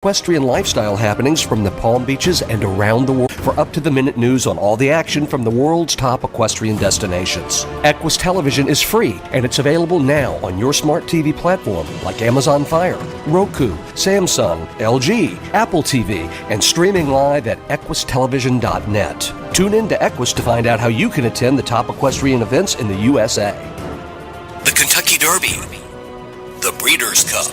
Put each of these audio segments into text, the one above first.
Equestrian lifestyle happenings from the Palm Beaches and around the world for up-to-the-minute news on all the action from the world's top equestrian destinations. Equus Television is free, and it's available now on your smart TV platform like Amazon Fire, Roku, Samsung, LG, Apple TV, and streaming live at equustelevision.net. Tune in to Equus to find out how you can attend the top equestrian events in the USA. The Kentucky Derby, the Breeders' Cup,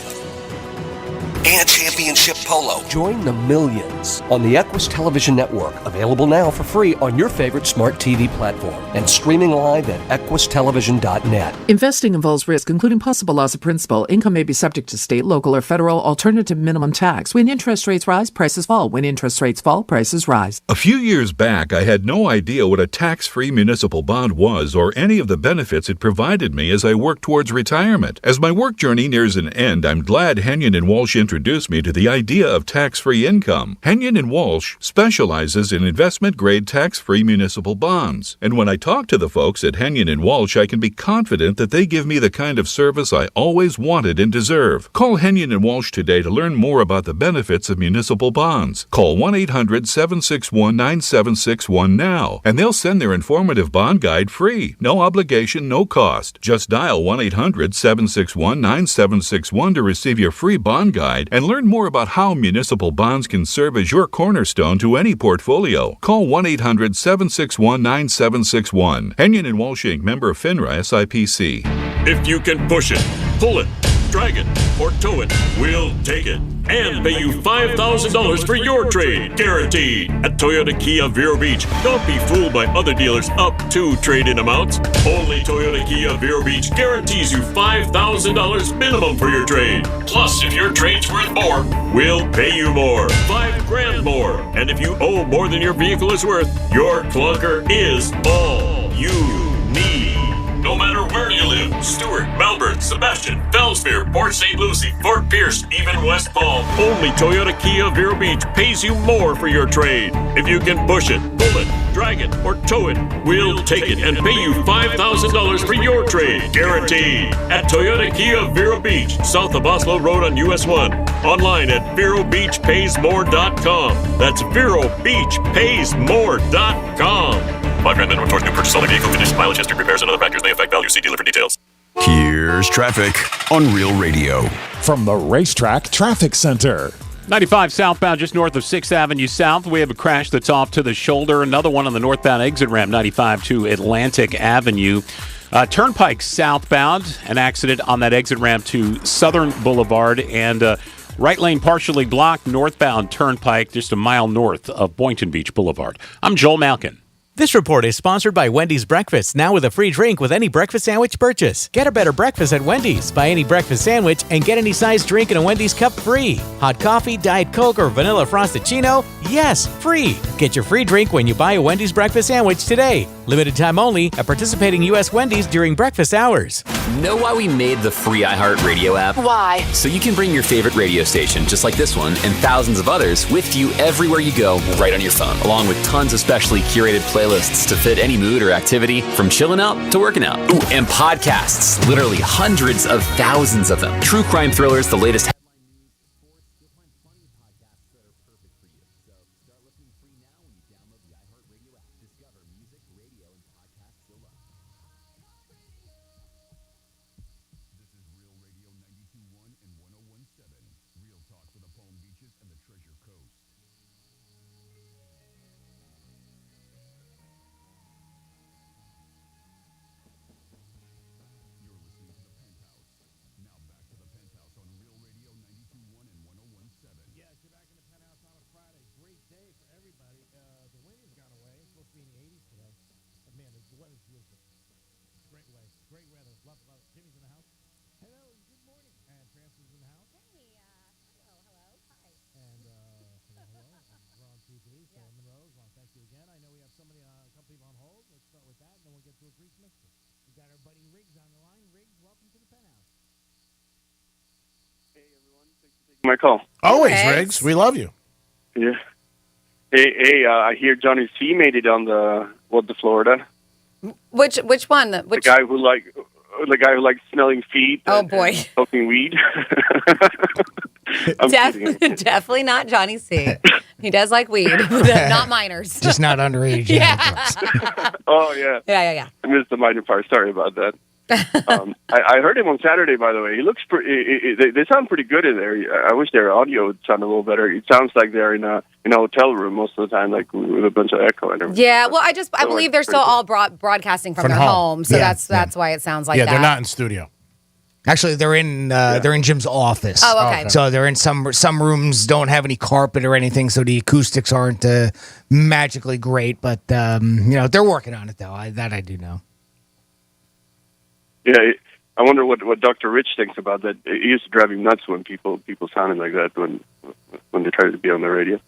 and Championship Polo. Join the millions on the Equus Television Network, available now for free on your favorite smart TV platform and streaming live at equustelevision.net. Investing involves risk, including possible loss of principal. Income may be subject to state, local, or federal alternative minimum tax. When interest rates rise, prices fall. When interest rates fall, prices rise. A few years back, I had no idea what a tax-free municipal bond was or any of the benefits it provided me as I worked towards retirement. As my work journey nears an end, I'm glad Henyon & Walsh introduced me to the idea of tax-free income. Henyon & Walsh specializes in investment-grade tax-free municipal bonds. And when I talk to the folks at Henyon & Walsh, I can be confident that they give me the kind of service I always wanted and deserve. Call Henyon & Walsh today to learn more about the benefits of municipal bonds. Call 1-800-761-9761 now, and they'll send their informative bond guide free. No obligation, no cost. Just dial 1-800-761-9761 to receive your free bond guide and learn more about how municipal bonds can serve as your cornerstone to any portfolio. Call 1-800-761-9761. Henyon & Walsh Inc., member of FINRA SIPC. If you can push it, pull it, drag it, or tow it, we'll take it. And pay you $5,000 for your trade, guaranteed. At Toyota Kia Vero Beach, don't be fooled by other dealers up to trade-in amounts. Only Toyota Kia Vero Beach guarantees you $5,000 minimum for your trade. Plus, if your trade's worth more, we'll pay you more, $5,000 more. And if you owe more than your vehicle is worth, your clunker is all you need. No matter where you live, Stewart, Melbourne, Sebastian, Fellsmere, Port St. Lucie, Fort Pierce, even West Palm, only Toyota Kia Vero Beach pays you more for your trade. If you can push it, pull it, drag it, or tow it, we'll take it and pay you $5,000 for your trade, guaranteed. At Toyota Kia Vero Beach, south of Oslo Road on US 1. Online at VeroBeachPaysMore.com. That's VeroBeachPaysMore.com. $5,000 minimum towards new purchase. Only vehicle condition, mileage, history, repairs, and other factors may affect value. See dealer for details. Here's traffic on Real Radio. From the Racetrack Traffic Center. 95 southbound just north of 6th Avenue South. We have a crash that's off to the shoulder. Another one on the northbound exit ramp 95 to Atlantic Avenue. Turnpike southbound, an accident on that exit ramp to Southern Boulevard. And right lane partially blocked, northbound Turnpike just a mile north of Boynton Beach Boulevard. I'm Joel Malkin. This report is sponsored by Wendy's Breakfast, now with a free drink with any breakfast sandwich purchase. Get a better breakfast at Wendy's. Buy any breakfast sandwich and get any size drink in a Wendy's cup free. Hot coffee, Diet Coke, or vanilla frosted-chino? Yes, free. Get your free drink when you buy a Wendy's breakfast sandwich today. Limited time only at participating U.S. Wendy's during breakfast hours. Know why we made the free iHeartRadio app? Why? So you can bring your favorite radio station, just like this one, and thousands of others with you everywhere you go, right on your phone, along with tons of specially curated playlists to fit any mood or activity, from chilling out to working out. Ooh, and podcasts, literally hundreds of thousands of them. True crime thrillers, the latest my call. Always, Riggs. We love you. Yeah. Hey, I hear Johnny C made it on the Florida. Which one? The guy who likes smelling feet. Oh boy, smoking weed. I'm kidding. Definitely not Johnny C. He does like weed, but not minors. Just not underage. Yeah. Oh, yeah. Yeah. I missed the minor part. Sorry about that. I heard him on Saturday, by the way. He looks they sound pretty good in there. I wish their audio would sound a little better. It sounds like they're in a hotel room most of the time, like with a bunch of echo and everything. Yeah, well, I believe they're still all broadcasting from their home, so that's why it sounds like that. Yeah, they're not in studio. Actually, they're in Jim's office. Oh, okay. So they're in some rooms don't have any carpet or anything, so the acoustics aren't magically great. But they're working on it though. I do know. Yeah, I wonder what Dr. Rich thinks about that. It used to drive him nuts when people sounded like that when they tried to be on the radio.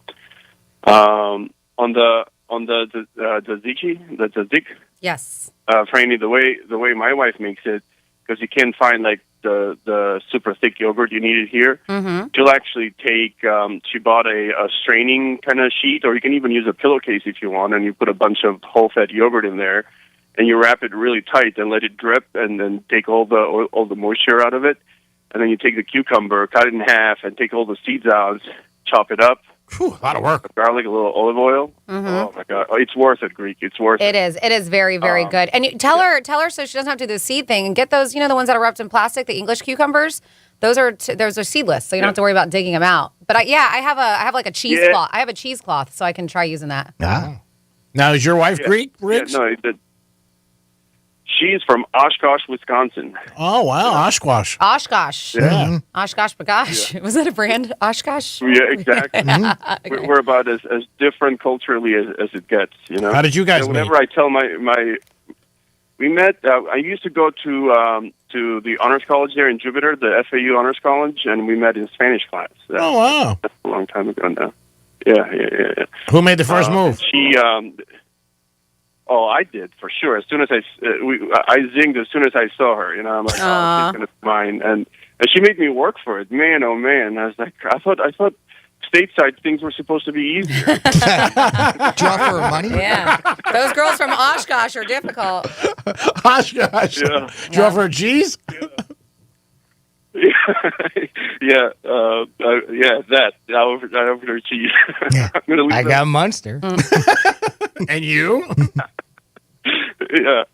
On the tzatziki. Yes. Franny, the way my wife makes it, because you can't find like the super thick yogurt you needed here. Mm-hmm. She'll actually take. She bought a straining kind of sheet, or you can even use a pillowcase if you want, and you put a bunch of whole fat yogurt in there. And you wrap it really tight and let it drip, and then take all the moisture out of it. And then you take the cucumber, cut it in half, and take all the seeds out, chop it up. Whew, a lot of work. Garlic, a little olive oil. Mm-hmm. Oh my God, it's worth it, Greek. It's worth it. It is very, very good. And tell her so she doesn't have to do the seed thing and get those. The ones that are wrapped in plastic, the English cucumbers. Those are seedless, so you don't have to worry about digging them out. But I have like a cheesecloth. I have a cheesecloth, so I can try using that. Ah. Now, is your wife Greek, Rich? Yeah, no, she's from Oshkosh, Wisconsin. Oh, wow. Oshkosh. Oshkosh. Yeah. Oshkosh Bagosh. Yeah. Was that a brand? Oshkosh? Yeah, exactly. Okay. We're about as different culturally as it gets, How did you guys meet? Whenever I tell we met, I used to go to the honors college there in Jupiter, the FAU honors college, and we met in Spanish class. Oh, wow. That's a long time ago now. Yeah. Who made the first move? She, I did for sure. As soon as I zinged as soon as I saw her. I'm like, she's gonna be mine, and she made me work for it. Man, oh man! I was like, I thought stateside things were supposed to be easier. Did you offer her money? Yeah, those girls from Oshkosh are difficult. Oshkosh. Yeah. Did you offer her cheese? That. I offered her cheese. Yeah. I got Munster. And you? Yeah.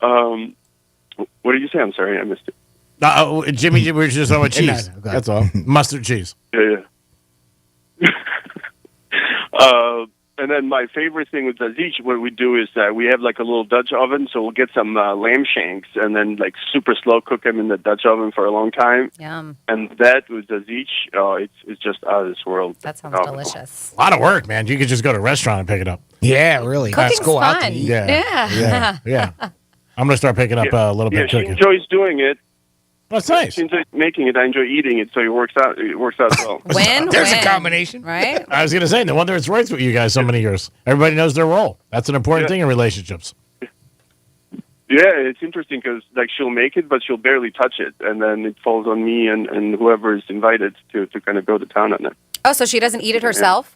What did you say? I'm sorry, I missed it. Jimmy, we're just talking about cheese. No, that's all. Mustard cheese. Yeah. And then my favorite thing with tzatziki, what we do is that we have like a little Dutch oven, so we'll get some lamb shanks and then like super slow cook them in the Dutch oven for a long time. Yum. And that with tzatziki, it's just out of this world. That sounds delicious. A lot of work, man. You could just go to a restaurant and pick it up. Yeah, really. Cooking's go fun. out to eat. Yeah. I'm going to start picking up a little bit of she cooking. enjoys doing it. That's nice. She enjoys making it. I enjoy eating it, so it works out well. There's a combination. Right? I was going to say, no wonder it's worked with you guys so many years. Everybody knows their role. That's an important thing in relationships. Yeah, it's interesting because like she'll make it, but she'll barely touch it, and then it falls on me and whoever is invited to kind of go to town on it. Oh, so she doesn't eat it herself?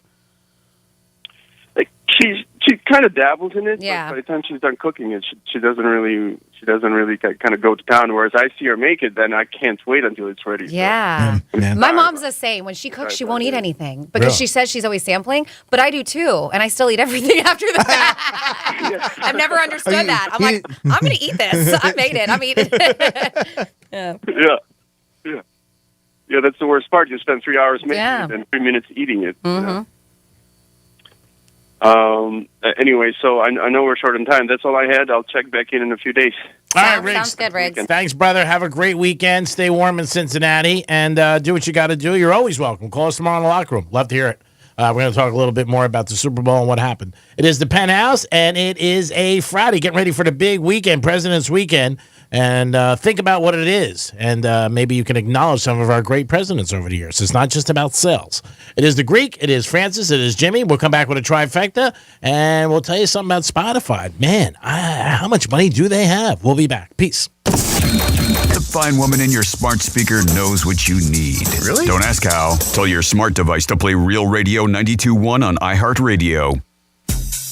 Like she kind of dabbles in it. Yeah. But by the time she's done cooking it, she doesn't really kind of go to town. Whereas I see her make it, then I can't wait until it's ready. Yeah. My mom's the same. When she cooks, she won't eat anything because she says she's always sampling. But I do too, and I still eat everything after that. I've never understood that. I'm like, I'm going to eat this. I made it. I'm eating it. Yeah, that's the worst part. You spend 3 hours making it and 3 minutes eating it. Mm-hmm. Anyway, so I know we're short on time. That's all I had. I'll check back in a few days. All right, Riggs. Sounds good, Riggs. Thanks, brother. Have a great weekend. Stay warm in Cincinnati, and do what you got to do. You're always welcome. Call us tomorrow in the locker room. Love to hear it. We're going to talk a little bit more about the Super Bowl and what happened. It is the Penthouse, and it is a Friday. Getting ready for the big weekend, President's Weekend, and think about what it is. And maybe you can acknowledge some of our great presidents over the years. It's not just about sales. It is the Greek, it is Francis, it is Jimmy. We'll come back with a trifecta, and we'll tell you something about Spotify. Man, how much money do they have? We'll be back. Peace. The fine woman in your smart speaker knows what you need. Really? Don't ask how. Tell your smart device to play Real Radio 92.1 on iHeartRadio.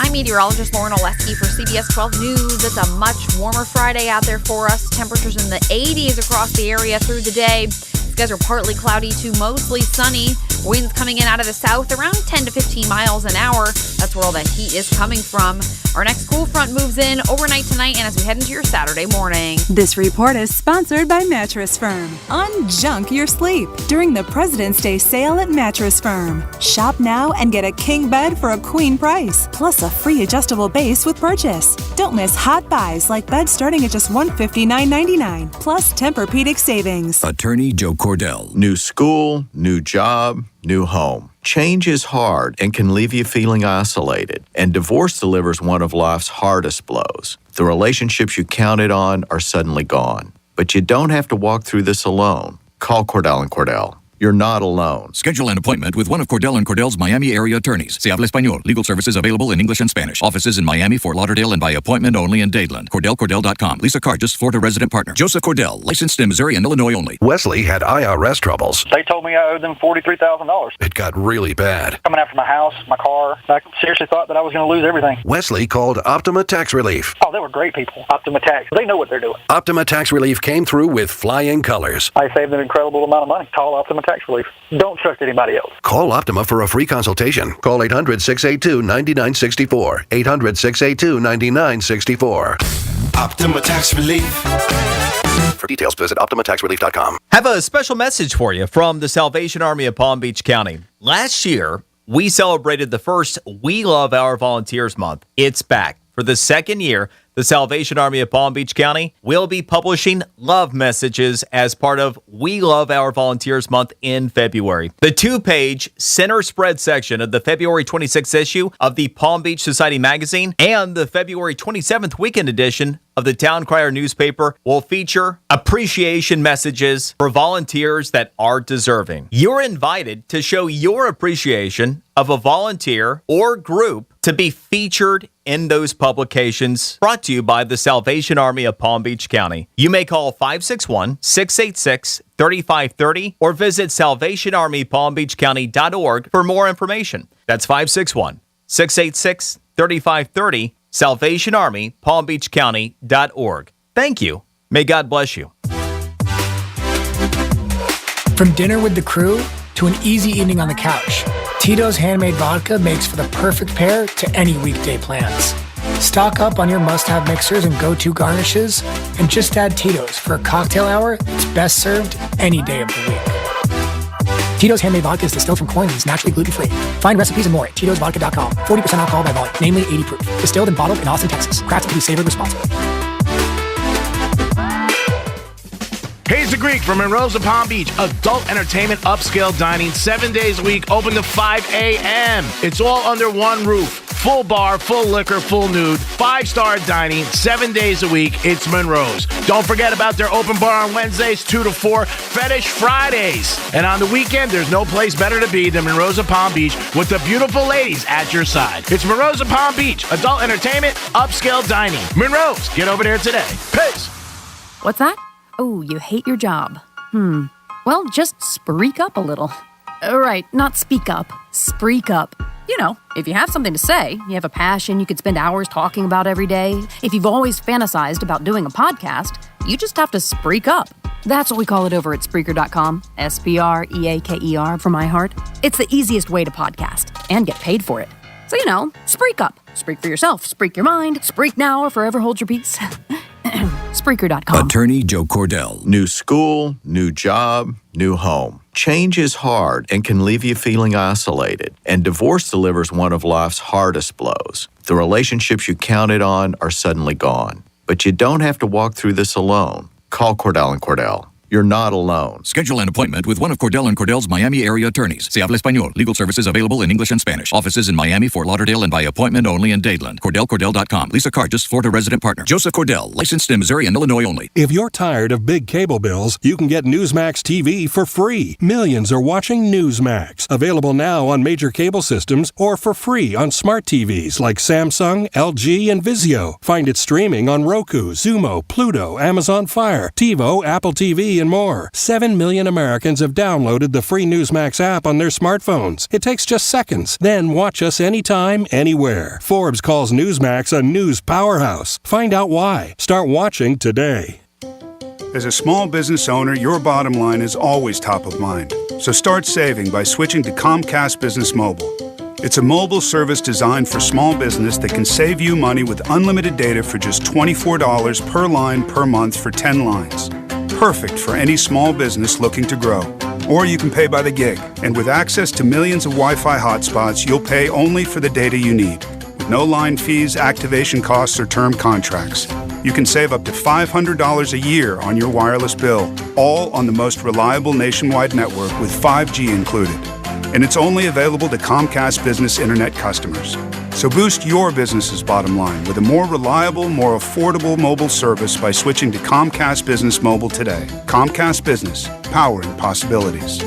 I'm meteorologist Lauren Oleski for CBS 12 News. It's a much warmer Friday out there for us. Temperatures in the 80s across the area through the day. Skies are partly cloudy to mostly sunny. Winds coming in out of the south around 10 to 15 miles an hour. That's where all that heat is coming from. Our next cool front moves in overnight tonight and as we head into your Saturday morning. This report is sponsored by Mattress Firm. Unjunk your sleep during the President's Day sale at Mattress Firm. Shop now and get a king bed for a queen price, plus a free adjustable base with purchase. Don't miss hot buys like beds starting at just $159.99, plus Tempur-Pedic savings. Attorney Joe Cordell. New school, new job, new home. Change is hard and can leave you feeling isolated, and divorce delivers one of life's hardest blows. The relationships you counted on are suddenly gone. But you don't have to walk through this alone. Call Cordell & Cordell. You're not alone. Schedule an appointment with one of Cordell & Cordell's Miami area attorneys. Se habla español. Legal services available in English and Spanish. Offices in Miami, Fort Lauderdale, and by appointment only in Dadeland. CordellCordell.com. Lisa Cargis, Florida resident partner. Joseph Cordell, licensed in Missouri and Illinois only. Wesley had IRS troubles. They told me I owed them $43,000. It got really bad. Coming after my house, my car. I seriously thought that I was going to lose everything. Wesley called Optima Tax Relief. Oh, they were great people. Optima Tax. They know what they're doing. Optima Tax Relief came through with flying colors. I saved an incredible amount of money. Call Optima Tax Relief. Don't trust anybody else. Call Optima for a free consultation. Call 800-682-9964. 800-682-9964. Optima Tax Relief. For details, visit OptimaTaxRelief.com. Have a special message for you from the Salvation Army of Palm Beach County. Last year, we celebrated the first We Love Our Volunteers Month. It's back. For the second year, the Salvation Army of Palm Beach County will be publishing love messages as part of We Love Our Volunteers Month in February. The two-page center spread section of the February 26th issue of the Palm Beach Society magazine and the February 27th weekend edition of the Town Crier newspaper will feature appreciation messages for volunteers that are deserving. You're invited to show your appreciation of a volunteer or group to be featured in those publications, brought to you by the Salvation Army of Palm Beach County. You may call 561-686-3530 or visit salvationarmypalmbeachcounty.org for more information. That's 561-686-3530, salvationarmypalmbeachcounty.org. Thank you. May God bless you. From dinner with the crew to an easy evening on the couch, Tito's Handmade Vodka makes for the perfect pair to any weekday plans. Stock up on your must-have mixers and go-to garnishes, and just add Tito's for a cocktail hour that's best served any day of the week. Tito's Handmade Vodka is distilled from corn and is naturally gluten-free. Find recipes and more at Tito'sVodka.com. 40% alcohol by volume, namely 80 proof. Distilled and bottled in Austin, Texas. Crafted to be savored responsibly. Hayes the Greek from Monroe's of Palm Beach. Adult entertainment, upscale dining, 7 days a week, open to 5 a.m. It's all under one roof. Full bar, full liquor, full nude, 5-star dining, 7 days a week. It's Monroe's. Don't forget about their open bar on Wednesdays, 2 to 4, Fetish Fridays. And on the weekend, there's no place better to be than Monroe's of Palm Beach with the beautiful ladies at your side. It's Monroe's of Palm Beach. Adult entertainment, upscale dining. Monroe's. Get over there today. Peace. What's that? Oh, you hate your job. Well, just spreak up a little. Right, not speak up. Spreak up. You know, if you have something to say, you have a passion you could spend hours talking about every day, if you've always fantasized about doing a podcast, you just have to spreak up. That's what we call it over at Spreaker.com. Spreaker from iHeart. It's the easiest way to podcast and get paid for it. So, you know, spreak up. Spreak for yourself. Spreak your mind. Spreak now or forever hold your peace. Spreaker.com. Attorney Joe Cordell. New school, new job, new home. Change is hard and can leave you feeling isolated, and divorce delivers one of life's hardest blows. The relationships you counted on are suddenly gone. But you don't have to walk through this alone. Call Cordell & Cordell. You're not alone. Schedule an appointment with one of Cordell & Cordell's Miami area attorneys. Se habla español. Legal services available in English and Spanish. Offices in Miami, Fort Lauderdale, and by appointment only in Dadeland. CordellCordell.com. Lisa Cargis, Florida resident partner. Joseph Cordell, licensed in Missouri and Illinois only. If you're tired of big cable bills, you can get Newsmax TV for free. Millions are watching Newsmax. Available now on major cable systems or for free on smart TVs like Samsung, LG, and Vizio. Find it streaming on Roku, Xumo, Pluto, Amazon Fire, TiVo, Apple TV, and more. 7 million Americans have downloaded the free Newsmax app on their smartphones. It takes just seconds. Then watch us anytime, anywhere. Forbes calls Newsmax a news powerhouse. Find out why. Start watching today. As a small business owner, your bottom line is always top of mind. So start saving by switching to Comcast Business Mobile. It's a mobile service designed for small business that can save you money with unlimited data for just $24 per line per month for 10 lines. Perfect for any small business looking to grow. Or you can pay by the gig. And with access to millions of Wi-Fi hotspots, you'll pay only for the data you need. With no line fees, activation costs, or term contracts. You can save up to $500 a year on your wireless bill, all on the most reliable nationwide network with 5G included. And it's only available to Comcast Business Internet customers. So boost your business's bottom line with a more reliable, more affordable mobile service by switching to Comcast Business Mobile today. Comcast Business, powering possibilities.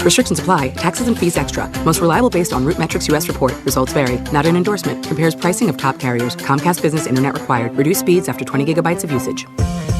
Restrictions apply. Taxes and fees extra. Most reliable based on Root Metrics US report. Results vary. Not an endorsement. Compares pricing of top carriers. Comcast Business Internet required. Reduced speeds after 20 gigabytes of usage.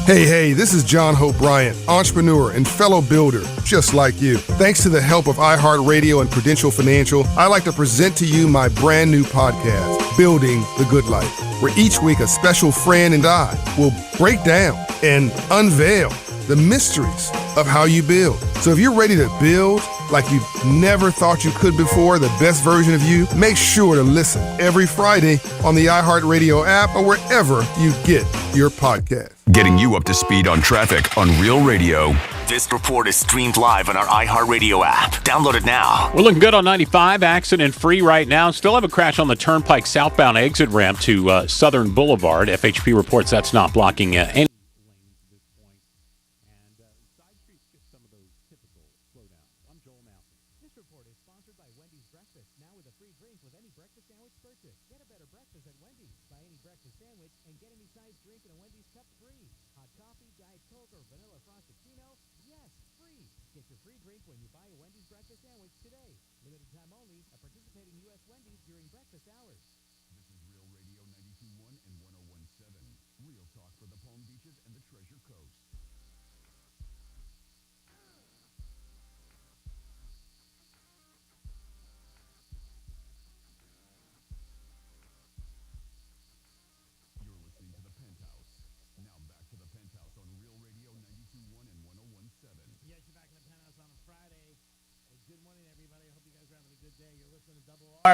Hey, this is John Hope Bryant, entrepreneur and fellow builder, just like you. Thanks to the help of iHeartRadio and Prudential Financial, I like to present to you my brand new podcast, Building the Good Life, where each week a special friend and I will break down and unveil the mysteries of how you build. So if you're ready to build like you've never thought you could before, the best version of you, make sure to listen every Friday on the iHeartRadio app or wherever you get your podcast. Getting you up to speed on traffic on Real Radio. This report is streamed live on our iHeartRadio app. Download it now. We're looking good on 95, accident-free right now. Still have a crash on the Turnpike southbound exit ramp to Southern Boulevard. FHP reports that's not blocking any.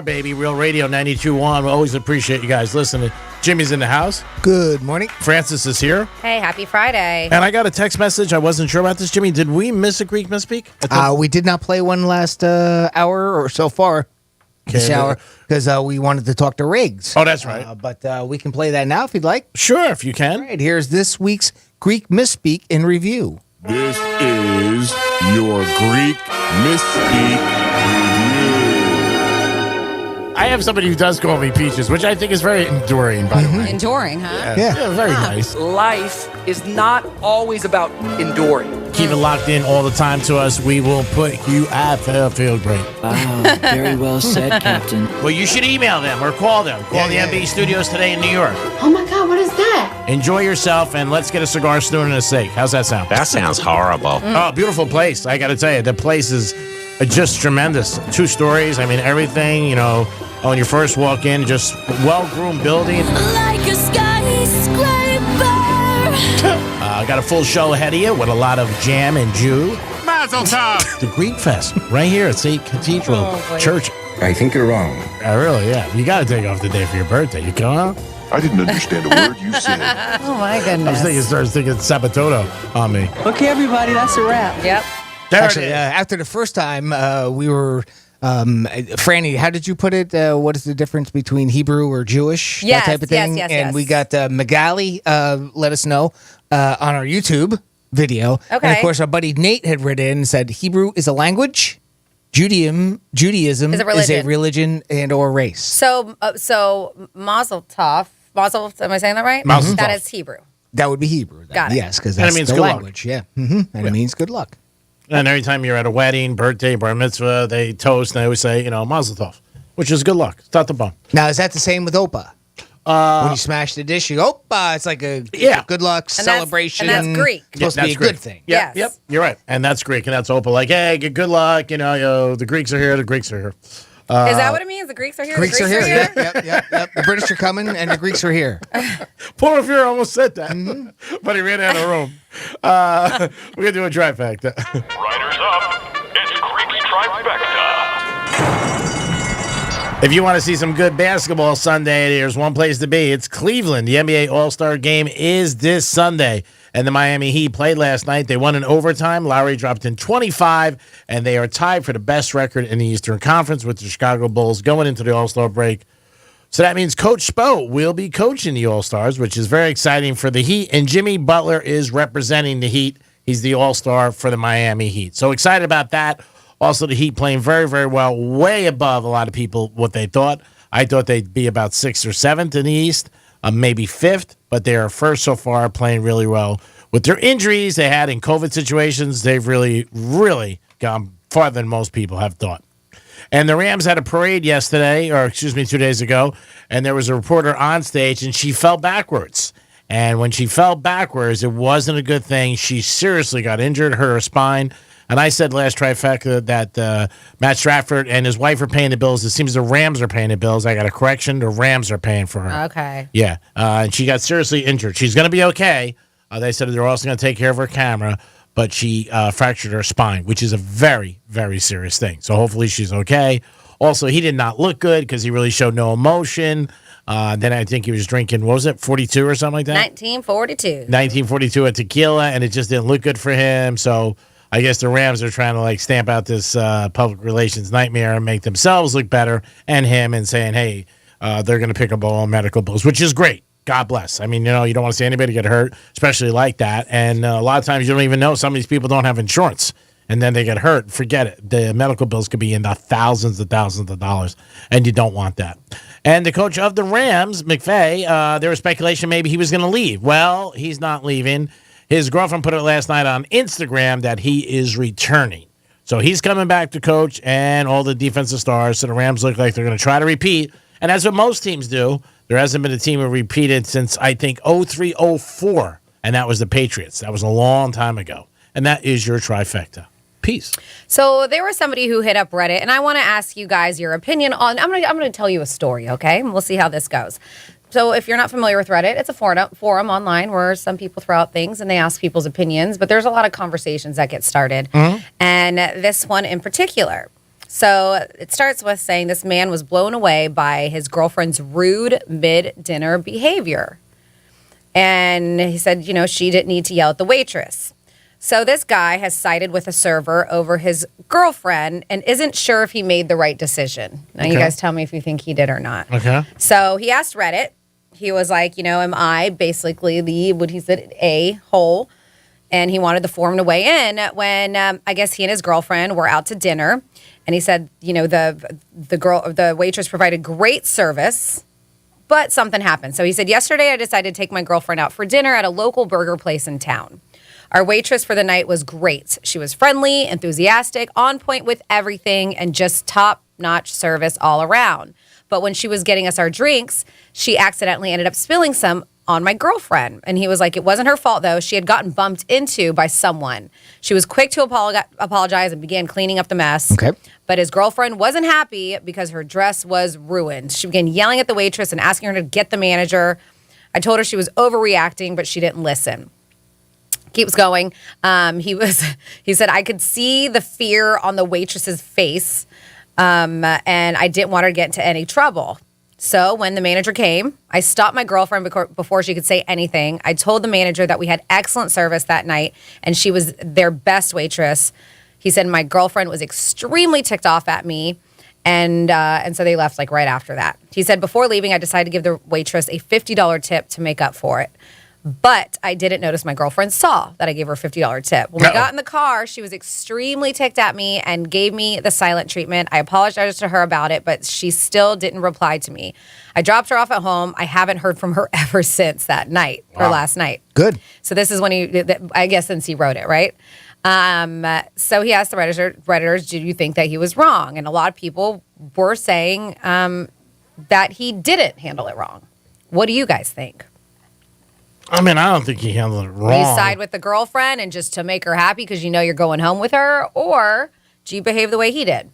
Baby, Real Radio 92.1. We always appreciate you guys listening. Jimmy's in the house. Good morning. Francis is here. Hey, happy Friday. And I got a text message. I wasn't sure about this, Jimmy. Did we miss a Greek Misspeak? We did not play one last hour or so far this hour because we wanted to talk to Riggs. Oh, that's right. But we can play that now if you'd like. Sure, if you can. All right, here's this week's Greek Misspeak in review. This is your Greek Misspeak review. I have somebody who does call me Peaches, which I think is very enduring, by the way. Enduring, huh? Yeah, very nice. Life is not always about enduring. Keep it locked in all the time to us. We will put you at Fairfield Great. Wow, very well said, Captain. Well, you should email them or call them. Call the MB Studios today in New York. Oh my God, what is that? Enjoy yourself and let's get a cigar, stewing, and a steak. How's that sound? That sounds horrible. Oh, beautiful place. I got to tell you, the place is just tremendous. 2 stories. I mean, everything, you know, when you first walk in, just well-groomed building. Like a skyscraper. Got a full show ahead of you with a lot of jam and Jew. Mazel tov. The Greek Fest right here at St. Cathedral Church. I think you're wrong. Really, yeah. You got to take off the day for your birthday. You come out? I didn't understand a word you said. Oh, my goodness. I was thinking Sabatoto on me. Okay, everybody, that's a wrap. Yep. Actually, after the first time, we were... Franny, how did you put it? What is the difference between Hebrew or Jewish? Yes, that type of thing. yes. And we got Magali let us know on our YouTube video. Okay. And of course, our buddy Nate had written in and said Hebrew is a language, Judaism is a religion and or race. So Mazel Tov. Mazel, am I saying that right? Mazel That tov. is Hebrew. That would be Hebrew. Then. Got it. Yes, because And it that's means the good luck. language. Yeah. Mm-hmm. And it means good luck. And every time you're at a wedding, birthday, bar mitzvah, they toast and they always say, Mazel Tov, which is good luck. Start the bomb. Now, is that the same with Opa? When you smash the dish, you go, Opa. It's like a good luck celebration. And that's Greek. It's supposed to be a good thing. Yes. Yep, you're right. And that's Greek, and that's Opa. Like, hey, good luck. The Greeks are here. The Greeks are here. Is that what it means? The Greeks are here? Greeks are here. Yep. The British are coming, and the Greeks are here. Paul Revere almost said that, but he ran out of room. We're going to do a trifecta. Riders up. It's Greek's Trifecta. If you want to see some good basketball Sunday, there's one place to be. It's Cleveland. The NBA All-Star Game is this Sunday. And the Miami Heat played last night. They won in overtime. Lowry dropped in 25, and they are tied for the best record in the Eastern Conference with the Chicago Bulls going into the All-Star break. So that means Coach Spo will be coaching the All-Stars, which is very exciting for the Heat. And Jimmy Butler is representing the Heat. He's the All-Star for the Miami Heat. So excited about that. Also, the Heat playing very, very well, way above a lot of people what they thought. I thought they'd be about 6th or 7th in the East, maybe 5th, but they are first so far, playing really well. With their injuries they had in COVID situations, they've really, really gone farther than most people have thought. And the Rams had a parade yesterday, 2 days ago, and there was a reporter on stage, and she fell backwards. And when she fell backwards, it wasn't a good thing. She seriously got injured, hurt her spine. And I said last trifecta that Matt Stratford and his wife are paying the bills. It seems the Rams are paying the bills. I got a correction. The Rams are paying for her. Okay. Yeah. And she got seriously injured. She's going to be okay. They said they're also going to take care of her camera, but she fractured her spine, which is a very, very serious thing. So hopefully she's okay. Also, he did not look good because he really showed no emotion. Then I think he was drinking, what was it, 42 or something like that? 1942 at tequila, and it just didn't look good for him. So I guess the Rams are trying to stamp out this public relations nightmare and make themselves look better and him, and saying, hey, they're going to pick up all medical bills, which is great. God bless. I mean, you don't want to see anybody get hurt, especially like that. And a lot of times you don't even know some of these people don't have insurance, and then they get hurt. Forget it. The medical bills could be in the thousands of dollars, and you don't want that. And the coach of the Rams, McVay, there was speculation maybe he was going to leave. Well, he's not leaving. His girlfriend put it last night on Instagram that he is returning. So he's coming back to coach and all the defensive stars. So the Rams look like they're going to try to repeat. And that's what most teams do. There hasn't been a team who repeated since, I think, 03-04. And that was the Patriots. That was a long time ago. And that is your trifecta. Peace. So there was somebody who hit up Reddit, and I want to ask you guys your opinion on. I'm going to tell you a story, okay? We'll see how this goes. So if you're not familiar with Reddit, it's a forum online where some people throw out things and they ask people's opinions, but there's a lot of conversations that get started. And this one in particular. So it starts with saying this man was blown away by his girlfriend's rude mid-dinner behavior. And he said, she didn't need to yell at the waitress. So this guy has sided with a server over his girlfriend and isn't sure if he made the right decision. Now, you guys tell me if you think he did or not. Okay. So he asked Reddit. He was like, am I basically the, what he said, a-hole? And he wanted the forum to weigh in when I guess he and his girlfriend were out to dinner. And he said, the waitress provided great service, but something happened. So he said, yesterday I decided to take my girlfriend out for dinner at a local burger place in town. Our waitress for the night was great. She was friendly, enthusiastic, on point with everything, and just top-notch service all around. But when she was getting us our drinks, she accidentally ended up spilling some on my girlfriend. And he was like, it wasn't her fault, though. She had gotten bumped into by someone. She was quick to apologize and began cleaning up the mess. Okay. But his girlfriend wasn't happy because her dress was ruined. She began yelling at the waitress and asking her to get the manager. I told her she was overreacting, but she didn't listen. Keeps going. He said, I could see the fear on the waitress's face, and I didn't want her to get into any trouble. So when the manager came, I stopped my girlfriend before she could say anything. I told the manager that we had excellent service that night, and she was their best waitress. He said my girlfriend was extremely ticked off at me, and so they left right after that. He said before leaving, I decided to give the waitress a $50 tip to make up for it. But I didn't notice my girlfriend saw that I gave her a $50 tip. When we got in the car, she was extremely ticked at me and gave me the silent treatment. I apologized to her about it, but she still didn't reply to me. I dropped her off at home. I haven't heard from her ever since that night or last night. Good. So this is when I guess since he wrote it, right? So he asked the Redditors, do you think that he was wrong? And a lot of people were saying that he didn't handle it wrong. What do you guys think? I mean, I don't think he handled it wrong. Do you side with the girlfriend and just to make her happy because you're going home with her? Or do you behave the way he did?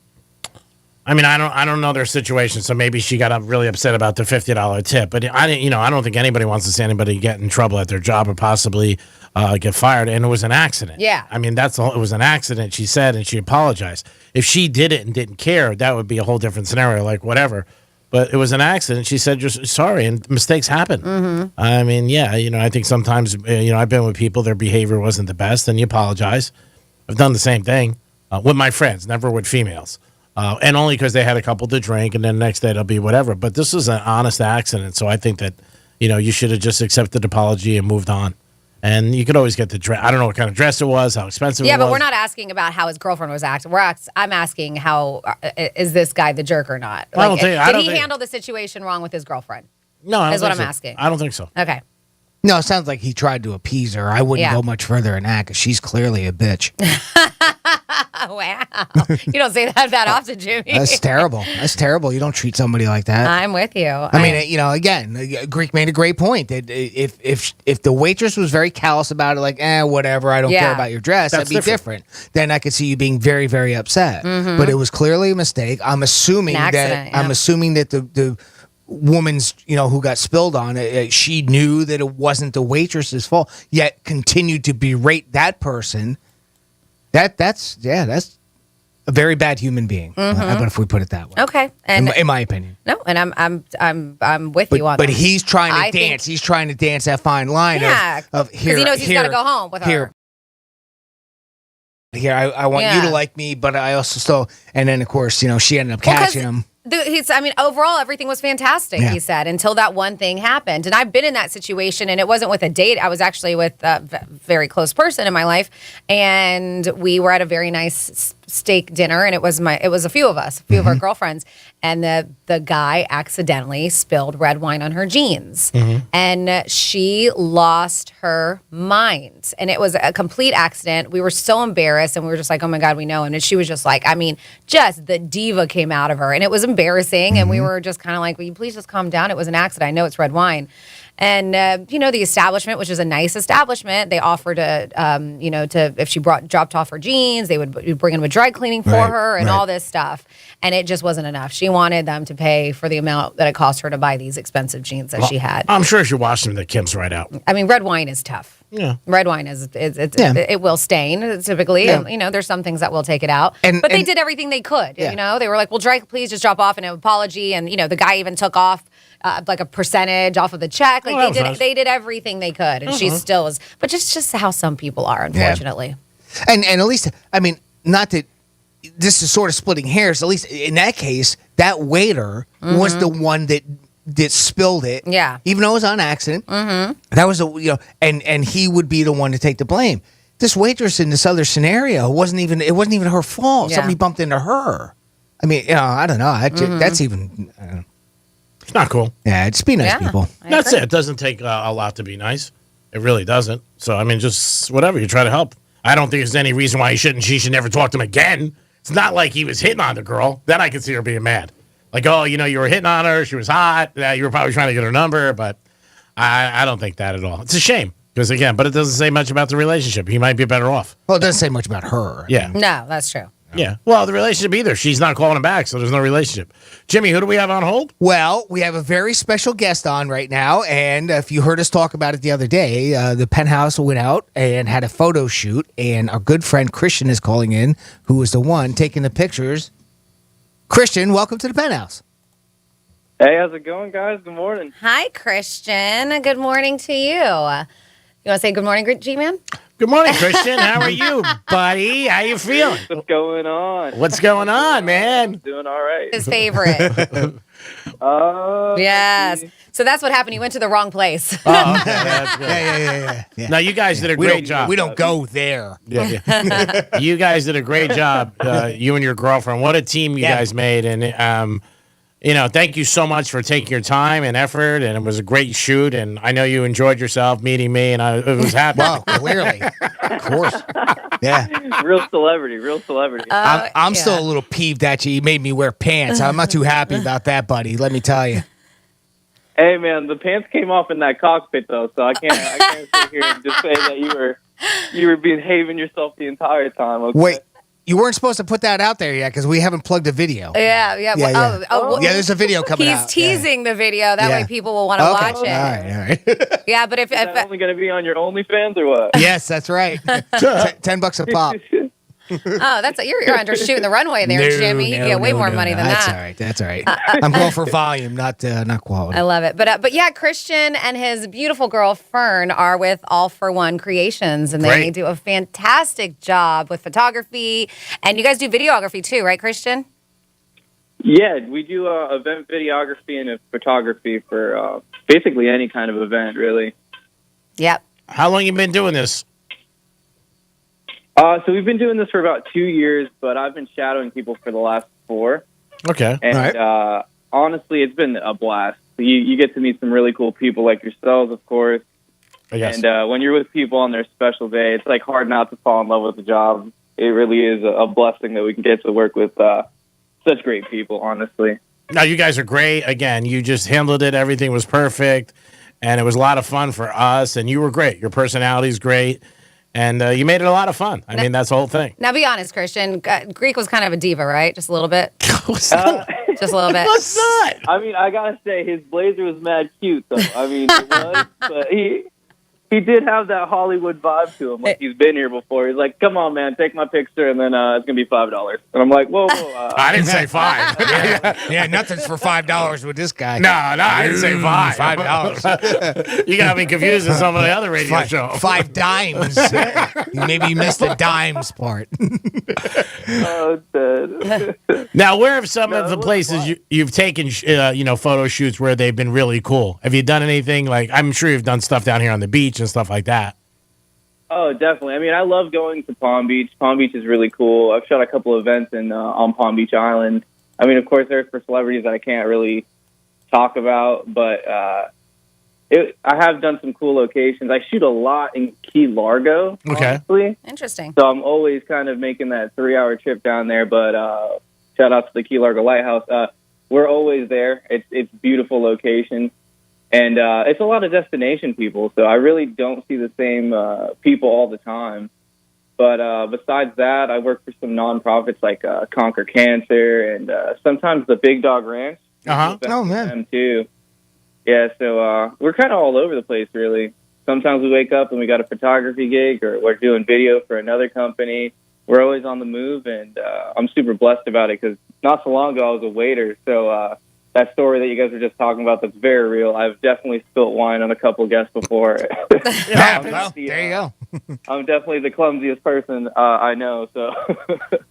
I mean, I don't know their situation, so maybe she got really upset about the $50 tip. But I don't think anybody wants to see anybody get in trouble at their job or possibly get fired. And it was an accident. Yeah. I mean, it was an accident, she said, and she apologized. If she did it and didn't care, that would be a whole different scenario, like whatever. But it was an accident. She said, "Just sorry," and mistakes happen. Mm-hmm. I mean, yeah, I think sometimes, I've been with people, their behavior wasn't the best, and you apologize. I've done the same thing with my friends, never with females. And only because they had a couple to drink, and then the next day it'll be whatever. But this was an honest accident, so I think that, you should have just accepted the apology and moved on. And you could always get the dress. I don't know what kind of dress it was, how expensive it was. Yeah, but we're not asking about how his girlfriend was acting. I'm asking how is this guy the jerk or not? Did he handle the situation wrong with his girlfriand? No, I don't is what think I'm so. asking. I don't think so. Okay. No, it sounds like he tried to appease her. I wouldn't Yeah. go much further than that because she's clearly a bitch. Wow. You don't say that often, Jimmy. That's terrible. That's terrible. You don't treat somebody like that. I'm with you. I mean, again, Greek made a great point that if the waitress was very callous about it, like, whatever, I don't care about your dress, that'd be different. Then I could see you being very, very upset. Mhm. But it was clearly a mistake. I'm assuming that the woman's, who got spilled on it, she knew that it wasn't the waitress's fault, yet continued to berate that person. That's a very bad human being. But if we put it that way, Okay. And in my opinion. no, and I'm with you on that. But he's trying to I dance. think- He's trying to dance that fine line of here. because he knows he's got to go home with her. Here, I want you to like me, but I also still. And then of course, she ended up catching him. Overall, everything was fantastic, he said, until that one thing happened. And I've been in that situation, and it wasn't with a date. I was actually with a very close person in my life, and we were at a very nice steak dinner, and it was a few of us, a few of our girlfriends, and the guy accidentally spilled red wine on her jeans, and she lost her mind, and it was a complete accident. We were so embarrassed, and we were just like, oh my God, we know him. And she was just like, just the diva came out of her, and it was embarrassing, and we were just kind of like, will you please just calm down? It was an accident. I know it's red wine. And, the establishment, which is a nice establishment, they offered to if she dropped off her jeans, they would bring in a dry cleaning for her and all this stuff. And it just wasn't enough. She wanted them to pay for the amount that it cost her to buy these expensive jeans that she had. I'm sure she washed them, the Kim's right out. I mean, red wine is tough. Yeah. Red wine it will stain typically. Yeah. And, there's some things that will take it out. But they did everything they could. They were like, well, please just drop off an apology. And, the guy even took off like a percentage off of the check. Like they did everything they could. And she still is. But just how some people are, unfortunately. Yeah. And at least, not that this is sort of splitting hairs. At least in that case, that waiter was the one that spilled it. Yeah. Even though it was on accident. That was and he would be the one to take the blame. This waitress in this other scenario wasn't even her fault. Yeah. Somebody bumped into her. I mean, I don't know. That's even. It's not cool. Yeah, just be nice, people. That's it. It doesn't take a lot to be nice. It really doesn't. So, just whatever. You try to help. I don't think there's any reason why she should never talk to him again. It's not like he was hitting on the girl. Then I could see her being mad. Like, you were hitting on her. She was hot. You were probably trying to get her number. But I don't think that at all. It's a shame. Because, again, but it doesn't say much about the relationship. He might be better off. Well, it doesn't say much about her. Yeah. No, that's true. Yeah. Well, the relationship either. She's not calling him back, so there's no relationship. Jimmy, who do we have on hold? Well, we have a very special guest on right now, and if you heard us talk about it the other day, the Penthouse went out and had a photo shoot, and our good friend Christian is calling in, who was the one taking the pictures. Christian, welcome to the Penthouse. Hey, how's it going, guys? Good morning. Hi, Christian. Good morning to you. You want to say good morning, G-Man? Good morning, Christian. How are you, buddy? How you feeling? What's going on? What's going on, man? Doing all right. His favorite. Yes. So that's what happened. He went to the wrong place. Oh, okay. That's good. Yeah. Now, you guys did a great job. We don't go there. Yeah. You guys did a great job, you and your girlfriend. What a team you guys made. And, thank you so much for taking your time and effort. And it was a great shoot. And I know you enjoyed yourself meeting me, and I was happy. Wow, clearly. Of course. Yeah. Real celebrity. I'm still a little peeved at you. You made me wear pants. I'm not too happy about that, buddy. Let me tell you. Hey, man, the pants came off in that cockpit, though, so I can't sit here and just say that you were behaving yourself the entire time. Okay? Wait. You weren't supposed to put that out there yet because we haven't plugged a video. Yeah. Yeah, there's a video coming out. He's teasing the video. That way people will want to watch it. All right. Yeah, but if Is that only going to be on your OnlyFans or what? Yes, that's right. $10 a pop. You're undershooting the runway there, Jimmy. You get way more money than that. That's all right. I'm going for volume, not quality. I love it. But yeah, Christian and his beautiful girl Fern are with All for One Creations, and they do a fantastic job with photography. And you guys do videography too, right, Christian? Yeah, we do event videography and photography for basically any kind of event, really. Yep. How long you been doing this? So we've been doing this for about 2 years, but I've been shadowing people for the last 4. Okay. And honestly, it's been a blast. You get to meet some really cool people like yourselves, of course. Yes. And when you're with people on their special day, it's like hard not to fall in love with the job. It really is a blessing that we can get to work with such great people, honestly. No, you guys are great. Again, you just handled it. Everything was perfect. And it was a lot of fun for us. And you were great. Your personality is great. And you made it a lot of fun. I mean, that's the whole thing. Now, be honest, Christian. Greek was kind of a diva, right? Just a little bit? Just a little bit. What's that? I mean, I got to say, his blazer was mad cute, though. I mean, it was, but he did have that Hollywood vibe to him. Like, he's been here before. He's like, come on, man, take my picture, and then it's going to be $5. And I'm like, whoa. I didn't say $5. Yeah, nothing's for $5 with this guy. No, I didn't say $5. $5. You got me confused with some of the other radio shows. 5 dimes. Maybe you missed the dimes part. Now, where have some of the places you've taken, photo shoots where they've been really cool? Have you done anything like? I'm sure you've done stuff down here on the beach and stuff like that. Oh, definitely. I mean, I love going to Palm Beach. Palm Beach is really cool. I've shot a couple of events on Palm Beach Island. I mean, of course, there's for celebrities that I can't really talk about, but I have done some cool locations. I shoot a lot in Key Largo, honestly. Interesting. So I'm always kind of making that 3-hour trip down there, but shout out to the Key Largo Lighthouse. We're always there. It's beautiful location. And it's a lot of destination people, so I really don't see the same people all the time. But besides that, I work for some nonprofits like Conquer Cancer and sometimes the Big Dog Ranch. Oh, man. Them too. Yeah, so we're kind of all over the place, really. Sometimes we wake up and we got a photography gig, or we're doing video for another company. We're always on the move, and I'm super blessed about it because not so long ago I was a waiter, so... that story that you guys were just talking about, that's very real. I've definitely spilt wine on a couple of guests before. There you go. I'm definitely the clumsiest person I know. So.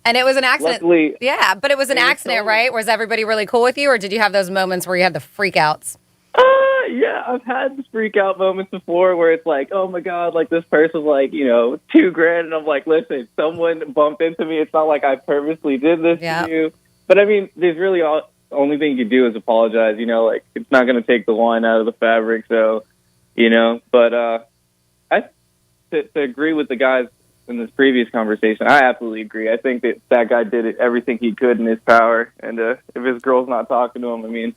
And it was an accident. Luckily, yeah, but it was an accident, right? Was everybody really cool with you, or did you have those moments where you had the freakouts? Yeah, I've had the freak out moments before where it's like, oh my God, like this person's like, $2,000. And I'm like, listen, someone bumped into me. It's not like I purposely did this to you. But I mean, there's really the only thing you can do is apologize, like it's not going to take the wine out of the fabric. So, but to agree with the guys in this previous conversation, I absolutely agree. I think that guy did everything he could in his power. And if his girl's not talking to him, I mean.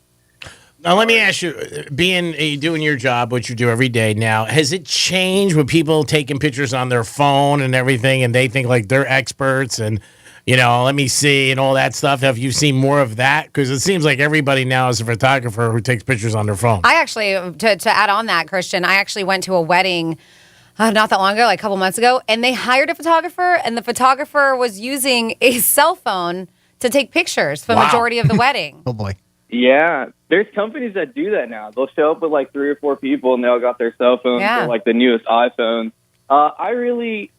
Now, let me ask you, doing your job, what you do every day now, has it changed with people taking pictures on their phone and everything, and they think like they're experts and, let me see and all that stuff? Have you seen more of that? Because it seems like everybody now is a photographer who takes pictures on their phone. I actually, to add on that, Christian, I actually went to a wedding not that long ago, like a couple months ago, and they hired a photographer, and the photographer was using a cell phone to take pictures for the majority of the wedding. Oh, boy. Yeah, there's companies that do that now. They'll show up with like 3 or 4 people, and they all got their cell phones or like the newest iPhones. I really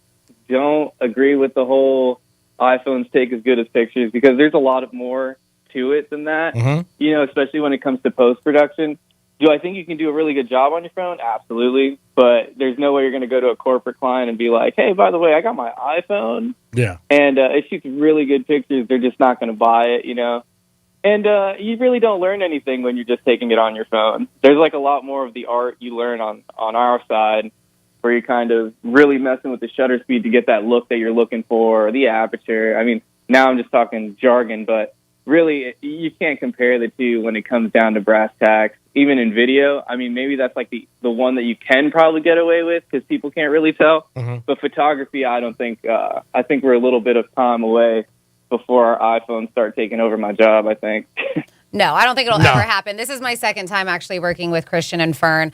don't agree with the whole iPhones take as good as pictures, because there's a lot more to it than that, especially when it comes to post-production. Do I think you can do a really good job on your phone? Absolutely. But there's no way you're going to go to a corporate client and be like, hey, by the way, I got my iPhone. Yeah. And it shoots really good pictures. They're just not going to buy it, And you really don't learn anything when you're just taking it on your phone. There's like a lot more of the art you learn on our side, where you're kind of really messing with the shutter speed to get that look that you're looking for, or the aperture. I mean, now I'm just talking jargon, but really, you can't compare the two when it comes down to brass tacks. Even in video, I mean, maybe that's like the one that you can probably get away with because people can't really tell. But photography, I don't think. I think we're a little bit of time away before our iPhones start taking over my job, I think. No, I don't think it'll ever happen. This is my second time actually working with Christian and Fern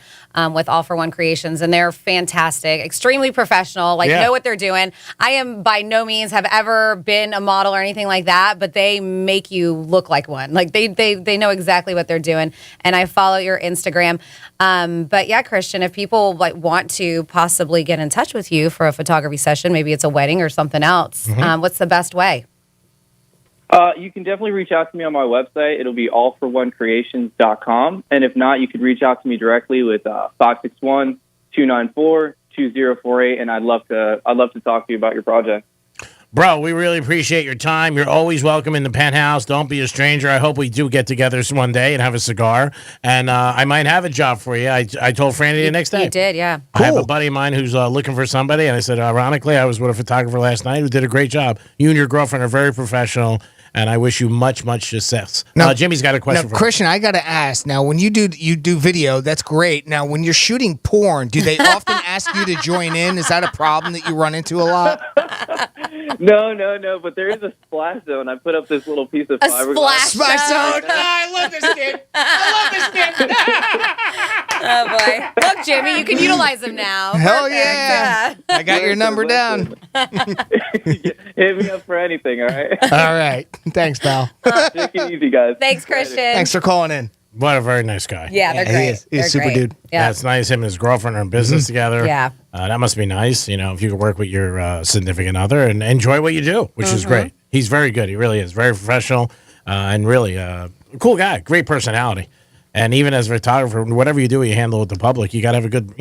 with All for One Creations, and they're fantastic, extremely professional, know what they're doing. I am by no means have ever been a model or anything like that, but they make you look like one. Like they know exactly what they're doing, and I follow your Instagram. But yeah, Christian, if people want to possibly get in touch with you for a photography session, maybe it's a wedding or something else, what's the best way? You can definitely reach out to me on my website. It'll be allforonecreations.com. And if not, you could reach out to me directly with 561-294-2048. And I'd love to talk to you about your project. Bro, we really appreciate your time. You're always welcome in the Penthouse. Don't be a stranger. I hope we do get together one day and have a cigar. And I might have a job for you. I told Franny the next day. You did, yeah. Cool. I have a buddy of mine who's looking for somebody. And I said, ironically, I was with a photographer last night who did a great job. You and your girlfriend are very professional. And I wish you much, much success. Now, Jimmy's got a question for you. Christian, I got to ask. Now, when you do video, that's great. Now, when you're shooting porn, do they often ask you to join in? Is that a problem that you run into a lot? No. But there is a splash zone. I put up this little piece of fiberglass. Splash zone. I love this kid. Oh, boy. Look, Jimmy, you can utilize them now. Hell Perfect. yeah. I got your number down. Hit me up for anything, all right? All right. Thanks, pal. Take it easy, guys. Thanks, Christian. Thanks for calling in. What a very nice guy. Yeah, they're great. He is. He's a super dude. Yeah, it's nice. Him and his girlfriend are in business together. Yeah. That must be nice, if you could work with your significant other and enjoy what you do, which is great. He's very good. He really is. Very professional and really a cool guy. Great personality. And even as a photographer, whatever you do, you handle with the public, you got to have a good,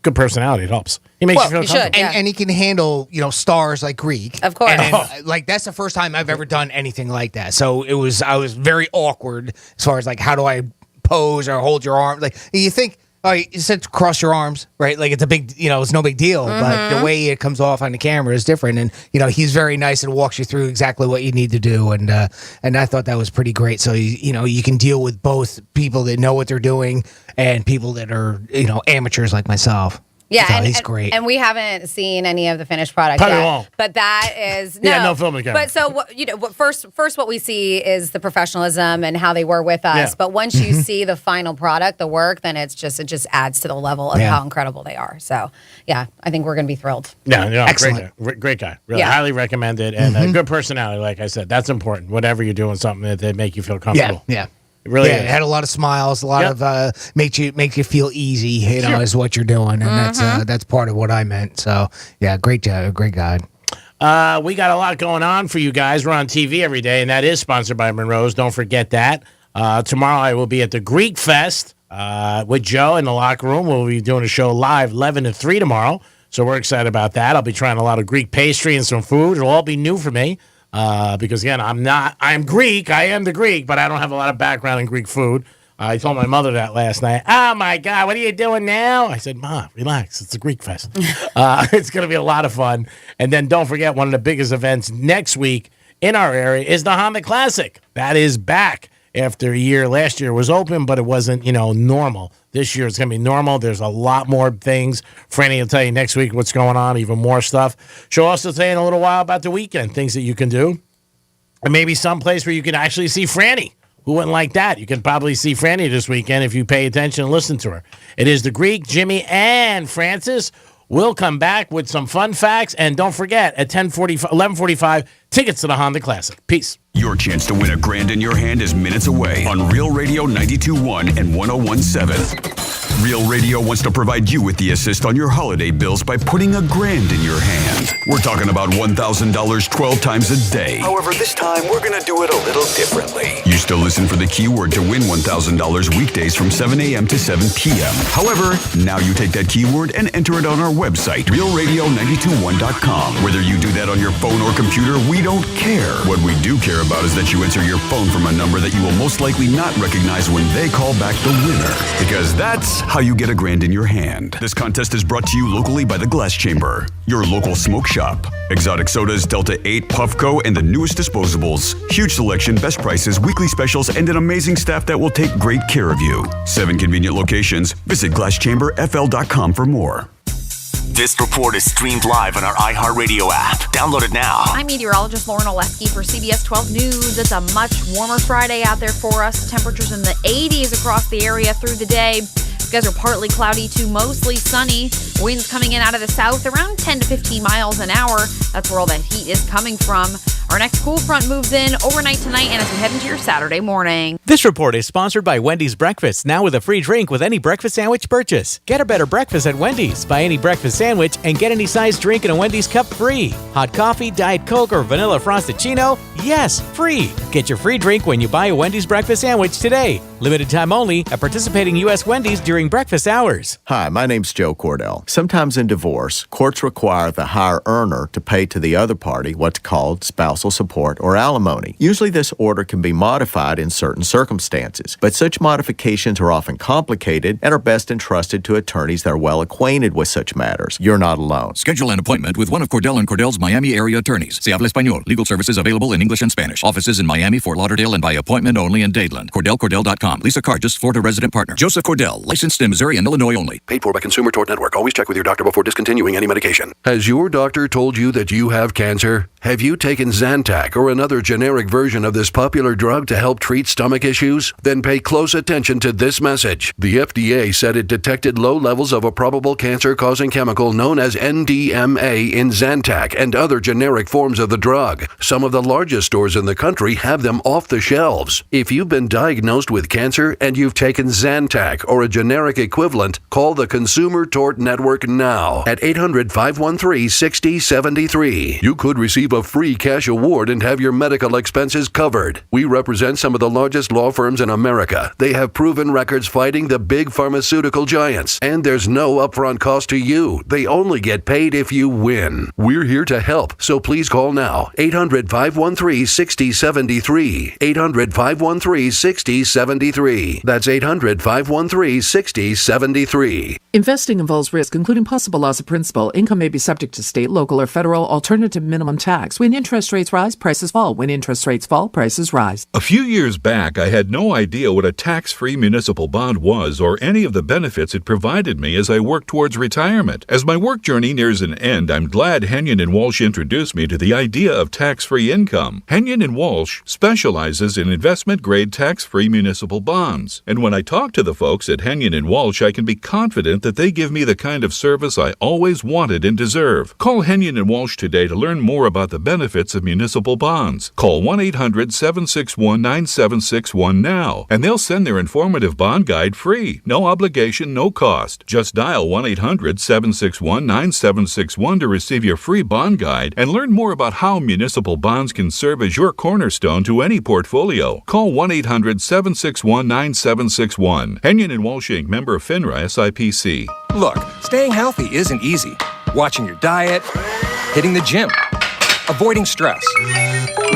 good personality. It helps. He makes you feel comfortable. And he can handle, stars like Greek. Of course. And that's the first time I've ever done anything like that. So I was very awkward as far as how do I pose or hold your arm? You think, you said cross your arms, right? It's a big, it's no big deal. But the way it comes off on the camera is different. And, he's very nice and walks you through exactly what you need to do. And I thought that was pretty great. So, you can deal with both people that know what they're doing and people that are, amateurs like myself. Yeah, so and he's great. And we haven't seen any of the finished product Probably yet. won't. But that is no filming camera. But so first what we see is the professionalism and how they were with us. Yeah. But once you see the final product, the work, then it just adds to the level of how incredible they are. So yeah, I think we're going to be thrilled. Yeah, excellent. Great guy. Really highly recommended and a good personality. Like I said, that's important. Whatever you're doing, something that they make you feel comfortable. Yeah. It really is. It had a lot of smiles, a lot of make you feel easy, is what you're doing, and that's part of what I meant. So yeah, great job, great guy. We got a lot going on for you guys. We're on TV every day, and that is sponsored by Monroe's. Don't forget that. Tomorrow I will be at the Greek Fest with Joe in the locker room. We'll be doing a show live 11 to 3 tomorrow, so we're excited about that. I'll be trying a lot of Greek pastry and some food. It'll all be new for me. Because again, I'm Greek. I am the Greek, but I don't have a lot of background in Greek food. I told my mother that last night. Oh my God, what are you doing now? I said, Mom, relax. It's the Greek Fest. It's going to be a lot of fun. And then don't forget, one of the biggest events next week in our area is the Honda Classic. That is back after a year. Last year was open, but it wasn't, normal. This year it's going to be normal. There's a lot more things. Franny will tell you next week what's going on, even more stuff. She'll also tell you in a little while about the weekend, things that you can do. And maybe someplace where you can actually see Franny. Who wouldn't like that? You can probably see Franny this weekend if you pay attention and listen to her. It is the Greek, Jimmy, and Francis. We'll come back with some fun facts. And don't forget, at 11:45, tickets to the Honda Classic. Peace. Your chance to win $1,000 in your hand is minutes away on Real Radio 92.1 and 101.7. Real Radio wants to provide you with the assist on your holiday bills by putting $1,000 in your hand. We're talking about $1,000 12 times a day. However, this time we're going to do it a little differently. You still listen for the keyword to win $1,000 weekdays from 7 a.m. to 7 p.m. However, now you take that keyword and enter it on our website, realradio921.com. Whether you do that on your phone or computer, we don't care. What we do care about is that you answer your phone from a number that you will most likely not recognize when they call back the winner. Because that's how you get $1,000 in your hand. This contest is brought to you locally by the Glass Chamber, your local smoke shop. Exotic sodas, Delta 8, Puffco, and the newest disposables. Huge selection, best prices, weekly specials, and an amazing staff that will take great care of you. 7 convenient locations. Visit glasschamberfl.com for more. This report is streamed live on our iHeartRadio app. Download it now. I'm meteorologist Lauren Oleski for CBS 12 News. It's a much warmer Friday out there for us. Temperatures in the 80s across the area through the day. Skies are partly cloudy to mostly sunny. Winds coming in out of the south around 10 to 15 miles an hour. That's where all that heat is coming from. Our next cool front moves in overnight tonight and as we head into your Saturday morning. This report is sponsored by Wendy's Breakfast, now with a free drink with any breakfast sandwich purchase. Get a better breakfast at Wendy's. Buy any breakfast sandwich and get any size drink in a Wendy's cup free. Hot coffee, Diet Coke, or vanilla frosted-chino? Yes, free. Get your free drink when you buy a Wendy's breakfast sandwich today. Limited time only at participating U.S. Wendy's during breakfast hours. Hi, my name's Joe Cordell. Sometimes in divorce, courts require the higher earner to pay to the other party what's called spousal support or alimony. Usually this order can be modified in certain circumstances, but such modifications are often complicated and are best entrusted to attorneys that are well acquainted with such matters. You're not alone. Schedule an appointment with one of Cordell & Cordell's Miami area attorneys. Se habla español. Legal services available in English and Spanish. Offices in Miami, Fort Lauderdale, and by appointment only in Dadeland. CordellCordell.com. Lisa Cargis, Florida resident partner. Joseph Cordell, licensed in Missouri and Illinois only. Paid for by Consumer Tort Network. Always check with your doctor before discontinuing any medication. Has your doctor told you that you have cancer? Have you taken Zantac or another generic version of this popular drug to help treat stomach issues? Then pay close attention to this message. The FDA said it detected low levels of a probable cancer-causing chemical known as NDMA in Zantac and other generic forms of the drug. Some of the largest stores in the country have them off the shelves. If you've been diagnosed with cancer and you've taken Zantac or a generic equivalent, call the Consumer Tort Network now at 800-513-6073. You could receive a free cash award and have your medical expenses covered. We represent some of the largest law firms in America. They have proven records fighting the big pharmaceutical giants, and there's no upfront cost to you. They only get paid if you win. We're here to help, so please call now. 800-513-6073. 800-513-6073. That's 800-513-6073. Investing involves risk, including possible loss of principal. Income may be subject to state, local, or federal alternative minimum tax. When interest rates rise, prices fall. When interest rates fall, prices rise. A few years back, I had no idea what a tax-free municipal bond was or any of the benefits it provided me as I worked towards retirement. As my work journey nears an end, I'm glad Henyon & Walsh introduced me to the idea of tax-free income. Henyon & Walsh specializes in investment-grade tax-free municipal bonds. And when I talk to the folks at Henyon & Walsh, I can be confident that they give me the kind of service I always wanted and deserve. Call Henyon & Walsh today to learn more about the benefits of municipal bonds. Call 1-800-761-9761 now, and they'll send their informative bond guide free. No obligation, no cost. Just dial 1-800-761-9761 to receive your free bond guide and learn more about how municipal bonds can serve as your cornerstone to any portfolio. Call 1-800-761-9761. Henyon & Walsh Inc., member FINRA SIPC. Look, staying healthy isn't easy. Watching your diet, hitting the gym, avoiding stress.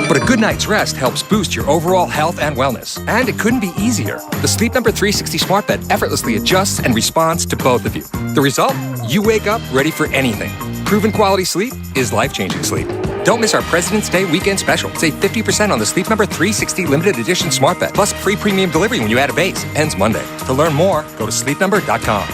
But a good night's rest helps boost your overall health and wellness. And it couldn't be easier. The Sleep Number 360 smart bed effortlessly adjusts and responds to both of you. The result? You wake up ready for anything. Proven quality sleep is life-changing sleep. Don't miss our President's Day weekend special. Save 50% on the Sleep Number 360 limited edition smart bed, plus free premium delivery when you add a base. Ends Monday. To learn more, go to sleepnumber.com.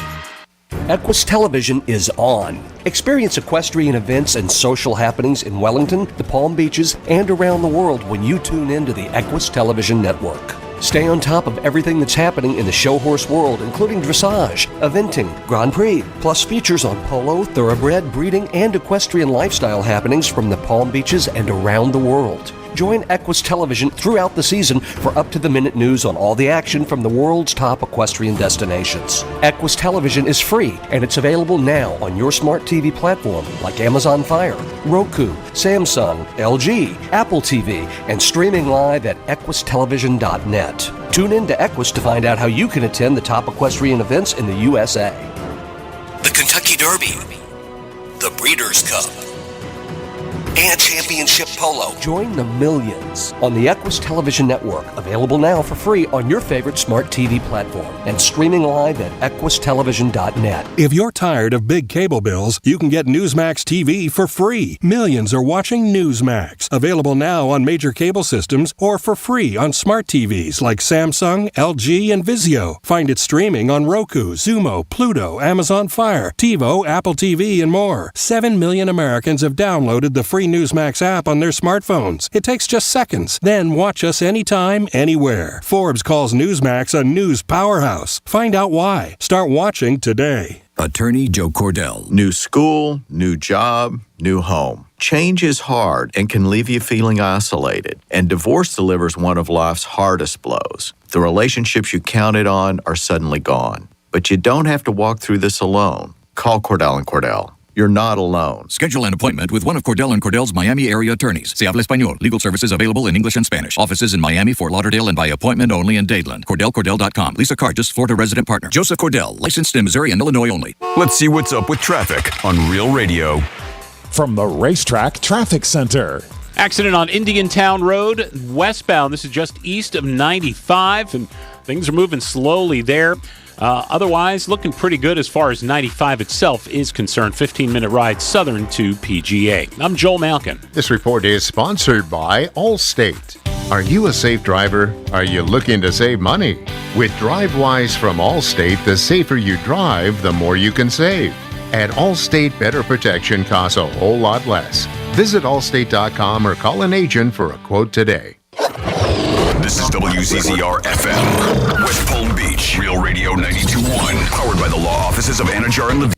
Equus Television is on. Experience equestrian events and social happenings in Wellington, the Palm Beaches, and around the world when you tune in to the Equus Television Network. Stay on top of everything that's happening in the show horse world, including dressage, eventing, Grand Prix, plus features on polo, thoroughbred, breeding, and equestrian lifestyle happenings from the Palm Beaches and around the world. Join Equus Television throughout the season for up-to-the-minute news on all the action from the world's top equestrian destinations. Equus Television is free, and it's available now on your smart TV platform like Amazon Fire, Roku, Samsung, LG, Apple TV, and streaming live at equustelevision.net. Tune in to Equus to find out how you can attend the top equestrian events in the USA. The Kentucky Derby, the Breeders' Cup, and Championship Polo. Join the millions on the Equus Television Network. Available now for free on your favorite smart TV platform and streaming live at equustelevision.net. If you're tired of big cable bills, you can get Newsmax TV for free. Millions are watching Newsmax. Available now on major cable systems or for free on smart TVs like Samsung, LG, and Vizio. Find it streaming on Roku, Zumo, Pluto, Amazon Fire, TiVo, Apple TV, and more. 7 million Americans have downloaded the free Newsmax app on their smartphones. It takes just seconds. Then watch us anytime, anywhere. Forbes calls Newsmax a news powerhouse. Find out why. Start watching today. Attorney Joe Cordell. New school, new job, new home. Change is hard and can leave you feeling isolated. And divorce delivers one of life's hardest blows. The relationships you counted on are suddenly gone. But you don't have to walk through this alone. Call Cordell & Cordell. You're not alone. Schedule an appointment with one of Cordell & Cordell's Miami area attorneys. Se habla español. Legal services available in English and Spanish. Offices in Miami, Fort Lauderdale, and by appointment only in Dadeland. CordellCordell.com. Lisa Cargis, Florida resident partner. Joseph Cordell, licensed in Missouri and Illinois only. Let's see what's up with traffic on Real Radio. From the Racetrack Traffic Center. Accident on Indiantown Road, westbound. This is just east of 95, and things are moving slowly there. Otherwise, looking pretty good as far as 95 itself is concerned. 15-minute ride southern to PGA. I'm Joel Malkin. This report is sponsored by Allstate. Are you a safe driver? Are you looking to save money? With DriveWise from Allstate, the safer you drive, the more you can save. At Allstate, better protection costs a whole lot less. Visit allstate.com or call an agent for a quote today. This is WCCR FM, West Palm Beach, Real Radio 92.1, powered by the law offices of Anajar and Levine.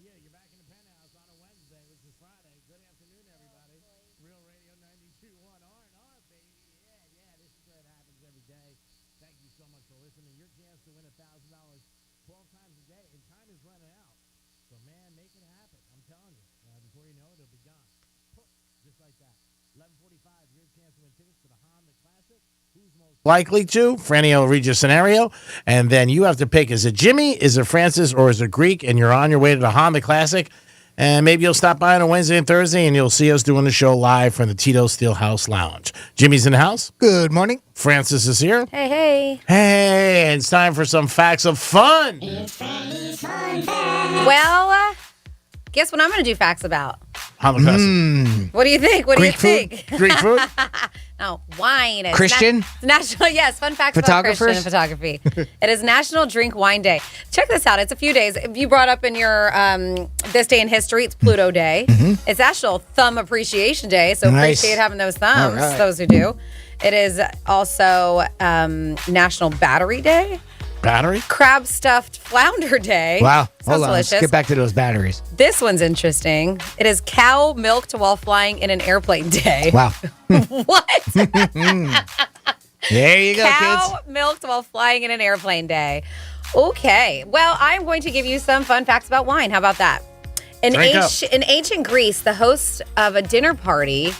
Yeah, you're back in the Penthouse on a Wednesday, which is Friday. Good afternoon, everybody. Real Radio 92.1 R&R, baby. Yeah, this is what happens every day. Thank you so much for listening. Your chance to win $1,000 12 times a day, and time is running out. So, man, make it happen. I'm telling you. Before you know it, it'll be gone. Poof, just like that. 11:45, your chance to win tickets to the Honda Classic. Who's most likely to? Franny will read your scenario, and then you have to pick, is it Jimmy, is it Francis, or is it Greek, and you're on your way to the Honda Classic, and maybe you'll stop by on a Wednesday and Thursday, and you'll see us doing the show live from the Tito Steelhouse Lounge. Jimmy's in the house. Good morning. Francis is here. Hey. Hey, and it's time for some facts of fun. It's Franny's Fun Facts. Well, guess what I'm going to do facts about? Honda Classic. What do you think? Greek food? Greek food? No, wine. It's Christian? National, yes, fun facts about Christian and photography. It is National Drink Wine Day. Check this out. It's a few days. If you brought up in your this day in history, it's Pluto Day. It's National Thumb Appreciation Day, so appreciate having those thumbs, those who do. It is also National Battery Day. Battery? Crab Stuffed Flounder Day. Wow. Sounds Hold on. delicious. Let's get back to those batteries. This one's interesting. It is Cow Milked While Flying in an Airplane Day. Wow. What? There you go, Cow kids. milked while flying in an airplane day. Okay. Well, I'm going to give you some fun facts about wine. How about that? In ancient Greece, the host of a dinner party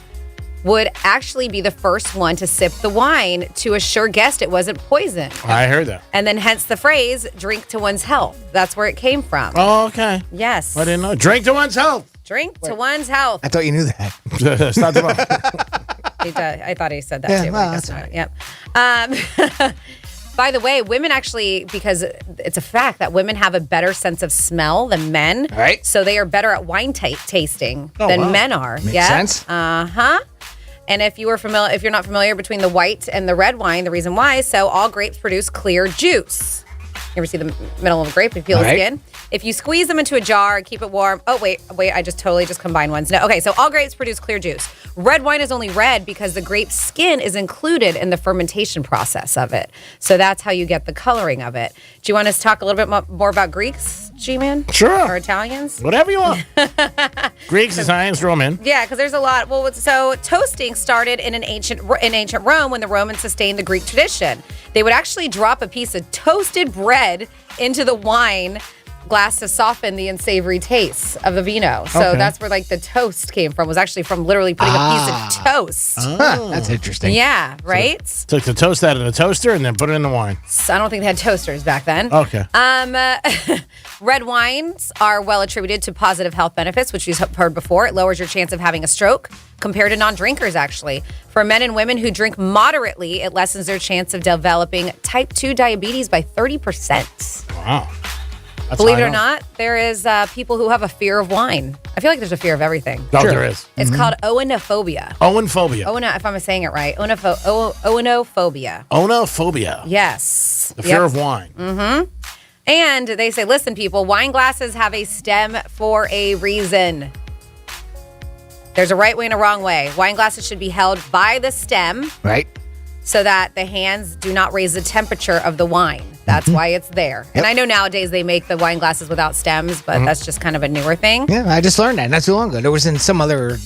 would actually be the first one to sip the wine to assure guests it wasn't poison. I heard that. And then hence the phrase, drink to one's health. That's where it came from. Oh, okay. Yes. I didn't know. Drink to one's health. Drink to one's health. I thought you knew that. Start them off. I thought he said that Yeah, too. well, that's right. Yep. By the way, women actually, because it's a fact that women have a better sense of smell than men. Right. So they are better at wine tasting than men are. Makes sense. Uh-huh. And if you're not familiar between the white and the red wine, the reason why, so all grapes produce clear juice. You ever see the middle of a grape? You peel the skin. If you squeeze them into a jar and keep it warm. Oh, wait. I just combined ones. No. Okay, so all grapes produce clear juice. Red wine is only red because the grape skin is included in the fermentation process of it. So that's how you get the coloring of it. Do you want us to talk a little bit more about Greeks, G-Man? Sure. Or Italians? Whatever you want. Greeks, Italians, throw them in. Yeah, because there's a lot. Well, so toasting started in ancient Rome when the Romans sustained the Greek tradition. They would actually drop a piece of toasted bread into the wine glass to soften the unsavory taste of the vino. So that's where the toast came from. Was actually from literally putting a piece of toast. That's interesting. Yeah, right? Took the toast out of the toaster and then put it in the wine. So I don't think they had toasters back then. Okay. Red wines are well attributed to positive health benefits, which we've heard before. It lowers your chance of having a stroke compared to non-drinkers, actually. For men and women who drink moderately, it lessens their chance of developing type 2 diabetes by 30%. Wow. Believe it or not, there is people who have a fear of wine. I feel like there's a fear of everything. Oh, there is. It's called oenophobia. Oenophobia. If I'm saying it right. Oenophobia. Oenophobia. Yes. The fear of wine. Mm-hmm. And they say, listen, people, wine glasses have a stem for a reason. There's a right way and a wrong way. Wine glasses should be held by the stem. Right. So that the hands do not raise the temperature of the wine. That's why it's there. Yep. And I know nowadays they make the wine glasses without stems, but that's just kind of a newer thing. Yeah, I just learned that not too long ago. There was in some other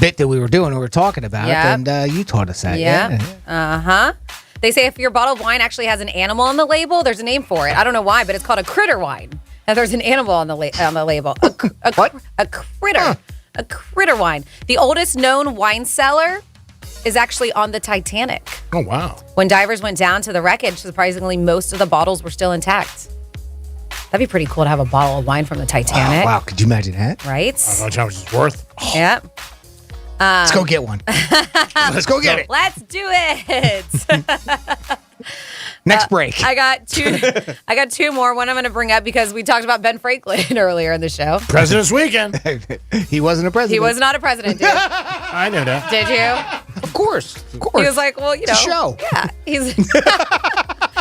bit that we were doing, we were talking about it, and you taught us that. Yeah. Uh-huh. They say if your bottle of wine actually has an animal on the label, there's a name for it. I don't know why, but it's called a critter wine. And there's an animal on the label. What? A critter. A critter wine. The oldest known wine cellar is actually on the Titanic. Oh, wow. When divers went down to the wreckage, surprisingly, most of the bottles were still intact. That'd be pretty cool to have a bottle of wine from the Titanic. Wow, could you imagine that? Right? I don't know how much it's worth. Yep. Let's go get one. Let's go get it. Let's do it. Next break. I got two more. One I'm going to bring up because we talked about Ben Franklin earlier in the show. President's Weekend. He wasn't a president. He was not a president, dude. I knew that. Did you? Of course. He was like, well, you know. It's a show. Yeah.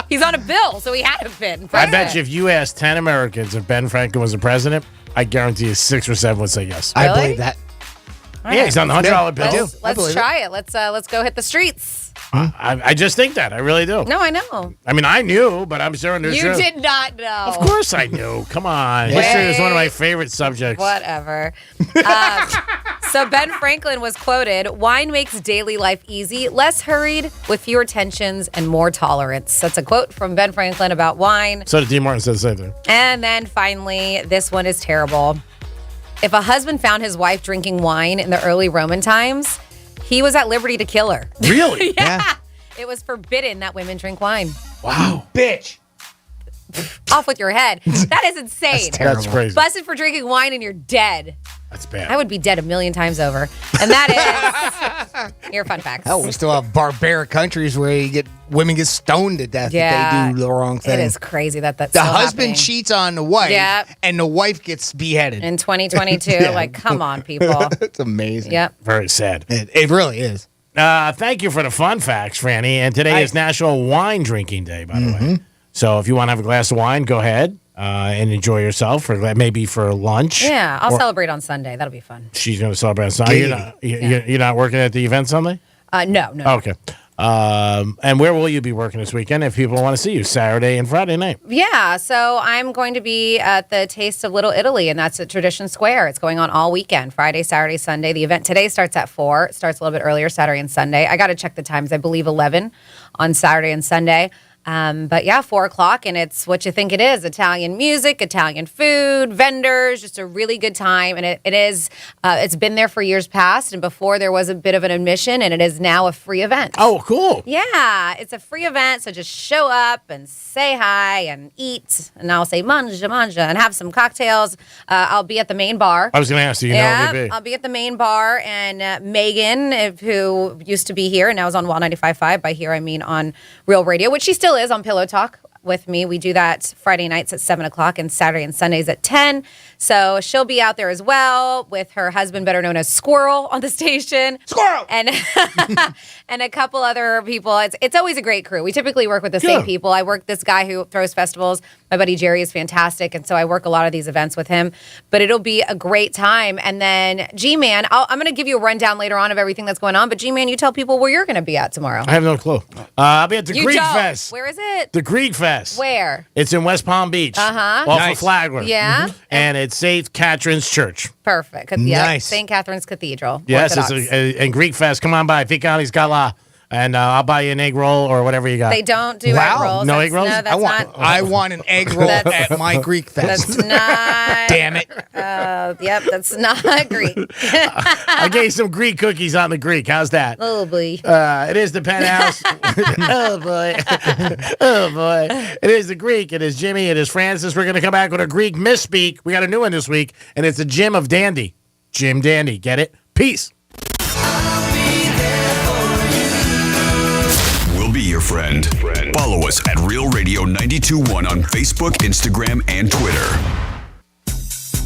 He's on a bill, so he had to have been president. I bet you if you asked 10 Americans if Ben Franklin was a president, I guarantee you 6 or 7 would say yes. Really? I believe that. Yeah, he's on the $100 bill. Let's try it. Let's go hit the streets. I just think that. I really do. No, I know. I mean, I knew, but I'm sure there's... You did not know. Of course I knew. Come on. History is one of my favorite subjects. Whatever. So Ben Franklin was quoted, "Wine makes daily life easy, less hurried, with fewer tensions and more tolerance." That's a quote from Ben Franklin about wine. So did Dean Martin said the same thing. And then finally, this one is terrible. If a husband found his wife drinking wine in the early Roman times, he was at liberty to kill her. Really? Yeah. It was forbidden that women drink wine. Wow. Bitch. Off with your head. That is insane. That's crazy. Busted for drinking wine and you're dead. That's bad. I would be dead a million times over. And that is your fun facts. Oh, we still have barbaric countries where women get stoned to death if they do the wrong thing. It is crazy that's the still husband happening. cheats on the wife, and the wife gets beheaded. In 2022, like, come on, people. It's amazing. Yep. Very sad. It really is. Thank you for the fun facts, Franny. And today is National Wine Drinking Day, by the way. So if you want to have a glass of wine, go ahead and enjoy yourself, or maybe for lunch. Yeah, I'll celebrate on Sunday. That'll be fun. She's going to celebrate on Sunday. You're not working at the event Sunday? No. Okay. And where will you be working this weekend if people want to see you? Saturday and Friday night. Yeah, so I'm going to be at the Taste of Little Italy, and that's at Tradition Square. It's going on all weekend, Friday, Saturday, Sunday. The event today starts at 4. It starts a little bit earlier, Saturday and Sunday. I got to check the times. I believe 11 on Saturday and Sunday. But yeah, 4 o'clock, and it's what you think it is. Italian music, Italian food, vendors, just a really good time. And it is, it's been there for years past, and before there was a bit of an admission, and it is now a free event. Oh, cool. Yeah, it's a free event, so just show up and say hi and eat, and I'll say manja, and have some cocktails. I'll be at the main bar. I was going to ask you, yeah, where you'd be. I'll be at the main bar, and Megan, who used to be here and now is on Wild 95.5, by here I mean on Real Radio, which she still is on Pillow Talk. with me. We do that Friday nights at 7 o'clock and Saturday and Sundays at 10. So she'll be out there as well with her husband, better known as Squirrel, on the station. Squirrel! And and a couple other people. It's always a great crew. We typically work with the same people. I work this guy who throws festivals. My buddy Jerry is fantastic, and so I work a lot of these events with him. But it'll be a great time. And then G-Man, I'm going to give you a rundown later on of everything that's going on. But G-Man, you tell people where you're going to be at tomorrow. I have no clue. I'll be at the Greek Fest. Where is it? The Greek Fest. Where? It's in West Palm Beach. Uh-huh. Off of Flagler. Yeah. And it's St. Catherine's Church. Perfect. Nice. St. Catherine's Cathedral. Yes, Orthodox. it's a Greek Fest. Come on by. Ficani's Gala. And I'll buy you an egg roll or whatever you got. They don't do egg rolls. No egg rolls? No, that's not. I want an egg roll at my Greek Fest. That's not. Damn it. Yep, that's not Greek. I gave you some Greek cookies on the Greek. How's that? Oh, boy. It is the Penthouse. Oh, boy. Oh, boy. It is the Greek. It is Jimmy. It is Francis. We're going to come back with a Greek misspeak. We got a new one this week, and it's a Jim of Dandy. Jim Dandy. Get it? Peace. We'll be your friend. Follow us at Real Radio 92.1 on Facebook, Instagram, and Twitter.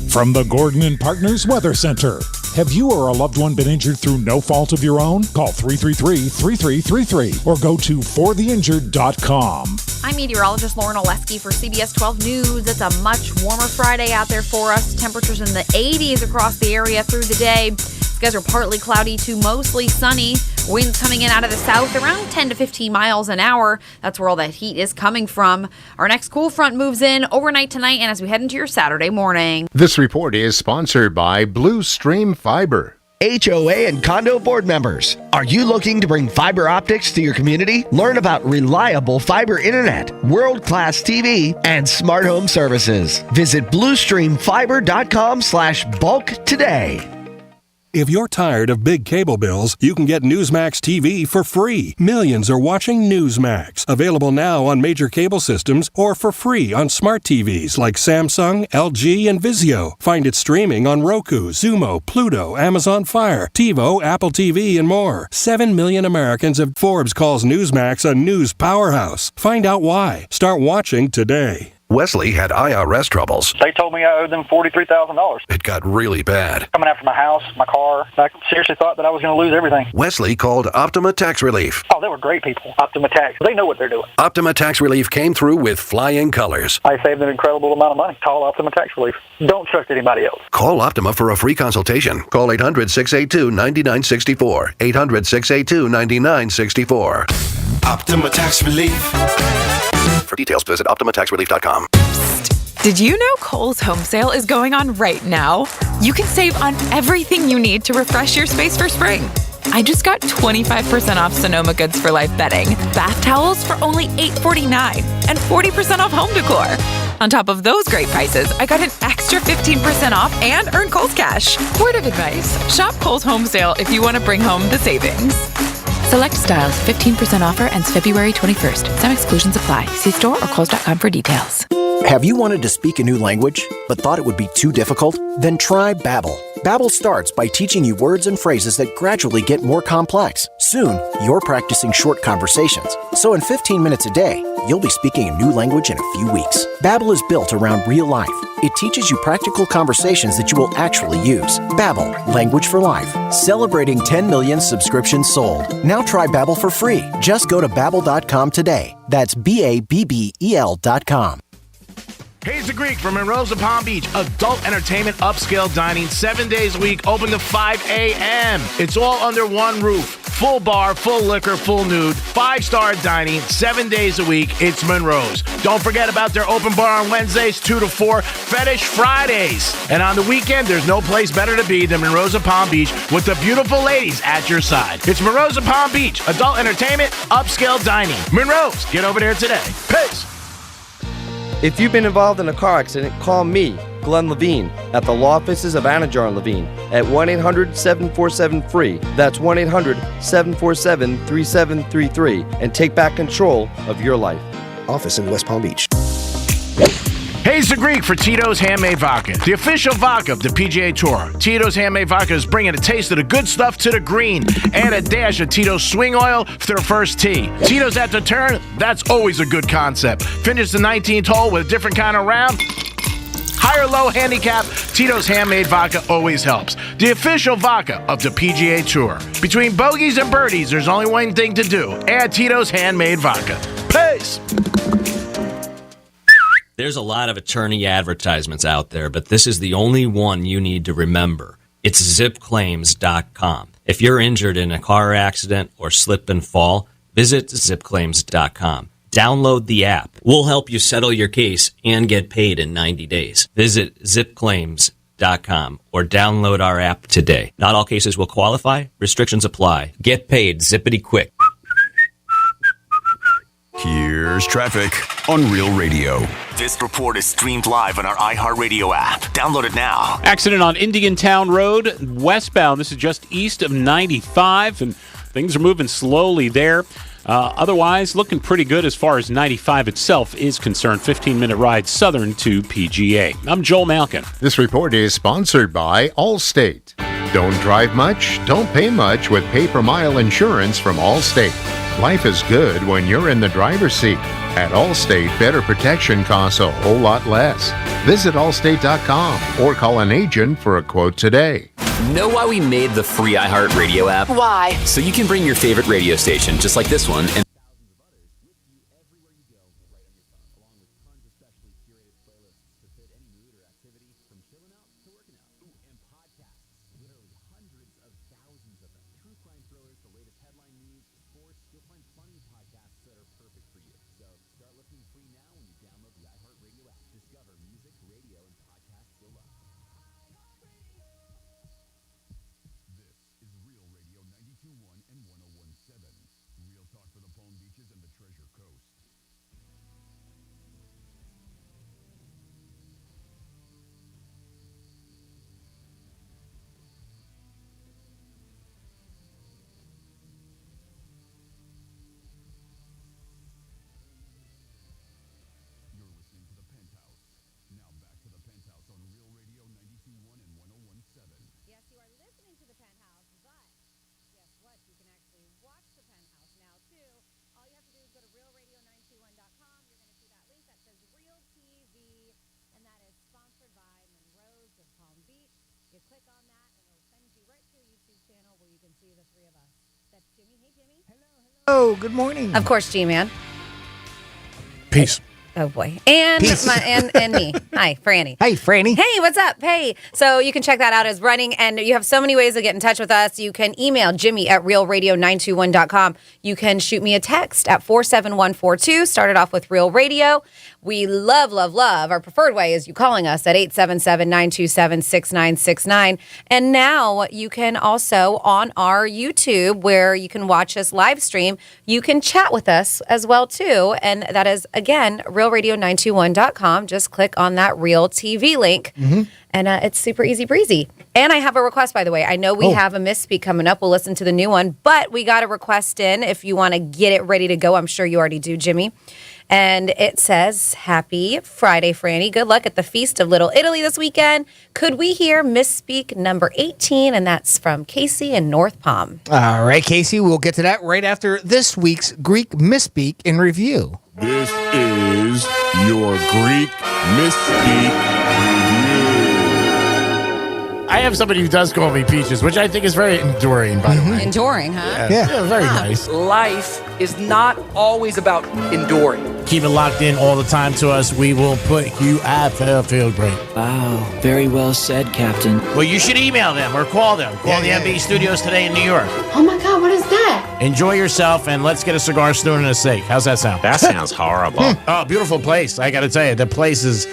From the Gordon and Partners Weather Center. Have you or a loved one been injured through no fault of your own? Call 333-3333 or go to fortheinjured.com. I'm meteorologist Lauren Oleski for CBS 12 News. It's a much warmer Friday out there for us. Temperatures in the 80s across the area through the day. Skies are partly cloudy to mostly sunny. Winds coming in out of the south around 10 to 15 miles an hour. That's where all that heat is coming from. Our next cool front moves in overnight tonight and as we head into your Saturday morning. This report is sponsored by Blue Stream Fiber. HOA and condo board members. Are you looking to bring fiber optics to your community? Learn about reliable fiber internet, world-class TV, and smart home services. Visit bluestreamfiber.com/bulk today. If you're tired of big cable bills, you can get Newsmax TV for free. Millions are watching Newsmax. Available now on major cable systems or for free on smart TVs like Samsung, LG, and Vizio. Find it streaming on Roku, Xumo, Pluto, Amazon Fire, TiVo, Apple TV, and more. 7 million Americans have Forbes calls Newsmax a news powerhouse. Find out why. Start watching today. Wesley had IRS troubles. They told me I owed them $43,000. It got really bad. Coming after my house, my car. I seriously thought that I was going to lose everything. Wesley called Optima Tax Relief. Oh, they were great people. Optima Tax. They know what they're doing. Optima Tax Relief came through with flying colors. I saved an incredible amount of money. Call Optima Tax Relief. Don't trust anybody else. Call Optima for a free consultation. Call 800-682-9964. 800-682-9964. Optima Tax Relief. For details, visit OptimaTaxRelief.com. Did you know Kohl's home sale is going on right now? You can save on everything you need to refresh your space for spring. I just got 25% off Sonoma Goods for Life bedding, bath towels for only $8.49, and 40% off home decor. On top of those great prices, I got an extra 15% off and earned Kohl's Cash. Word of advice, shop Kohl's home sale if you want to bring home the savings. Select styles, 15% offer ends February 21st. Some exclusions apply. See store or Kohls.com for details. Have you wanted to speak a new language, but thought it would be too difficult? Then try Babbel. Babbel starts by teaching you words and phrases that gradually get more complex. Soon, you're practicing short conversations. So in 15 minutes a day, you'll be speaking a new language in a few weeks. Babbel is built around real life. It teaches you practical conversations that you will actually use. Babbel, language for life. Celebrating 10 million subscriptions sold. Now try Babbel for free. Just go to Babbel.com today. That's BABBEL.com. Hayes the Greek from Monroe's of Palm Beach. Adult entertainment, upscale dining, 7 days a week, open to 5 a.m. It's all under one roof. Full bar, full liquor, full nude, 5-star dining, 7 days a week. It's Monroe's. Don't forget about their open bar on Wednesdays, 2 to 4, Fetish Fridays. And on the weekend, there's no place better to be than Monroe's of Palm Beach with the beautiful ladies at your side. It's Monroe's of Palm Beach. Adult entertainment, upscale dining. Monroe's. Get over there today. Peace. If you've been involved in a car accident, call me, Glenn Levine, at the law offices of Anajar and Levine at 1-800-747-FREE. That's 1-800-747-3733 and take back control of your life. Office in West Palm Beach. Hey, it's the Greek for Tito's Handmade Vodka, the official vodka of the PGA Tour. Tito's Handmade Vodka is bringing a taste of the good stuff to the green. Add a dash of Tito's swing oil for their first tee. Tito's at the turn, that's always a good concept. Finish the 19th hole with a different kind of round. High or low handicap, Tito's Handmade Vodka always helps. The official vodka of the PGA Tour. Between bogeys and birdies, there's only one thing to do. Add Tito's Handmade Vodka. Peace! There's a lot of attorney advertisements out there, but this is the only one you need to remember. It's zipclaims.com. If you're injured in a car accident or slip and fall, visit zipclaims.com. Download the app. We'll help you settle your case and get paid in 90 days. Visit zipclaims.com or download our app today. Not all cases will qualify. Restrictions apply. Get paid zippity quick. Here's traffic on Real Radio. This report is streamed live on our iHeartRadio app. Download it now. Accident on Indiantown Road, westbound. This is just east of 95, and things are moving slowly there. Otherwise, looking pretty good as far as 95 itself is concerned. 15-minute ride southern to PGA. I'm Joel Malkin. This report is sponsored by Allstate. Don't drive much, don't pay much with pay-per-mile insurance from Allstate. Life is good when you're in the driver's seat. At Allstate, better protection costs a whole lot less. Visit allstate.com or call an agent for a quote today. Know why we made the free iHeartRadio app? Why? So you can bring your favorite radio station, just like this one, and Oh, good morning. Of course, G-Man. Peace. Oh boy, and and me. Hi, Franny. Hey, Franny. Hey, what's up? Hey, so you can check that out as running, and you have so many ways to get in touch with us. You can email Jimmy at realradio921.com. You can shoot me a text at 47142. Started off with Real Radio. We love. Our preferred way is you calling us at 877-927-6969. And now you can also on our YouTube, where you can watch us live stream, you can chat with us as well too, and that is again realradio921.com. Just click on that Real TV link, and it's super easy breezy. And I have a request, by the way. I know we have a misspeak coming up. We'll listen to the new one, but we got a request in if you want to get it ready to go. I'm sure you already do, Jimmy. And it says, Happy Friday, Franny. Good luck at the Feast of Little Italy this weekend. Could we hear Misspeak number 18? And that's from Casey in North Palm. All right, Casey, we'll get to that right after this week's Greek Misspeak in review. This is your Greek Misspeak review. I have somebody who does call me Peaches, which I think is very enduring, by the way. Enduring, huh? Yeah, very nice. Life is not always about enduring. Keep it locked in all the time to us. We will put you at feel great. Wow, very well said, Captain. Well, you should email them or call them. Call the MB Studios today in New York. Oh my God, what is that? Enjoy yourself, and let's get a cigar, stewing, and a steak. How's that sound? That sounds horrible. Oh, beautiful place. I got to tell you, the place is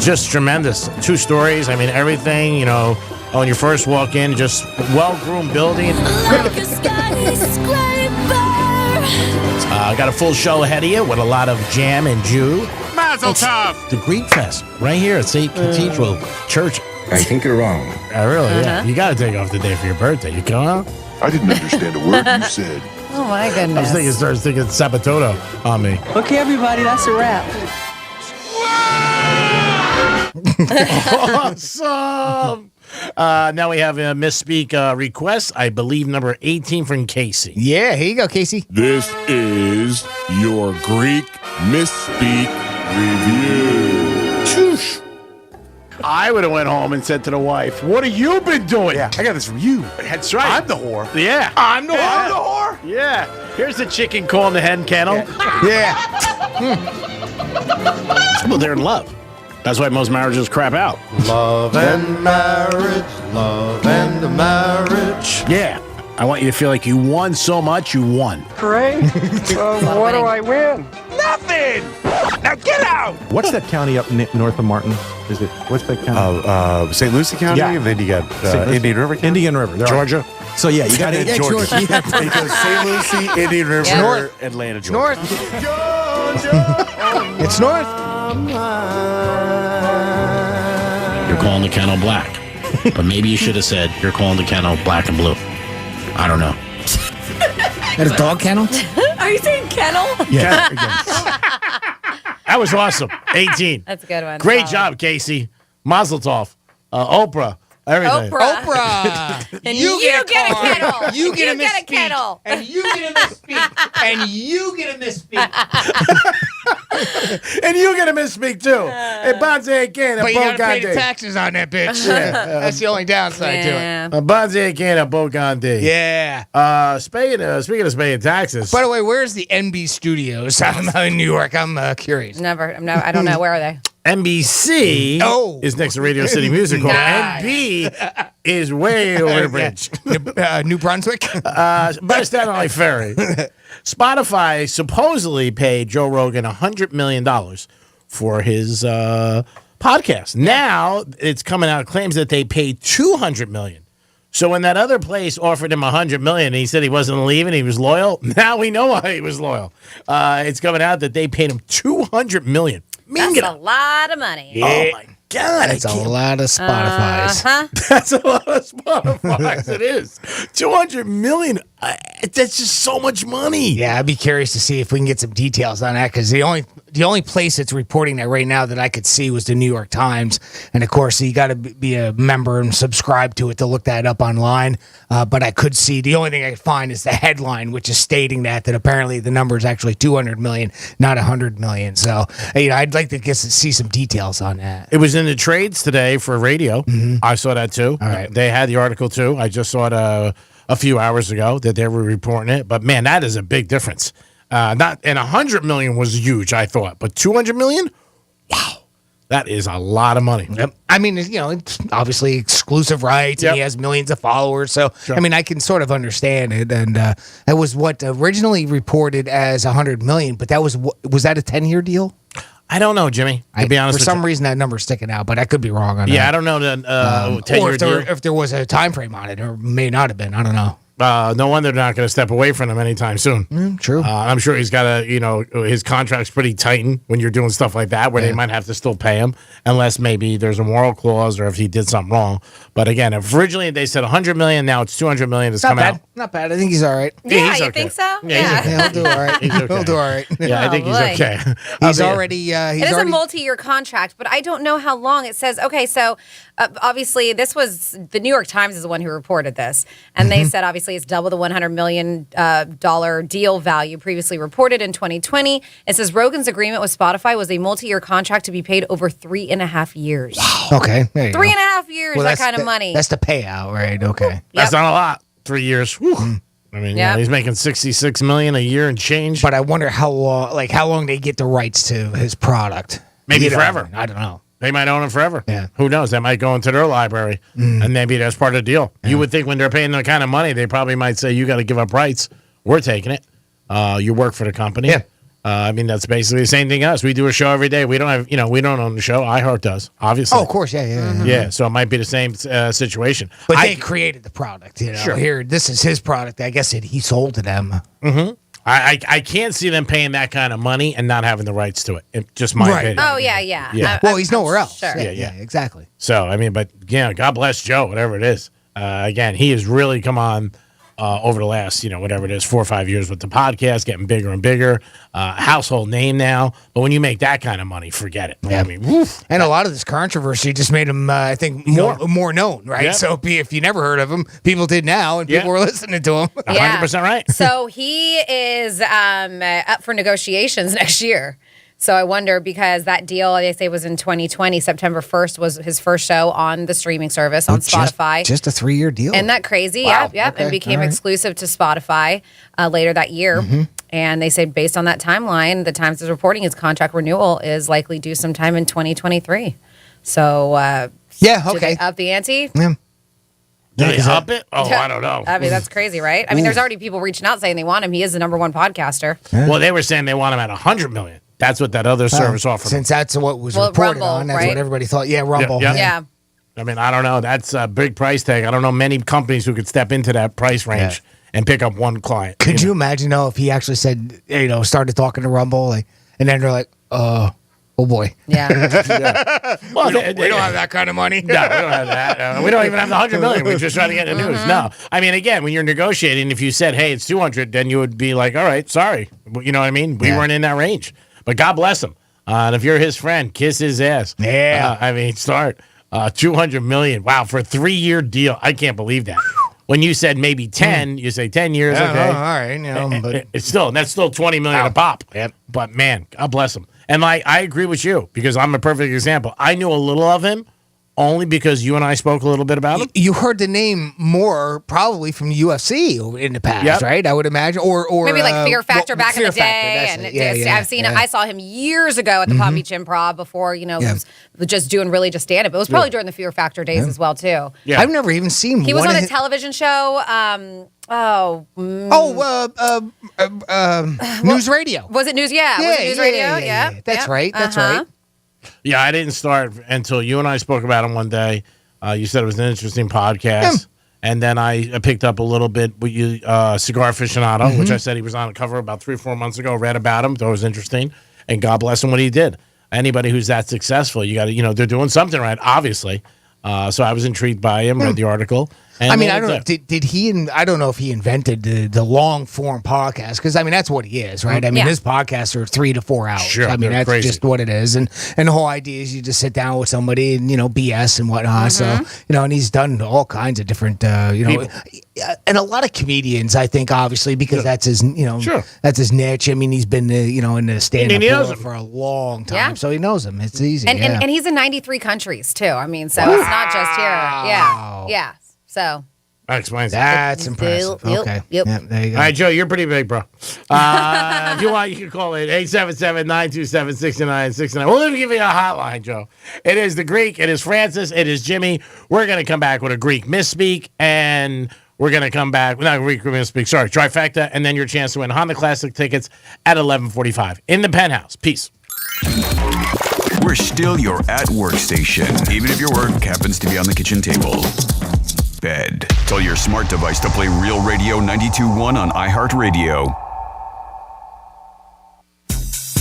just tremendous. 2 stories. I mean, everything, you know, when you first walk in, just well-groomed building. Like a skyscraper. Got a full show ahead of you with a lot of jam and Jew. Mazel tov! The Greek Fest right here at St. Cathedral Church. I think you're wrong. Really? Yeah. You got to take off the day for your birthday. You come out? I didn't understand a word you said. Oh my goodness. I was thinking Sabatoto on me. Okay, everybody, that's a wrap. Awesome. Now we have a misspeak request. I believe number 18 from Casey. Yeah, here you go, Casey. This is your Greek misspeak review. I would have went home and said to the wife, "What have you been doing?" Yeah, I got this from you. That's right. I'm the whore. Yeah. I'm the I'm the whore. Yeah. Here's the chicken calling the hen kennel. Yeah. Well, they're in love. That's why most marriages crap out. Love and marriage. Love and marriage. Yeah. I want you to feel like you won so much, you won. Great. What do I win? Nothing. Now get out. What's that county up north of Martin? What's that county? St. Lucie County. Yeah. And then you got St. Lucie. Indian River County. Indian River. There Georgia. So yeah, you got Yeah, Georgia. Because St. Lucie, Indian River, North. Atlanta, Georgia. North. It's north. You're calling the kennel black. But maybe you should have said you're calling the kennel black and blue. I don't know. That a dog kennel? Are you saying kennel? Yeah. That was awesome. 18. That's a good one. Great Solid. job, Casey. Mazel tov. Oprah. Everything. Oprah. And you get a kennel. You get a get a misspeak. kennel. And you get a misspeak. And you get a misspeak. And you get a misspeak too. Hey, Bonzi again. But you gotta pay the taxes on that bitch. That's the only downside to it. Bonzi again at Bogandi. Yeah. Speaking of paying taxes. By the way, where's the NB Studios? I'm in New York. I'm curious. Never. I don't know. Where are they? NBC is next to Radio City Music Hall. Nice. NB is way over the bridge. New Brunswick? By Staten Island Ferry. Spotify supposedly paid Joe Rogan $100 million for his podcast. Now it's coming out claims that they paid $200 million. So when that other place offered him $100 million and he said he wasn't leaving, he was loyal. Now we know why he was loyal. It's coming out that they paid him $200 million. That's a lot of money. Yeah. Oh my God. That's a lot of Spotify's. That's a lot of Spotify's. It is. $200 million. That's just so much money. Yeah, I'd be curious to see if we can get some details on that because the only place that's reporting that right now that I could see was the New York Times. And of course, you got to be a member and subscribe to it to look that up online. But I could see the only thing I could find is the headline, which is stating that apparently the number is actually 200 million, not 100 million. So I'd like to see some details on that. It was in the trades today for radio. Mm-hmm. I saw that too. All right. They had the article too. I just saw it a few hours ago that they were reporting it. But man, that is a big difference. And 100 million was huge, I thought, but 200 million, wow, that is a lot of money. Yep. I mean, it's obviously exclusive rights, and he has millions of followers. So, Sure. I mean, I can sort of understand it. And that was what originally reported as 100 million, but was that a 10-year deal? I don't know, Jimmy. To be honest, for some reason that number's sticking out, but I could be wrong on that. I don't know the or 10-year deal. if there was a time frame on it, or may not have been. I don't know. No wonder they're not going to step away from him anytime soon. True. I'm sure he's got his contract's pretty tightened when you're doing stuff like that, where they might have to still pay him, unless maybe there's a moral clause or if he did something wrong. But again, if originally they said 100 million, now it's 200 million. It's coming out. Not bad. I think he's all right. Yeah, he's you okay. think so? Yeah, He'll do all right. He's okay. He'll do all right. Yeah, I think he's boy. okay. He's already. It is a multi-year contract, but I don't know how long. It says, okay, so obviously this was, the New York Times is the one who reported this, and they said obviously it's double the $100 million deal value previously reported in 2020. It says Rogan's agreement with Spotify was a multi-year contract to be paid over 3.5 years. Wow. Okay. There you go. 3.5 years, Well, that that's kind of money. That's the payout, right? Okay. That's not a lot. 3 years. Whew. I mean, Yep. he's making $66 million a year and change. But I wonder how long they get the rights to his product. Maybe You know, forever. I don't know. They might own it forever. Yeah. Who knows? That might go into their library, and maybe that's part of the deal. You would think when they're paying that kind of money, they probably might say, "You got to give up rights. We're taking it. You work for the company." Yeah. I mean, that's basically the same thing as we do a show every day. We don't have, we don't own the show. iHeart does, obviously. Oh, of course, yeah. Yeah, so it might be the same situation. But they created the product, Sure. Here, this is his product. I guess he sold to them. Mm-hmm. I can't see them paying that kind of money and not having the rights to it. Just my opinion. Oh, yeah. Well, he's nowhere else. Sure. Yeah, exactly. So, I mean, but, God bless Joe, whatever it is. Again, he has really come on over the last, whatever it is, 4 or 5 years with the podcast, getting bigger and bigger, household name now. But when you make that kind of money, forget it. Yeah. I mean, woof. And a lot of this controversy just made him, I think, more known, right? Yep. So if you never heard of him, people did now, and people were listening to him. 100% right. So he is up for negotiations next year. So I wonder, because that deal, they say, was in 2020. September 1st was his first show on the streaming service on Spotify. Just a 3-year deal. Isn't that crazy? Wow. Yep. Okay. And became All right. exclusive to Spotify later that year. Mm-hmm. And they say, based on that timeline, the Times is reporting his contract renewal is likely due sometime in 2023. So, yeah, did okay. they up the ante? Yeah. Did they up it? Oh, I don't know. I mean, that's crazy, right? I mean, there's already people reaching out saying they want him. He is the #1 podcaster. Well, they were saying they want him at $100 million. That's what that other service offered. Since that's what was Well, reported Rumble, on, that's right? what everybody thought. Yeah, Rumble. Yeah. I mean, I don't know. That's a big price tag. I don't know many companies who could step into that price range and pick up one client. Could you imagine, though, if he actually said, started talking to Rumble, and then they're like, oh boy. Yeah. Well, we don't have that kind of money. No, we don't have that. We don't even have the $100 million. We're just trying to get the news. No, I mean, again, when you're negotiating, if you said, "Hey, it's 200," then you would be like, "All right, sorry." You know what I mean? We weren't in that range, but God bless him. And if you're his friend, kiss his ass. Yeah. I mean, start $200 million. Wow, for a 3-year deal. I can't believe that. When you said maybe 10, you say 10 years. Yeah, okay, all right, but it's still $20 million a pop. Yep. But man, God bless him. And I agree with you, because I'm a perfect example. I knew a little of him only because you and I spoke a little bit about him. You heard the name more probably from UFC in the past, right? I would imagine, or maybe like Fear Factor back in the day. And I've seen it. I saw him years ago at the Palm Beach Improv before, he was just doing really just stand up. It was probably during the Fear Factor days as well too. Yeah. I've never even seen. He was on a television show. News Radio. Was it News? Yeah. Was it News Radio? Yeah. That's right. That's right. Yeah, I didn't start until you and I spoke about him one day. You said it was an interesting podcast. And then I picked up a little bit with you, Cigar Aficionado, which I said he was on a cover about 3 or 4 months ago. Read about him. Thought it was interesting. And God bless him what he did. Anybody who's that successful, you got to, they're doing something right, obviously. So I was intrigued by him, read the article. And I mean, I don't know. Did he? I don't know if he invented the long form podcast, because I mean that's what he is, right? I mean his podcasts are 3 to 4 hours. Sure, I mean that's crazy. just what it is, and the whole idea is you just sit down with somebody and BS and whatnot. So and he's done all kinds of different and a lot of comedians, I think, obviously because that's his that's his niche. I mean he's been in the stand up world for a long time, so he knows him. It's easy, and he's in 93 countries too. I mean, so it's not just here. Yeah. So that explains That's impressive. Okay. Yep. There you go. All right, Joe, you're pretty big, bro. If you want, you can call it 877-927-6969. We'll give you a hotline, Joe. It is the Greek. It is Francis. It is Jimmy. We're going to come back with a Greek misspeak, and we're going to come back with not a Greek misspeak. Sorry, trifecta, and then your chance to win Honda Classic tickets at 11:45 in the Penthouse. Peace. We're still your at-work station, even if your work happens to be on the kitchen table. Bed. Tell your smart device to play Real Radio 92.1 on iHeartRadio.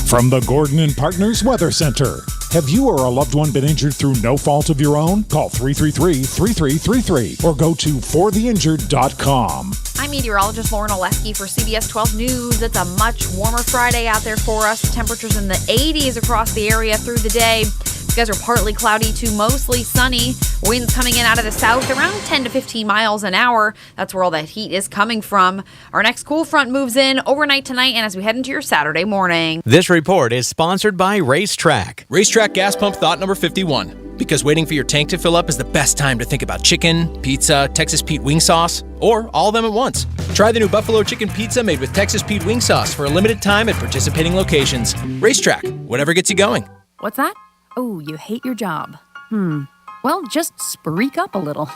From the Gordon and Partners Weather Center. Have you or a loved one been injured through no fault of your own? Call 333-3333 or go to fortheinjured.com. I'm meteorologist Lauren Oleski for CBS 12 News. It's a much warmer Friday out there for us. Temperatures in the 80s across the area through the day. Skies are partly cloudy to mostly sunny. Winds coming in out of the south around 10 to 15 miles an hour. That's where all that heat is coming from. Our next cool front moves in overnight tonight and as we head into your Saturday morning. This report is sponsored by Racetrack. Racetrack gas pump thought number 51. Because waiting for your tank to fill up is the best time to think about chicken, pizza, Texas Pete wing sauce, or all of them at once. Try the new Buffalo Chicken Pizza made with Texas Pete wing sauce for a limited time at participating locations. Racetrack, whatever gets you going. What's that? Oh, you hate your job. Well, just spreak up a little.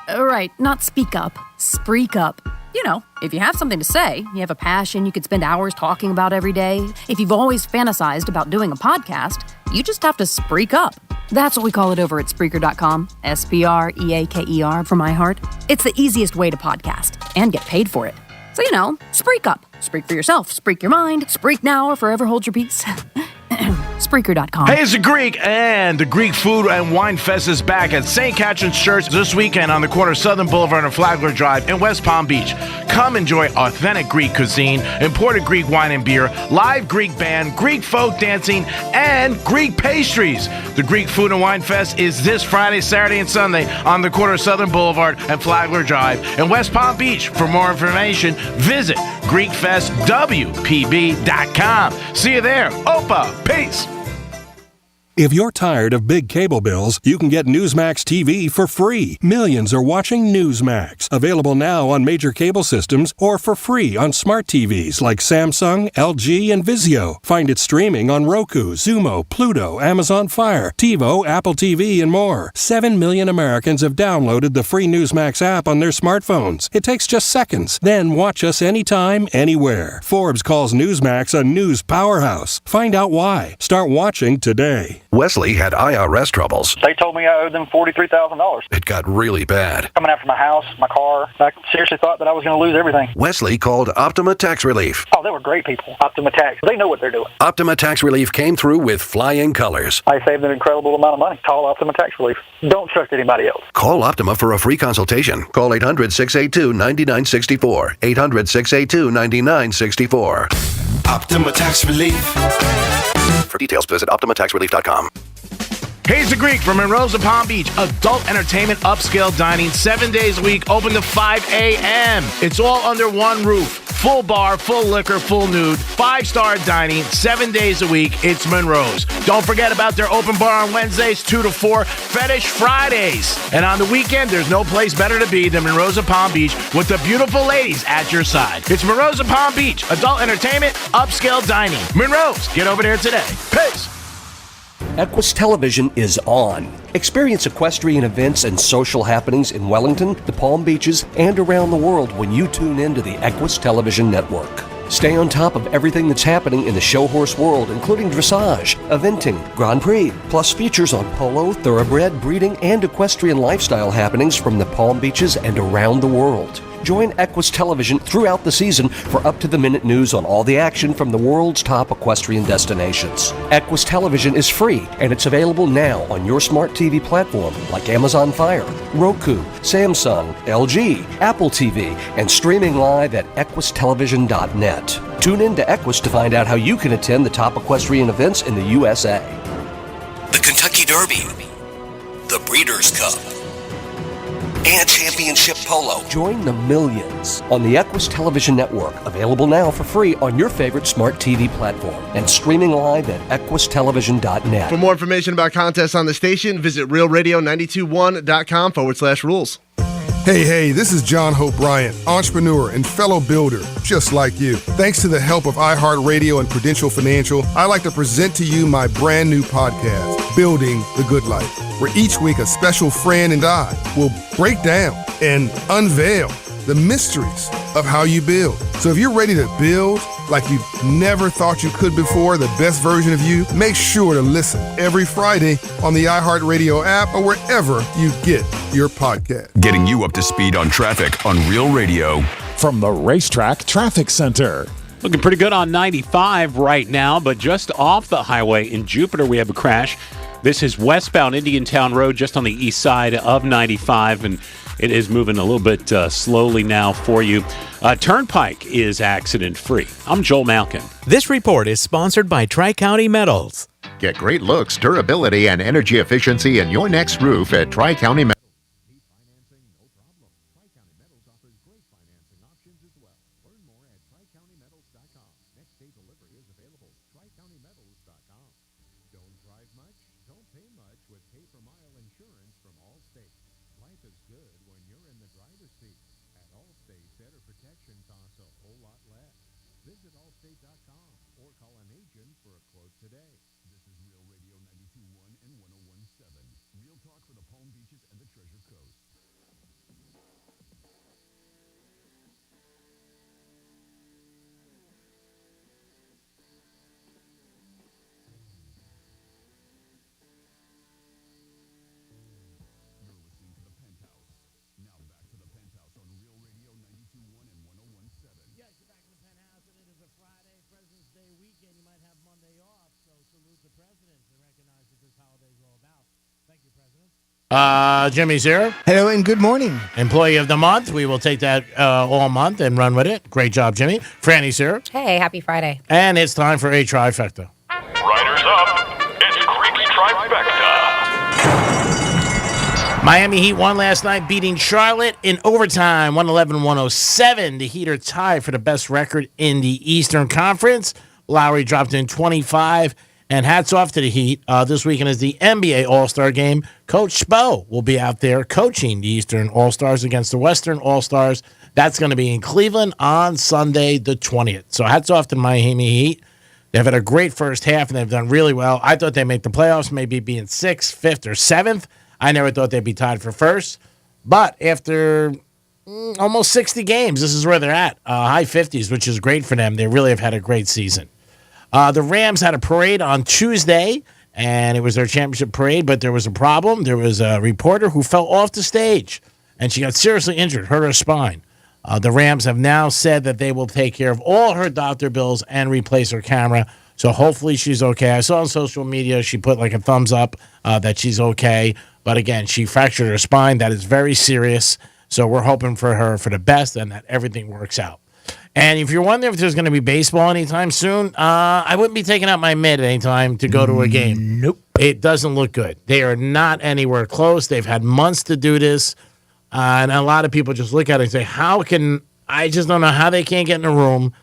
Right, not speak up. Spreak up. If you have something to say, you have a passion you could spend hours talking about every day. If you've always fantasized about doing a podcast, you just have to spreak up. That's what we call it over at Spreaker.com. Spreaker from iHeart. It's the easiest way to podcast and get paid for it. So, spreak up. Spreak for yourself. Spreak your mind. Spreak now or forever hold your peace. Spreaker.com. Hey, it's the Greek, and the Greek Food and Wine Fest is back at St. Catherine's Church this weekend on the corner of Southern Boulevard and Flagler Drive in West Palm Beach. Come enjoy authentic Greek cuisine, imported Greek wine and beer, live Greek band, Greek folk dancing, and Greek pastries. The Greek Food and Wine Fest is this Friday, Saturday, and Sunday on the corner of Southern Boulevard and Flagler Drive in West Palm Beach. For more information, visit GreekFestWPB.com. See you there. Opa, peace. If you're tired of big cable bills, you can get Newsmax TV for free. Millions are watching Newsmax. Available now on major cable systems or for free on smart TVs like Samsung, LG, and Vizio. Find it streaming on Roku, Xumo, Pluto, Amazon Fire, TiVo, Apple TV, and more. 7 million Americans have downloaded the free Newsmax app on their smartphones. It takes just seconds. Then watch us anytime, anywhere. Forbes calls Newsmax a news powerhouse. Find out why. Start watching today. Wesley had IRS troubles. They told me I owed them $43,000. It got really bad. Coming after my house, my car. I seriously thought that I was going to lose everything. Wesley called Optima Tax Relief. Oh, they were great people. Optima Tax. They know what they're doing. Optima Tax Relief came through with flying colors. I saved an incredible amount of money. Call Optima Tax Relief. Don't trust anybody else. Call Optima for a free consultation. Call 800-682-9964. 800-682-9964. Optima Tax Relief. For details, visit OptimaTaxRelief.com. Hey, it's the Greek from Monroe's of Palm Beach. Adult entertainment, upscale dining, 7 days a week, open to 5 a.m. It's all under one roof. Full bar, full liquor, full nude, 5-star dining, 7 days a week. It's Monroe's. Don't forget about their open bar on Wednesdays, 2 to 4, Fetish Fridays. And on the weekend, there's no place better to be than Monroe's of Palm Beach with the beautiful ladies at your side. It's Monroe's of Palm Beach. Adult entertainment, upscale dining. Monroe's. Get over there today. Peace. Equus Television is on. Experience equestrian events and social happenings in Wellington, the Palm Beaches, and around the world when you tune in to the Equus Television Network. Stay on top of everything that's happening in the show horse world, including dressage, eventing, Grand Prix, plus features on polo, thoroughbred, breeding, and equestrian lifestyle happenings from the Palm Beaches and around the world. Join Equus Television throughout the season for up-to-the-minute news on all the action from the world's top equestrian destinations. Equus Television is free, and it's available now on your smart TV platform like Amazon Fire, Roku, Samsung, LG, Apple TV, and streaming live at equustelevision.net. Tune in to Equus to find out how you can attend the top equestrian events in the USA. The Kentucky Derby, the Breeders' Cup, and Championship Polo. Join the millions on the Equus Television Network, available now for free on your favorite smart TV platform and streaming live at equustelevision.net. For more information about contests on the station, visit realradio921.com/rules. Hey, this is John Hope Bryant, entrepreneur and fellow builder, just like you. Thanks to the help of iHeartRadio and Prudential Financial, I like to present to you my brand new podcast, Building the Good Life, where each week a special friend and I will break down and unveil the mysteries of how you build. So if you're ready to build like you've never thought you could before, the best version of you, make sure to listen every Friday on the iHeartRadio app or wherever you get your podcast. Getting you up to speed on traffic on Real Radio. From the Racetrack Traffic Center. Looking pretty good on 95 right now, but just off the highway in Jupiter, we have a crash. This is westbound Indiantown Road, just on the east side of 95, and it is moving a little bit slowly now for you. Turnpike is accident-free. I'm Joel Malkin. This report is sponsored by Tri-County Metals. Get great looks, durability, and energy efficiency in your next roof at Tri-County Metals. Yes, you're back in the Penthouse, and it is a Friday, President's Day weekend. You might have Monday off, so salute the president. Jimmy's here. Hello and good morning. Employee of the month. We will take that all month and run with it. Great job, Jimmy. Franny's here. Hey, happy Friday. And it's time for a trifecta. Riders up. It's Creek's Trifecta. Miami Heat won last night, beating Charlotte in overtime, 111-107. The Heat are tied for the best record in the Eastern Conference. Lowry dropped in 25. And hats off to the Heat. This weekend is the NBA All-Star Game. Coach Spo will be out there coaching the Eastern All-Stars against the Western All-Stars. That's going to be in Cleveland on Sunday the 20th. So hats off to the Miami Heat. They've had a great first half, and they've done really well. I thought they'd make the playoffs, maybe being 6th, 5th, or 7th. I never thought they'd be tied for first. But after almost 60 games, this is where they're at. High 50s, which is great for them. They really have had a great season. The Rams had a parade on Tuesday, and it was their championship parade, but there was a problem. There was a reporter who fell off the stage, and she got seriously injured, hurt her spine. The Rams have now said that they will take care of all her doctor bills and replace her camera, so hopefully she's okay. I saw on social media she put like a thumbs up that she's okay, but again, she fractured her spine. That is very serious, so we're hoping for her for the best and that everything works out. And if you're wondering if there's going to be baseball anytime soon, I wouldn't be taking out my mid anytime to go to a game. Nope. It doesn't look good. They are not anywhere close. They've had months to do this. And a lot of people just look at it and say, I just don't know how they can't get in a room,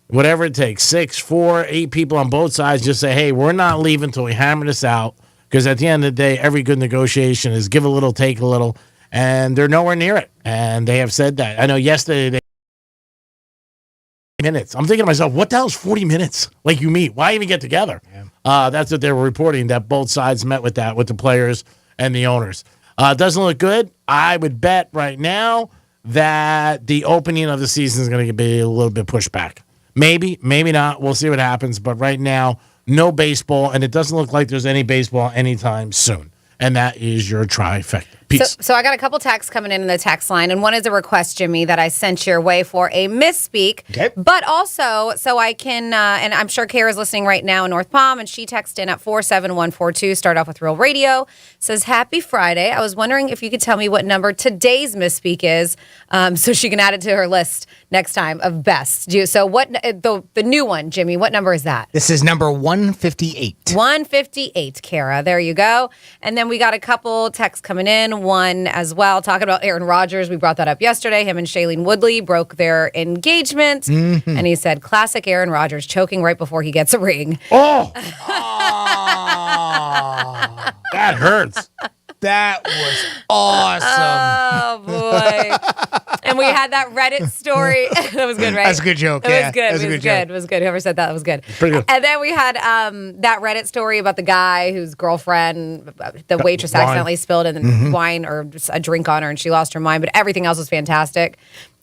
whatever it takes, 6, 4, 8 people on both sides, just say, hey, we're not leaving until we hammer this out. Because at the end of the day, every good negotiation is give a little, take a little. And they're nowhere near it. And they have said that. I know yesterday minutes. I'm thinking to myself, what the hell is 40 minutes? Like you meet. Why even get together? Yeah. That's what they were reporting, that both sides met with that, with the players and the owners. Doesn't look good. I would bet right now that the opening of the season is going to be a little bit pushed back. Maybe, maybe not. We'll see what happens. But right now, no baseball, and it doesn't look like there's any baseball anytime soon. And that is your trifecta. Peace. So I got a couple texts coming in the text line, and one is a request, Jimmy, that I sent your way for a misspeak. Okay. But also, so I can, and I'm sure Kara's listening right now in North Palm, and she texted in at 47142, start off with Real Radio, says, Happy Friday. I was wondering if you could tell me what number today's misspeak is, so she can add it to her list next time of best. So what, the new one, Jimmy, what number is that? This is number 158. 158, Kara. There you go. And then we got a couple texts coming in. One as well, talking about Aaron Rodgers. We brought that up yesterday. Him and Shailene Woodley broke their engagement. Mm-hmm. And he said, classic Aaron Rodgers, choking right before he gets a ring. Oh! That hurts. That was awesome. Oh, boy. And we had that Reddit story. That was good, right? That's a good joke. It was good. It was good. Whoever said that was good. Pretty good. And then we had that Reddit story about the guy whose girlfriend, the waitress accidentally spilled in wine or a drink on her and she lost her mind. But everything else was fantastic.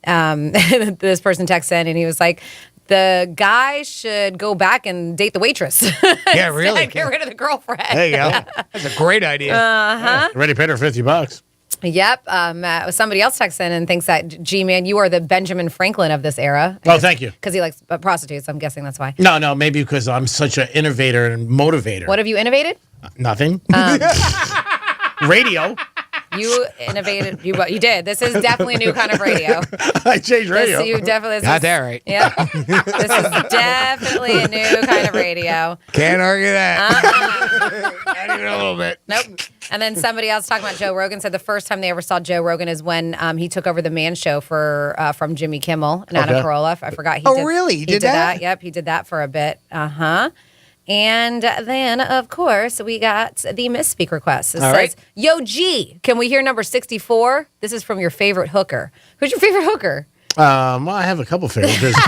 This person texted in and he was like, the guy should go back and date the waitress. Yeah, really. Get rid of the girlfriend. There you go. That's a great idea. Uh-huh. Already paid her $50. Yep. Somebody else texts in and thinks that, G-Man, you are the Benjamin Franklin of this era. Oh, thank you. Because he likes prostitutes. I'm guessing that's why. No, maybe because I'm such an innovator and motivator. What have you innovated? Nothing. Radio. You innovated. You did. This is definitely a new kind of radio. I changed radio. You definitely got that right. Yeah. This is definitely a new kind of radio. Can't argue that. Not even a little bit. Nope. And then somebody else talking about Joe Rogan said the first time they ever saw Joe Rogan is when he took over the Man Show from Jimmy Kimmel and Adam Carolla. I forgot. Really? He did that? Yep, he did that for a bit. And then, of course, we got the misspeak request. It says, Yo, G, can we hear number 64? This is from your favorite hooker. Who's your favorite hooker? Well, I have a couple favorites.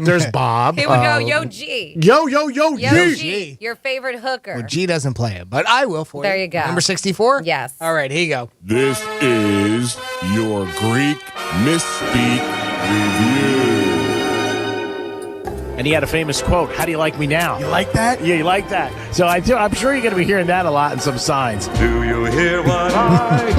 There's Bob. Here we go. Yo, G. Yo, G. Your favorite hooker. Well, G doesn't play it, but I will for you. There you go. Number 64? Yes. All right, here you go. This is your Greek Misspeak Review. And he had a famous quote, how do you like me now? You like that? Yeah, you like that. So I'm sure you're going to be hearing that a lot in some signs. Do you hear what I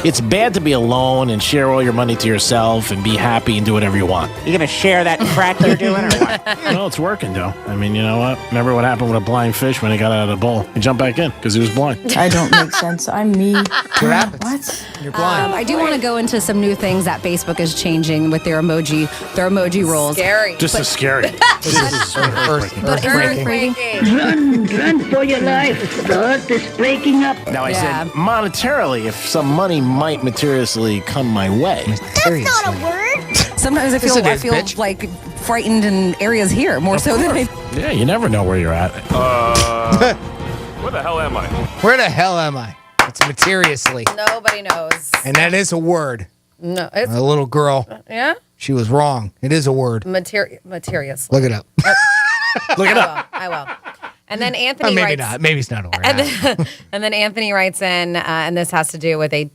hear? it's bad to be alone and share all your money to yourself and be happy and do whatever you want. You gonna share that crack you're doing or what? Well, it's working, though. I mean, you know what? Remember what happened with a blind fish when he got out of the bowl? He jumped back in because he was blind. I don't make sense. I'm me. What happens? What? You're blind. I do want to go into some new things that Facebook is changing with their emoji rules. Scary. Just as scary. But earthquake. Run for your life. The earth is breaking up. Now, I said monetarily, if some money might materially come my way. That's not a word. Sometimes I feel like frightened in areas here more so than I. Yeah, you never know where you're at. Where the hell am I? Where the hell am I? It's materiously. Nobody knows. And that is a word. No, it's A little girl. yeah. She was wrong. It is a word. Materials. Look it up. Look it up. I will. And then Anthony Maybe writes, not. Maybe it's not a word. and then Anthony writes in, and this has to do with a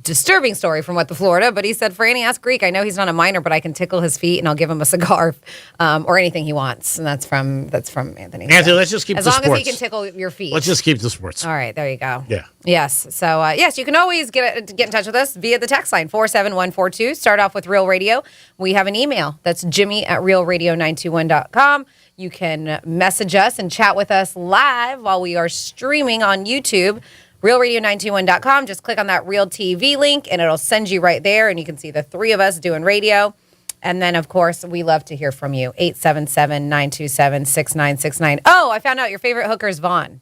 disturbing story from Florida. But he said, Franny, ask Greek. I know he's not a minor, but I can tickle his feet, and I'll give him a cigar or anything he wants. And that's from Anthony. Anthony, let's just keep as the long sports. as he can tickle your feet. Let's just keep the sports. All right, there you go. Yeah. Yes. So, yes, you can always get in touch with us via the text line, 47142. Start off with Real Radio. We have an email. That's jimmy@realradio921.com. You can message us and chat with us live while we are streaming on YouTube, realradio921.com. Just click on that Real TV link, and it'll send you right there, and you can see the three of us doing radio. And then, of course, we love to hear from you, 877-927-6969. Oh, I found out your favorite hooker is Vaughn.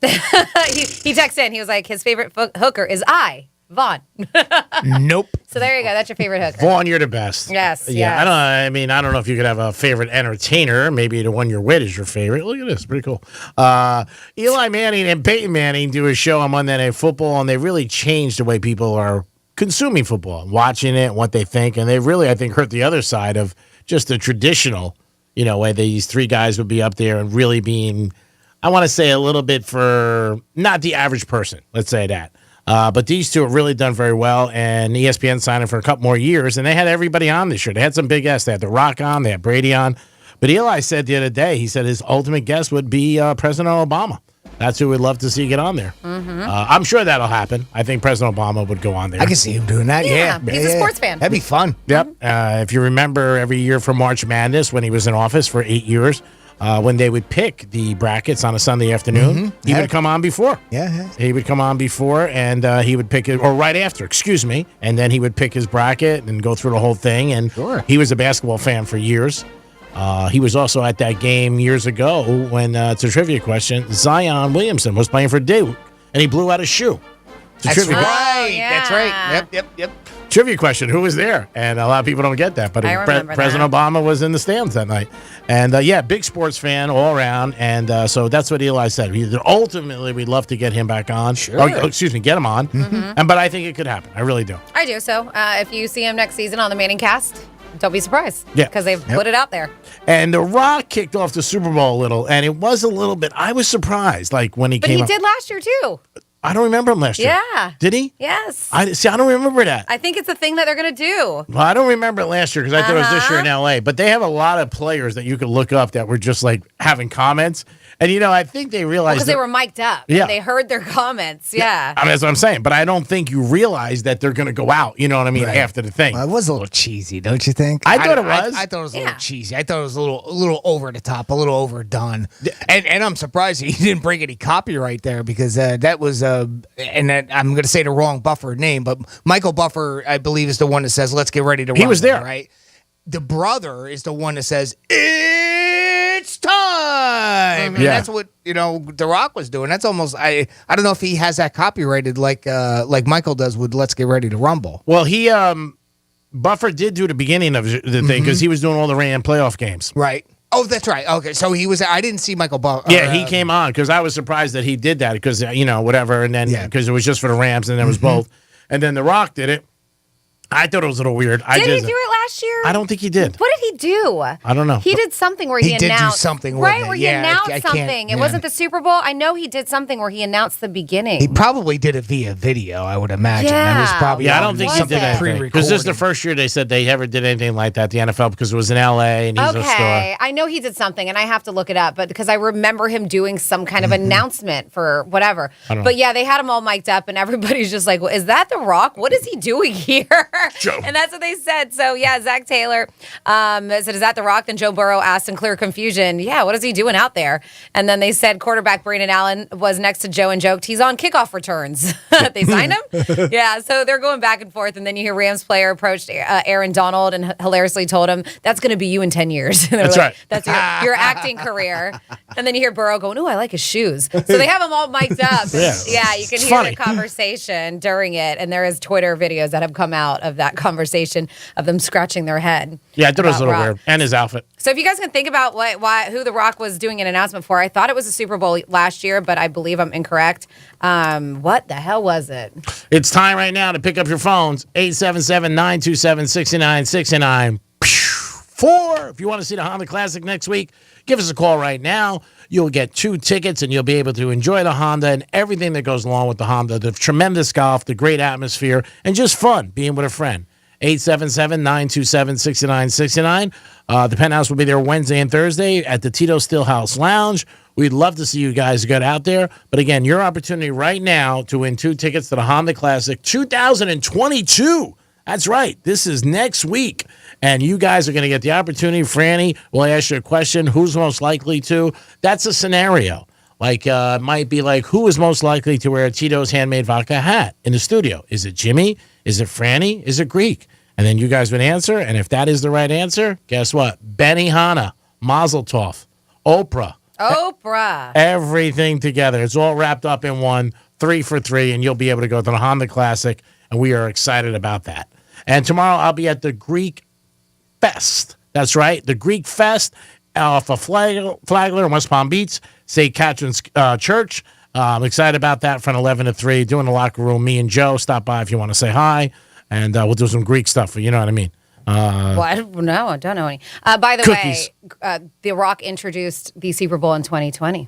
he texted in. He was like, his favorite hooker is Vaughn. Nope. So there you go. That's your favorite hooker. Vaughn, you're the best. Yes. Yeah. Yes. I don't know if you could have a favorite entertainer. Maybe the one you're with is your favorite. Look at this. Pretty cool. Eli Manning and Peyton Manning do a show on Monday Night Football, and they really changed the way people are consuming football, watching it, and what they think. And they really, I think, hurt the other side of just the traditional, way these three guys would be up there and really being, I want to say, a little bit for not the average person. Let's say that. But these two have really done very well, and ESPN signed them for a couple more years, and they had everybody on this year. They had some big guests. They had The Rock on. They had Brady on. But Eli said the other day, he said his ultimate guest would be President Obama. That's who we'd love to see get on there. Mm-hmm. I'm sure that'll happen. I think President Obama would go on there. I can see him doing that. Yeah. He's a sports fan. That'd be fun. Yep. If you remember every year for March Madness when he was in office for 8 years, when they would pick the brackets on a Sunday afternoon, he would come on before. Yeah. He would come on before, and he would pick it, or right after, excuse me, and then he would pick his bracket and go through the whole thing. And he was a basketball fan for years. He was also at that game years ago when, it's a trivia question, Zion Williamson was playing for Duke, and he blew out his shoe. That's right. That's right. Yep. Trivia question, who was there? And a lot of people don't get that, but President Obama was in the stands that night. And, big sports fan all around, and so that's what Eli said. Ultimately, we'd love to get him back on. Sure. Get him on. Mm-hmm. But I think it could happen. I really do. I do. So if you see him next season on the Manning cast, don't be surprised. Yeah. Because they've put it out there. And The Rock kicked off the Super Bowl a little, and it was a little bit, I was surprised, like when he came But he did last year, too. I don't remember him last year. Yeah. Did he? Yes. I don't remember that. I think it's a thing that they're going to do. Well, I don't remember it last year because I thought it was this year in L.A. But they have a lot of players that you could look up that were just like having comments. And, I think they realized Because they were mic'd up. Yeah. And they heard their comments. Yeah. I mean, that's what I'm saying. But I don't think you realize that they're going to go out, you know what I mean, after the thing. Well, it was a little cheesy, don't you think? I thought it was. I thought it was a little cheesy. I thought it was a little over the top, a little overdone. And I'm surprised he didn't break any copyright there because that was, and I'm going to say the wrong Buffer name, but Michael Buffer, I believe, is the one that says, let's get ready to run. He was there. Right? The brother is the one that says, it's time. And that's what, The Rock was doing. That's almost, I don't know if he has that copyrighted like Michael does with Let's Get Ready to Rumble. Well, he, Buffer did do the beginning of the thing because he was doing all the Ram playoff games. Right. Oh, that's right. Okay, so he was. I didn't see Michael Buffer. Yeah, he came on because I was surprised that he did that because whatever, and then because it was just for the Rams, and then it was both, and then The Rock did it, I thought it was a little weird. Did he do it last year? I don't think he did. What did he do? I don't know. He did something where he did announced do something, right with where it. he Yeah, announced I something. can't- It yeah. wasn't the Super Bowl. I know he did something where he announced the beginning. He probably did it via video, I would imagine. That was probably Yeah, I don't think he did anything. Because this is the pre-recorded. first year they said they ever did anything like that, the NFL, because it was in L.A. and he's a star. Okay, I know he did something, and I have to look it up, but because I remember him doing some kind of announcement for whatever. I don't know. But yeah, they had him all mic'd up, and everybody's just like, well, "Is that The Rock? What is he doing here?" And that's what they said. So yeah, Zach Taylor said, "Is that The Rock?" Then Joe Burrow asked in clear confusion, "Yeah, what is he doing out there?" And then they said quarterback Brandon Allen was next to Joe and joked, "He's on kickoff returns." They signed him. Yeah, so they're going back and forth, and then you hear Rams player approached Aaron Donald and hilariously told him, "That's going to be you in 10 years." That's right. That's your acting career. And then you hear Burrow going, "Oh, I like his shoes." So they have them all mic'd up. Yeah. You can It's hear funny. the conversation during it, and there is Twitter videos that have come out of that conversation of them scratching their head. Yeah, I thought it was a about little Rock. weird. And his outfit. So if you guys can think about who The Rock was doing an announcement for, I thought it was the Super Bowl last year, but I believe I'm incorrect. What the hell was it? It's time right now to pick up your phones. 877-927-6969. 4. If you want to see the Honda Classic next week, give us a call right now. You'll get 2 tickets, and you'll be able to enjoy the Honda and everything that goes along with the Honda, the tremendous golf, the great atmosphere, and just fun being with a friend. 877-927-6969. The Penthouse will be there Wednesday and Thursday at the Tito Steelhouse Lounge. We'd love to see you guys get out there. But again, your opportunity right now to win 2 tickets to the Honda Classic 2022. That's right. This is next week. And you guys are going to get the opportunity. Franny will ask you a question. Who's most likely to? That's a scenario. Like, it might be like, who is most likely to wear a Tito's handmade vodka hat in the studio? Is it Jimmy? Is it Franny? Is it Greek? And then you guys would answer. And if that is the right answer, guess what? Benny Hanna, Mazel Tov, Oprah. Everything together. It's all wrapped up in one, 3 for 3, and you'll be able to go to the Honda Classic. And we are excited about that. And tomorrow I'll be at the Greek Fest. That's right, the Greek Fest off of Flagler in West Palm Beach, St. Catherine's Church. I'm excited about that from 11 to 3. Doing the locker room. Me and Joe, stop by if you want to say hi. And we'll do some Greek stuff for you. Know what I mean? I don't know any. By the Cookies. way, The Rock introduced the Super Bowl in 2020.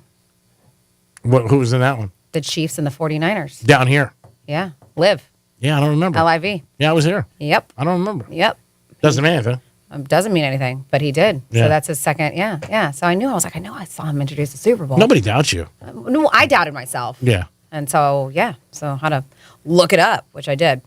Who was in that one? The Chiefs and the 49ers. Down here. Yeah. Live. Yeah, I don't remember. LIV. Yeah, I was here. Yep. I don't remember. Yep. Doesn't mean anything. Doesn't mean anything, but he did. Yeah. So that's his second. Yeah. So I knew. I was like, I know I saw him introduce the Super Bowl. Nobody doubts you. No, I doubted myself. Yeah. And so, so how to look it up, which I did.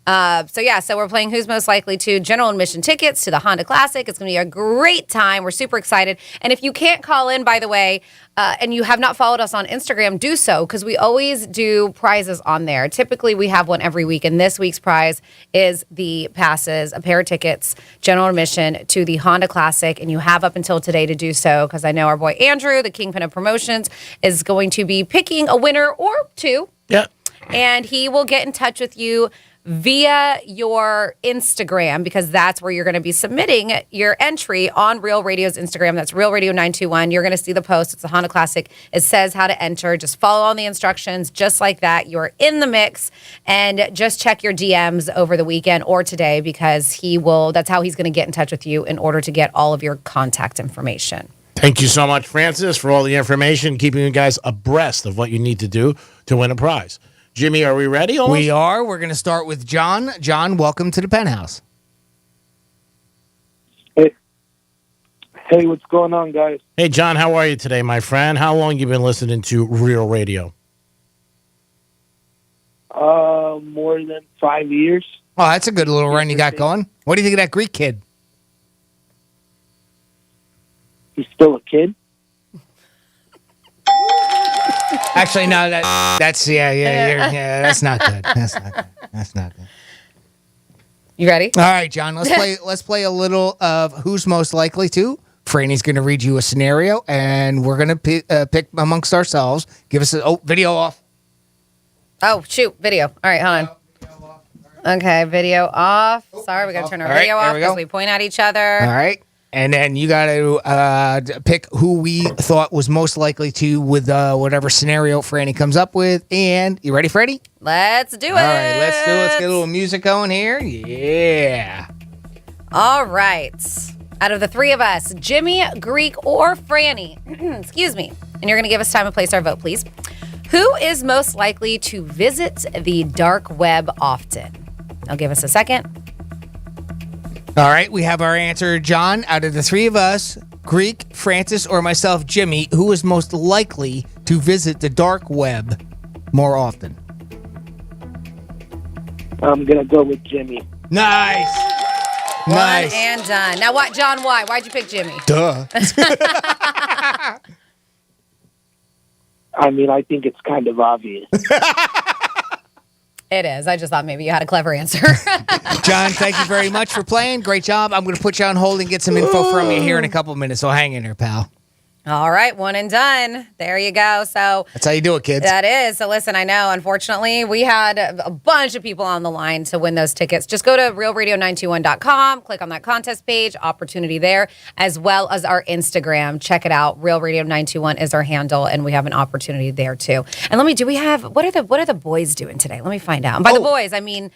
So we're playing Who's Most Likely to. General admission tickets to the Honda Classic. It's going to be a great time. We're super excited. And if you can't call in, by the way, and you have not followed us on Instagram, do so, because we always do prizes on there. Typically, we have one every week, and this week's prize is the passes, a pair of tickets, general admission to the Honda Classic, and you have up until today to do so, because I know our boy Andrew, the Kingpin of Promotions, is going to be picking a winner or 2. Yeah. And he will get in touch with you via your Instagram, because that's where you're going to be submitting your entry on Real Radio's Instagram. That's Real Radio 921. You're going to see the post. It's the Honda Classic. It says how to enter. Just follow all the instructions. Just like that, you're in the mix. And just check your DMs over the weekend or today, because that's how he's going to get in touch with you in order to get all of your contact information. Thank you so much, Francis, for all the information, keeping you guys abreast of what you need to do to win a prize. Jimmy, are we ready? Almost? We are. We're going to start with John. John, welcome to the Penthouse. Hey, what's going on, guys? Hey, John, how are you today, my friend? How long you been listening to Real Radio? More than 5 years. Oh, that's a good little run you got going. What do you think of that Greek kid? He's still a kid? Actually, no. That's that's not good. That's not good. You ready? All right, John. Let's play a little of Who's Most Likely to. Franny's going to read you a scenario, and we're going to pick amongst ourselves. Give us video off. Oh, shoot. Video. All right, hold on. Okay, video off. Sorry, we got to turn our video off because we point at each other. All right. And then you got to pick who we thought was most likely to with whatever scenario Franny comes up with. And you ready, Freddie? Let's do it. All right, let's do it. Let's get a little music going here. Yeah. All right. Out of the three of us, Jimmy, Greek, or Franny, excuse me, and you're going to give us time to place our vote, please. Who is most likely to visit the dark web often? I'll give us a second. All right, we have our answer, John. Out of the three of us, Greek, Francis, or myself, Jimmy, who is most likely to visit the dark web more often? I'm going to go with Jimmy. Nice. One and done. Now, what, John, why? Why'd you pick Jimmy? Duh. I mean, I think it's kind of obvious. It is. I just thought maybe you had a clever answer. John, thank you very much for playing. Great job. I'm going to put you on hold and get some info from you here in a couple of minutes, so hang in there, pal. All right, one and done. There you go. So that's how you do it, kids. That is. So listen, I know, unfortunately, we had a bunch of people on the line to win those tickets. Just go to realradio921.com, click on that contest page, opportunity there, as well as our Instagram. Check it out. Real Radio 921 is our handle, and we have an opportunity there too. And what are the boys doing today? Let me find out. And by the boys, I mean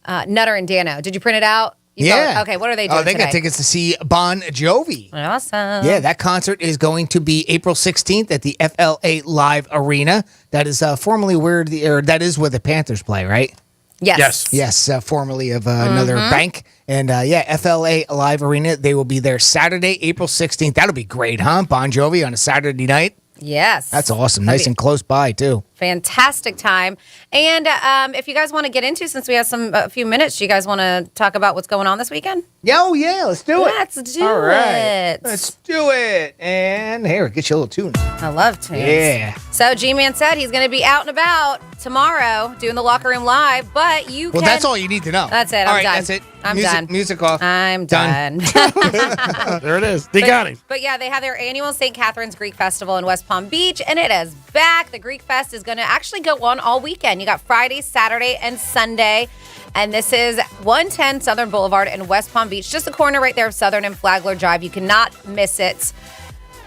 Nutter and Dano. Did you print it out? Okay, what are they doing they got tickets to see Bon Jovi. Awesome. Yeah, that concert is going to be April 16th at the FLA Live Arena. That is formerly where the Panthers play, right? Yes. Yes, formerly of another bank. And FLA Live Arena, they will be there Saturday, April 16th. That'll be great, huh? Bon Jovi on a Saturday night. Yes. That's awesome. Nice and close by, too. Fantastic time. And if you guys want to get into, since we have a few minutes, do you guys want to talk about what's going on this weekend? Yeah, let's do it. Let's do All right. it. Let's do it. And here, get you a little tune. I love tunes. Yeah. So G-Man said he's going to be out and about tomorrow doing the Locker Room Live, but you can... Well, that's all you need to know. That's it. All I'm right, done. that's it. I'm done. Music off. I'm done. There it is. They got him. But yeah, they have their annual St. Catherine's Greek Festival in West Palm Beach, and it is back. The Greek Fest is going to actually go on all weekend. You got Friday, Saturday, and Sunday. And this is 110 Southern Boulevard in West Palm Beach, just the corner right there of Southern and Flagler Drive. You cannot miss it.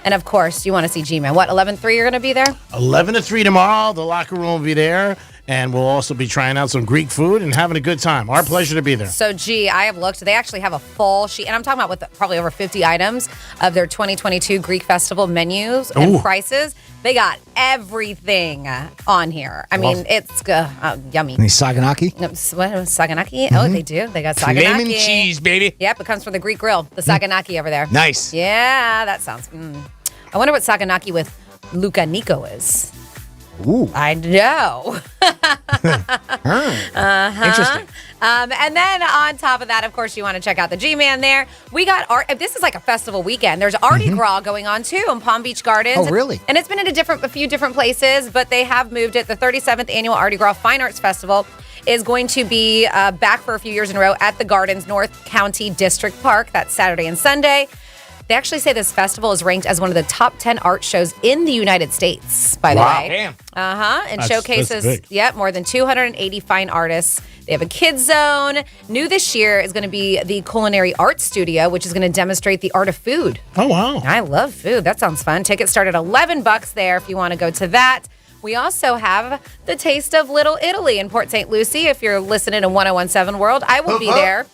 And of course, you want to see G-Man. What, 11-3 you're going to be there? 11-3 tomorrow. The locker room will be there. And we'll also be trying out some Greek food and having a good time. Our pleasure to be there. So, I have looked. They actually have a full sheet. And I'm talking about with probably over 50 items of their 2022 Greek Festival menus and prices. They got everything on here. I mean, it's yummy. Any saganaki? No, saganaki? Oh, they do. They got saganaki. Lemon cheese, baby. Yep, it comes from the Greek Grill. The saganaki over there. Nice. Yeah, that sounds... I wonder what saganaki with Luca Nico is. Ooh. I know. Interesting. And then on top of that, of course, you want to check out the G-Man there. We got this is like a festival weekend. There's Mardi Gras going on too in Palm Beach Gardens. Oh, really? And it's been in a few different places, but they have moved it. The 37th annual Mardi Gras Fine Arts Festival is going to be back for a few years in a row at the Gardens North County District Park. That's Saturday and Sunday. They actually say this festival is ranked as one of the top 10 art shows in the United States, by the way. Damn. And showcases, more than 280 fine artists. They have a kids zone. New this year is going to be the Culinary Arts Studio, which is going to demonstrate the art of food. Oh, wow. I love food. That sounds fun. Tickets start at $11 there if you want to go to that. We also have the Taste of Little Italy in Port St. Lucie. If you're listening in 1017 World, I will be there.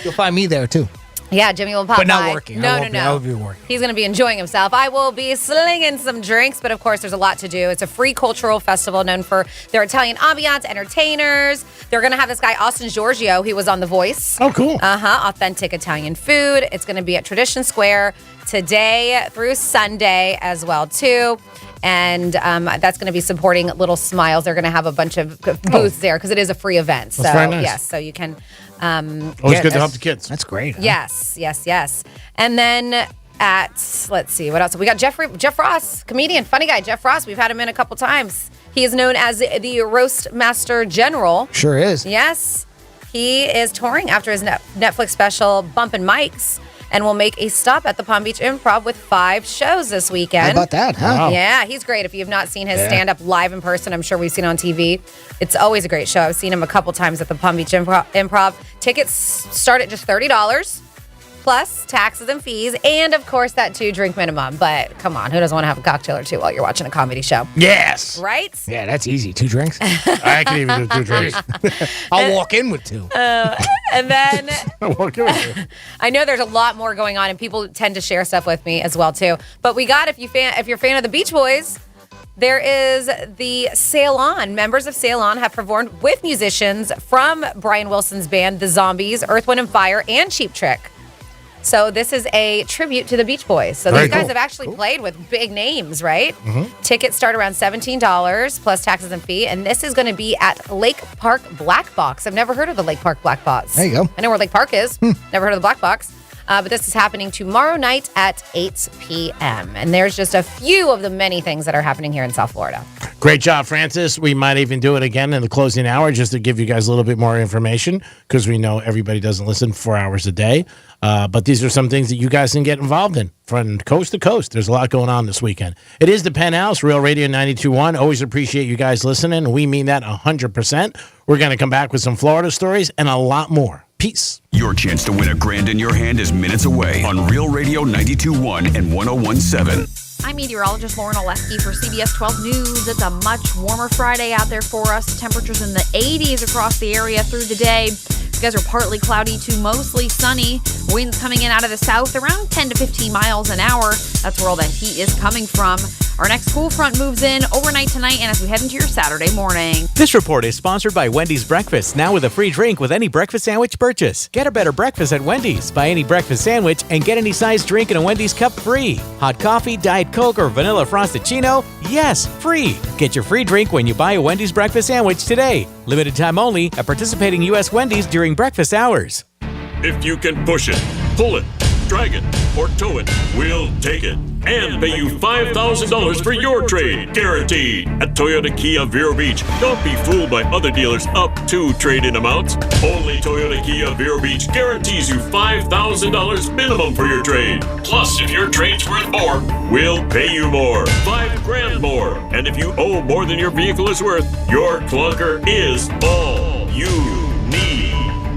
You'll find me there, too. Yeah, Jimmy will pop by. But not working. No. I will be working. He's going to be enjoying himself. I will be slinging some drinks, but of course, there's a lot to do. It's a free cultural festival known for their Italian ambiance, entertainers. They're going to have this guy, Austin Giorgio. He was on The Voice. Oh, cool. Authentic Italian food. It's going to be at Tradition Square today through Sunday as well, too. And that's going to be supporting Little Smiles. They're going to have a bunch of booths there because it is a free event. That's very nice. Yes, so you can... Always good to help the kids. That's great. Huh? Yes. And then let's see, what else? We got Jeff Ross, comedian, funny guy, Jeff Ross. We've had him in a couple times. He is known as the Roast Master General. Sure is. Yes. He is touring after his Netflix special, Bumpin' Mics, and will make a stop at the Palm Beach Improv with 5 shows this weekend. How about that, huh? Wow. Yeah, he's great. If you have not seen his stand-up live in person, I'm sure we've seen it on TV. It's always a great show. I've seen him a couple times at the Palm Beach Improv. Tickets start at just $30. plus taxes and fees, and of course that 2-drink minimum. But come on, who doesn't want to have a cocktail or two while you're watching a comedy show? Yes. Right? Yeah, that's easy. 2 drinks. I can even do 2 drinks. I'll walk in with 2. And then I know there's a lot more going on, and people tend to share stuff with me as well too. But we got, if you're a fan of the Beach Boys, there is the Sail On. Members of Sail On have performed with musicians from Brian Wilson's band, The Zombies, Earth, Wind & Fire, and Cheap Trick. So this is a tribute to the Beach Boys. So these guys have actually played with big names, right? Mm-hmm. Tickets start around $17 plus taxes and fee. And this is going to be at Lake Park Black Box. I've never heard of the Lake Park Black Box. There you go. I know where Lake Park is. Never heard of the Black Box. But this is happening tomorrow night at 8 p.m. And there's just a few of the many things that are happening here in South Florida. Great job, Francis. We might even do it again in the closing hour just to give you guys a little bit more information because we know everybody doesn't listen 4 hours a day. But these are some things that you guys can get involved in from coast to coast. There's a lot going on this weekend. It is the Penthouse, Real Radio 92.1. Always appreciate you guys listening. We mean that 100%. We're going to come back with some Florida stories and a lot more. Peace. Your chance to win $1,000 in your hand is minutes away on Real Radio 92.1 and 101.7. I'm meteorologist Lauren Oleski for CBS 12 News. It's a much warmer Friday out there for us. Temperatures in the 80s across the area through the day. Skies are partly cloudy to mostly sunny. Winds coming in out of the south around 10 to 15 miles an hour. That's where all that heat is coming from. Our next cool front moves in overnight tonight and as we head into your Saturday morning. This report is sponsored by Wendy's Breakfast, now with a free drink with any breakfast sandwich purchase. Get a better breakfast at Wendy's. Buy any breakfast sandwich and get any size drink in a Wendy's cup free. Hot coffee, Diet Coke, or vanilla Frosted-Chino? Yes, free. Get your free drink when you buy a Wendy's breakfast sandwich today. Limited time only at participating U.S. Wendy's during breakfast hours. If you can push it, pull it, drag it, or tow it, we'll take it. And pay you $5,000 for your trade, guaranteed. At Toyota Kia Vero Beach, don't be fooled by other dealers up to trade-in amounts. Only Toyota Kia Vero Beach guarantees you $5,000 minimum for your trade. Plus, if your trade's worth more, we'll pay you more, $5,000 more. And if you owe more than your vehicle is worth, your clunker is all you need.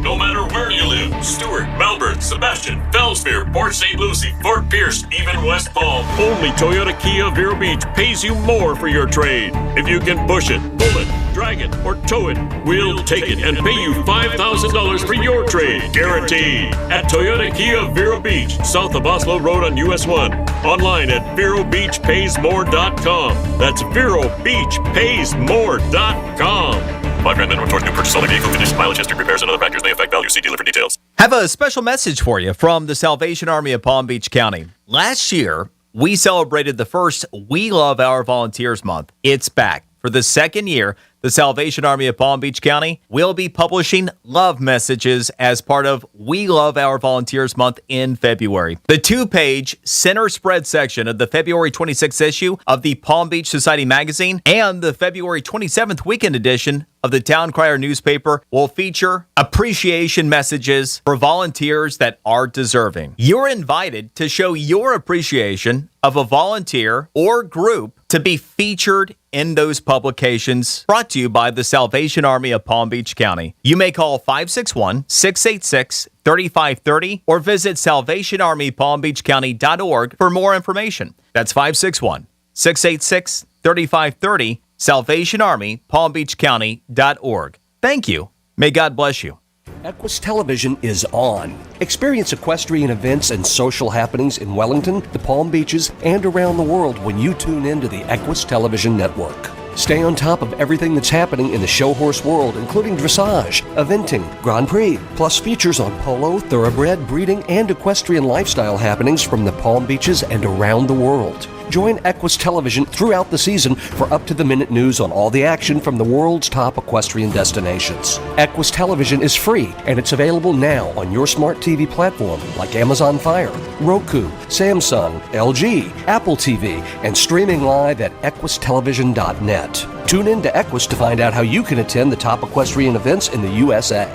No matter where you live, Stewart, Melbourne, Sebastian, Fellsmere, Port St. Lucie, Fort Pierce, even West Palm. Only Toyota Kia Vero Beach pays you more for your trade. If you can push it, pull it, drag it, or tow it, we'll take it and pay you $5,000 for your trade, guaranteed. At Toyota Kia Vero Beach, south of Oslo Road on US 1. Online at VeroBeachPaysMore.com. That's VeroBeachPaysMore.com. $5,000 minimum towards new purchase. Only vehicle condition, mileage, history, repairs, and other factors may affect value. See dealer for details. Have a special message for you from the Salvation Army of Palm Beach County. Last year, we celebrated the first We Love Our Volunteers month. It's back. For the second year, the Salvation Army of Palm Beach County will be publishing love messages as part of We Love Our Volunteers Month in February. The 2-page center spread section of the February 26th issue of the Palm Beach Society magazine and the February 27th weekend edition of the Town Crier newspaper will feature appreciation messages for volunteers that are deserving. You're invited to show your appreciation of a volunteer or group to be featured in those publications, brought to you by the Salvation Army of Palm Beach County. You may call 561-686-3530 or visit salvationarmypalmbeachcounty.org for more information. That's 561-686-3530, salvationarmypalmbeachcounty.org. Thank you. May God bless you. Equus Television is on. Experience equestrian events and social happenings in Wellington, the Palm Beaches, and around the world when you tune in to the Equus Television Network. Stay on top of everything that's happening in the show horse world, including dressage, eventing, Grand Prix, plus features on polo, thoroughbred, breeding, and equestrian lifestyle happenings from the Palm Beaches and around the world. Join Equus Television throughout the season for up-to-the-minute news on all the action from the world's top equestrian destinations. Equus Television is free, and it's available now on your smart TV platform like Amazon Fire, Roku, Samsung, LG, Apple TV, and streaming live at equustelevision.net. Tune in to Equus to find out how you can attend the top equestrian events in the USA.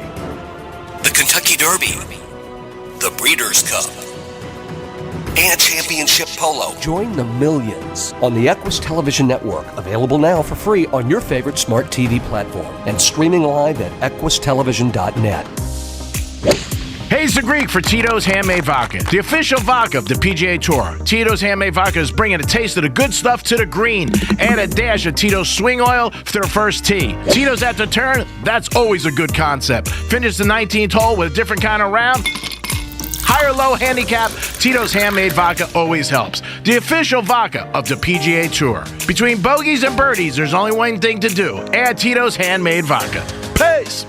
The Kentucky Derby, the Breeders' Cup, and Championship Polo. Join the millions on the Equus Television Network, available now for free on your favorite smart TV platform and streaming live at equustelevision.net. Hey, Praise the Greek for Tito's Handmade Vodka, the official vodka of the PGA Tour. Tito's Handmade Vodka is bringing a taste of the good stuff to the green and a dash of Tito's swing oil for their first tee. Tito's at the turn, that's always a good concept. Finish the 19th hole with a different kind of round. High or low handicap, Tito's Handmade Vodka always helps. The official vodka of the PGA Tour. Between bogeys and birdies, there's only one thing to do. Add Tito's Handmade Vodka. Peace!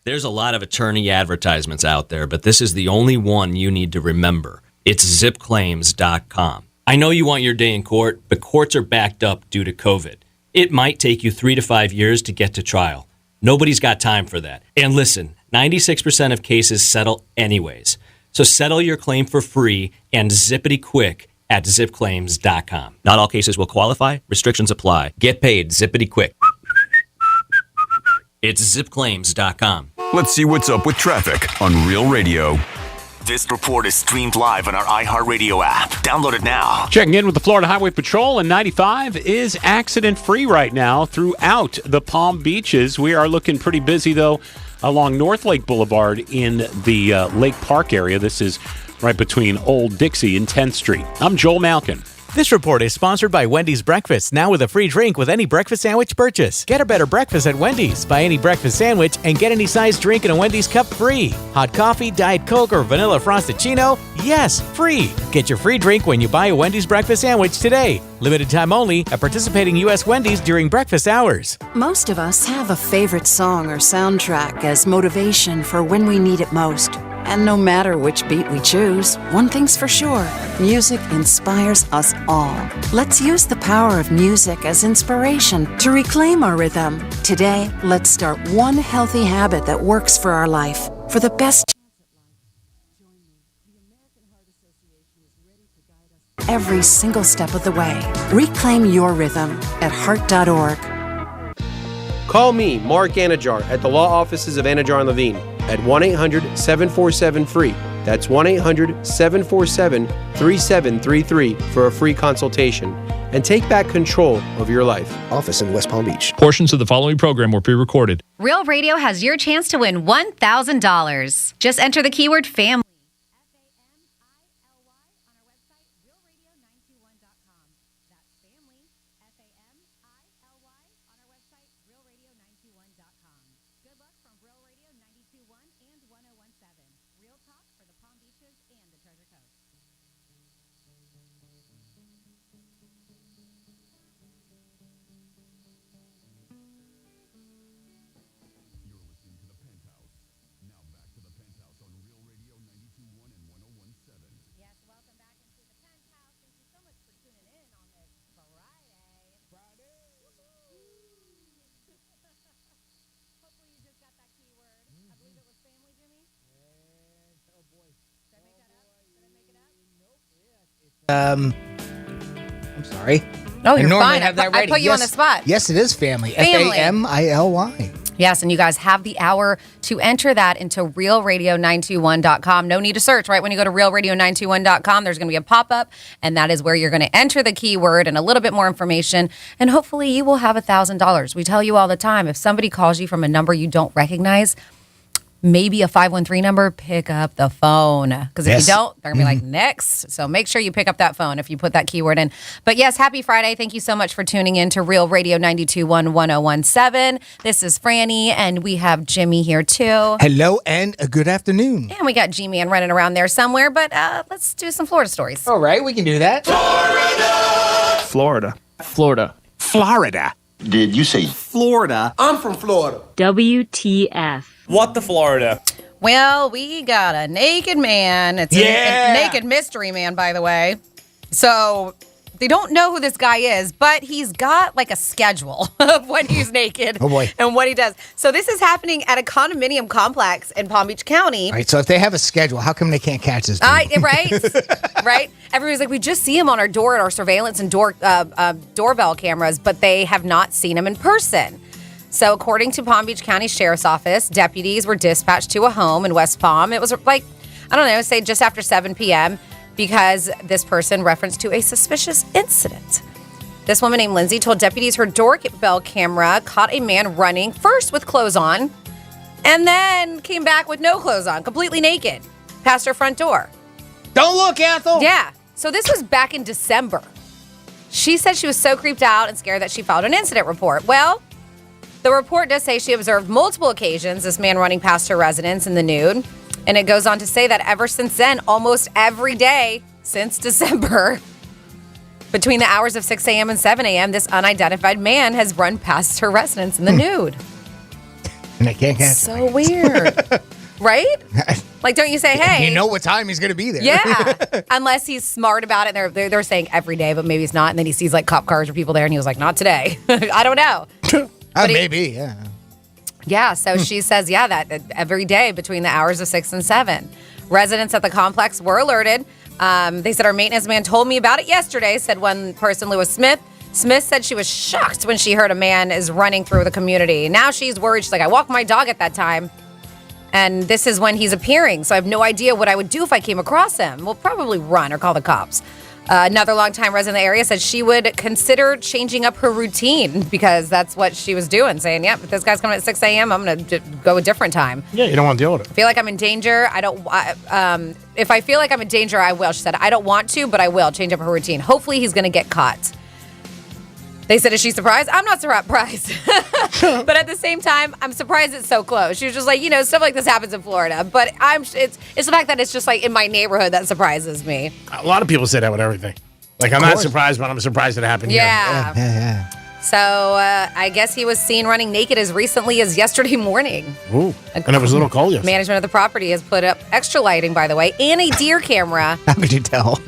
There's a lot of attorney advertisements out there, but this is the only one you need to remember. It's zipclaims.com. I know you want your day in court, but courts are backed up due to COVID. It might take you 3 to 5 years to get to trial. Nobody's got time for that. And listen, 96% of cases settle anyways. So settle your claim for free and zippity quick at zipclaims.com. Not all cases will qualify. Restrictions apply. Get paid zippity quick. It's zipclaims.com. Let's see what's up with traffic on Real Radio. This report is streamed live on our iHeartRadio app. Download it now. Checking in with the Florida Highway Patrol, and 95 is accident-free right now throughout the Palm Beaches. We are looking pretty busy, though, along North Lake Boulevard in the Lake Park area. This is right between Old Dixie and 10th Street. I'm Joel Malkin. This report is sponsored by Wendy's Breakfast, now with a free drink with any breakfast sandwich purchase. Get a better breakfast at Wendy's. Buy any breakfast sandwich and get any size drink in a Wendy's cup free. Hot coffee, Diet Coke, or Vanilla Frosted-Chino? Yes, free. Get your free drink when you buy a Wendy's breakfast sandwich today. Limited time only at participating U.S. Wendy's during breakfast hours. Most of us have a favorite song or soundtrack as motivation for when we need it most. And no matter which beat we choose, one thing's for sure, music inspires us all. Let's use the power of music as inspiration to reclaim our rhythm. Today, let's start one healthy habit that works for our life. For the best every single step of the way. Reclaim your rhythm at heart.org. Call me, Mark Anajar, at the law offices of Anajar and Levine at 1-800-747-FREE. That's 1-800-747-3733 for a free consultation. And take back control of your life. Office in West Palm Beach. Portions of the following program were pre-recorded. Real Radio has your chance to win $1,000. Just enter the keyword family. I'm sorry. No, you're I normally fine. have that I ready. put you on the spot. Yes, it is family. Family. Family. Yes, and you guys have the hour to enter that into realradio921.com. No need to search, right? When you go to realradio921.com, there's going to be a pop-up, and that is where you're going to enter the keyword and a little bit more information, and hopefully you will have $1,000. We tell you all the time, if somebody calls you from a number you don't recognize, maybe a 513 number, pick up the phone. Because if you don't, they're going to be like, next. So make sure you pick up that phone if you put that keyword in. But yes, happy Friday. Thank you so much for tuning in to Real Radio 92.1 This is Franny, and we have Jimmy here too. Hello and a good afternoon. And we got G-Man running around there somewhere, but let's do some Florida stories. All right, we can do that. Florida. Florida. Did you say Florida? I'm from Florida. WTF. What the Florida? Well, we got a naked man. It's a naked mystery man, by the way. So they don't know who this guy is, but he's got like a schedule of when he's naked and what he does. So this is happening at a condominium complex in Palm Beach County. All right, so if they have a schedule, how come they can't catch this dude? Right? Right? Everybody's like, we just see him on our door at our surveillance and doorbell cameras, but they have not seen him in person. So according to Palm Beach County Sheriff's Office, deputies were dispatched to a home in West Palm. It was like, I don't know, say just after 7 p.m. because this person referenced to a suspicious incident. This woman named Lindsay told deputies her doorbell camera caught a man running first with clothes on, And then came back with no clothes on, completely naked, past her front door. Don't look, Ethel. Yeah. So this was back in December. She said she was so creeped out and scared that she filed an incident report. Well, the report does say she observed multiple occasions this man running past her residence in the nude. And it goes on to say that ever since then, almost every day since December, between the hours of 6 a.m. and 7 a.m., this unidentified man has run past her residence in the nude. And I can't catch So weird. Right? Like, don't you say, hey. You know what time he's going to be there. Yeah. Unless he's smart about it. And they're saying every day, but maybe he's not. And then he sees like cop cars or people there and he was like, not today. I don't know. Maybe, yeah. Yeah. So she says, yeah, that every day between the hours of 6 and 7. Residents at the complex were alerted. They said our maintenance man told me about it yesterday, said one person, Lewis Smith. Smith said she was shocked when she heard a man is running through the community. Now she's worried. She's like, I walked my dog at that time. And this is when he's appearing. So I have no idea what I would do if I came across him. We'll probably run or call the cops. Another longtime resident in the area said she would consider changing up her routine because that's what she was doing, saying, yep, if this guy's coming at 6 a.m., I'm going to go a different time. Yeah, you don't want to deal with it. I feel like I'm in danger. If I feel like I'm in danger, I will. She said, I don't want to, but I will change up her routine. Hopefully he's going to get caught. They said, is she surprised? I'm not surprised. But at the same time, I'm surprised it's so close. She was just like, stuff like this happens in Florida. But it's the fact that it's just like in my neighborhood that surprises me. A lot of people say that with everything. Like, I'm not surprised, but I'm surprised it happened here. Yeah. So I guess he was seen running naked as recently as yesterday morning. Ooh. And it was a little cold yesterday. Management of the property has put up extra lighting, by the way, and a deer camera. How could you tell?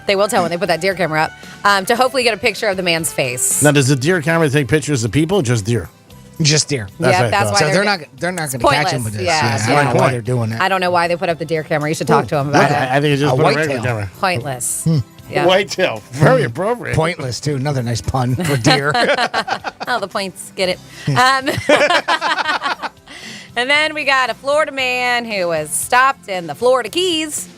They will tell when they put that deer camera up to hopefully get a picture of the man's face. Now, does the deer camera take pictures of people or just deer? Just deer. That's why so they're not going to catch him with this. I don't know why they're doing that. I don't know why they put up the deer camera. You should talk to him about it. I think it's just a regular camera. Pointless. Yeah. Whitetail. Very appropriate. Pointless, too. Another nice pun for deer. Oh, the points. Get it. And then we got a Florida man who was stopped in the Florida Keys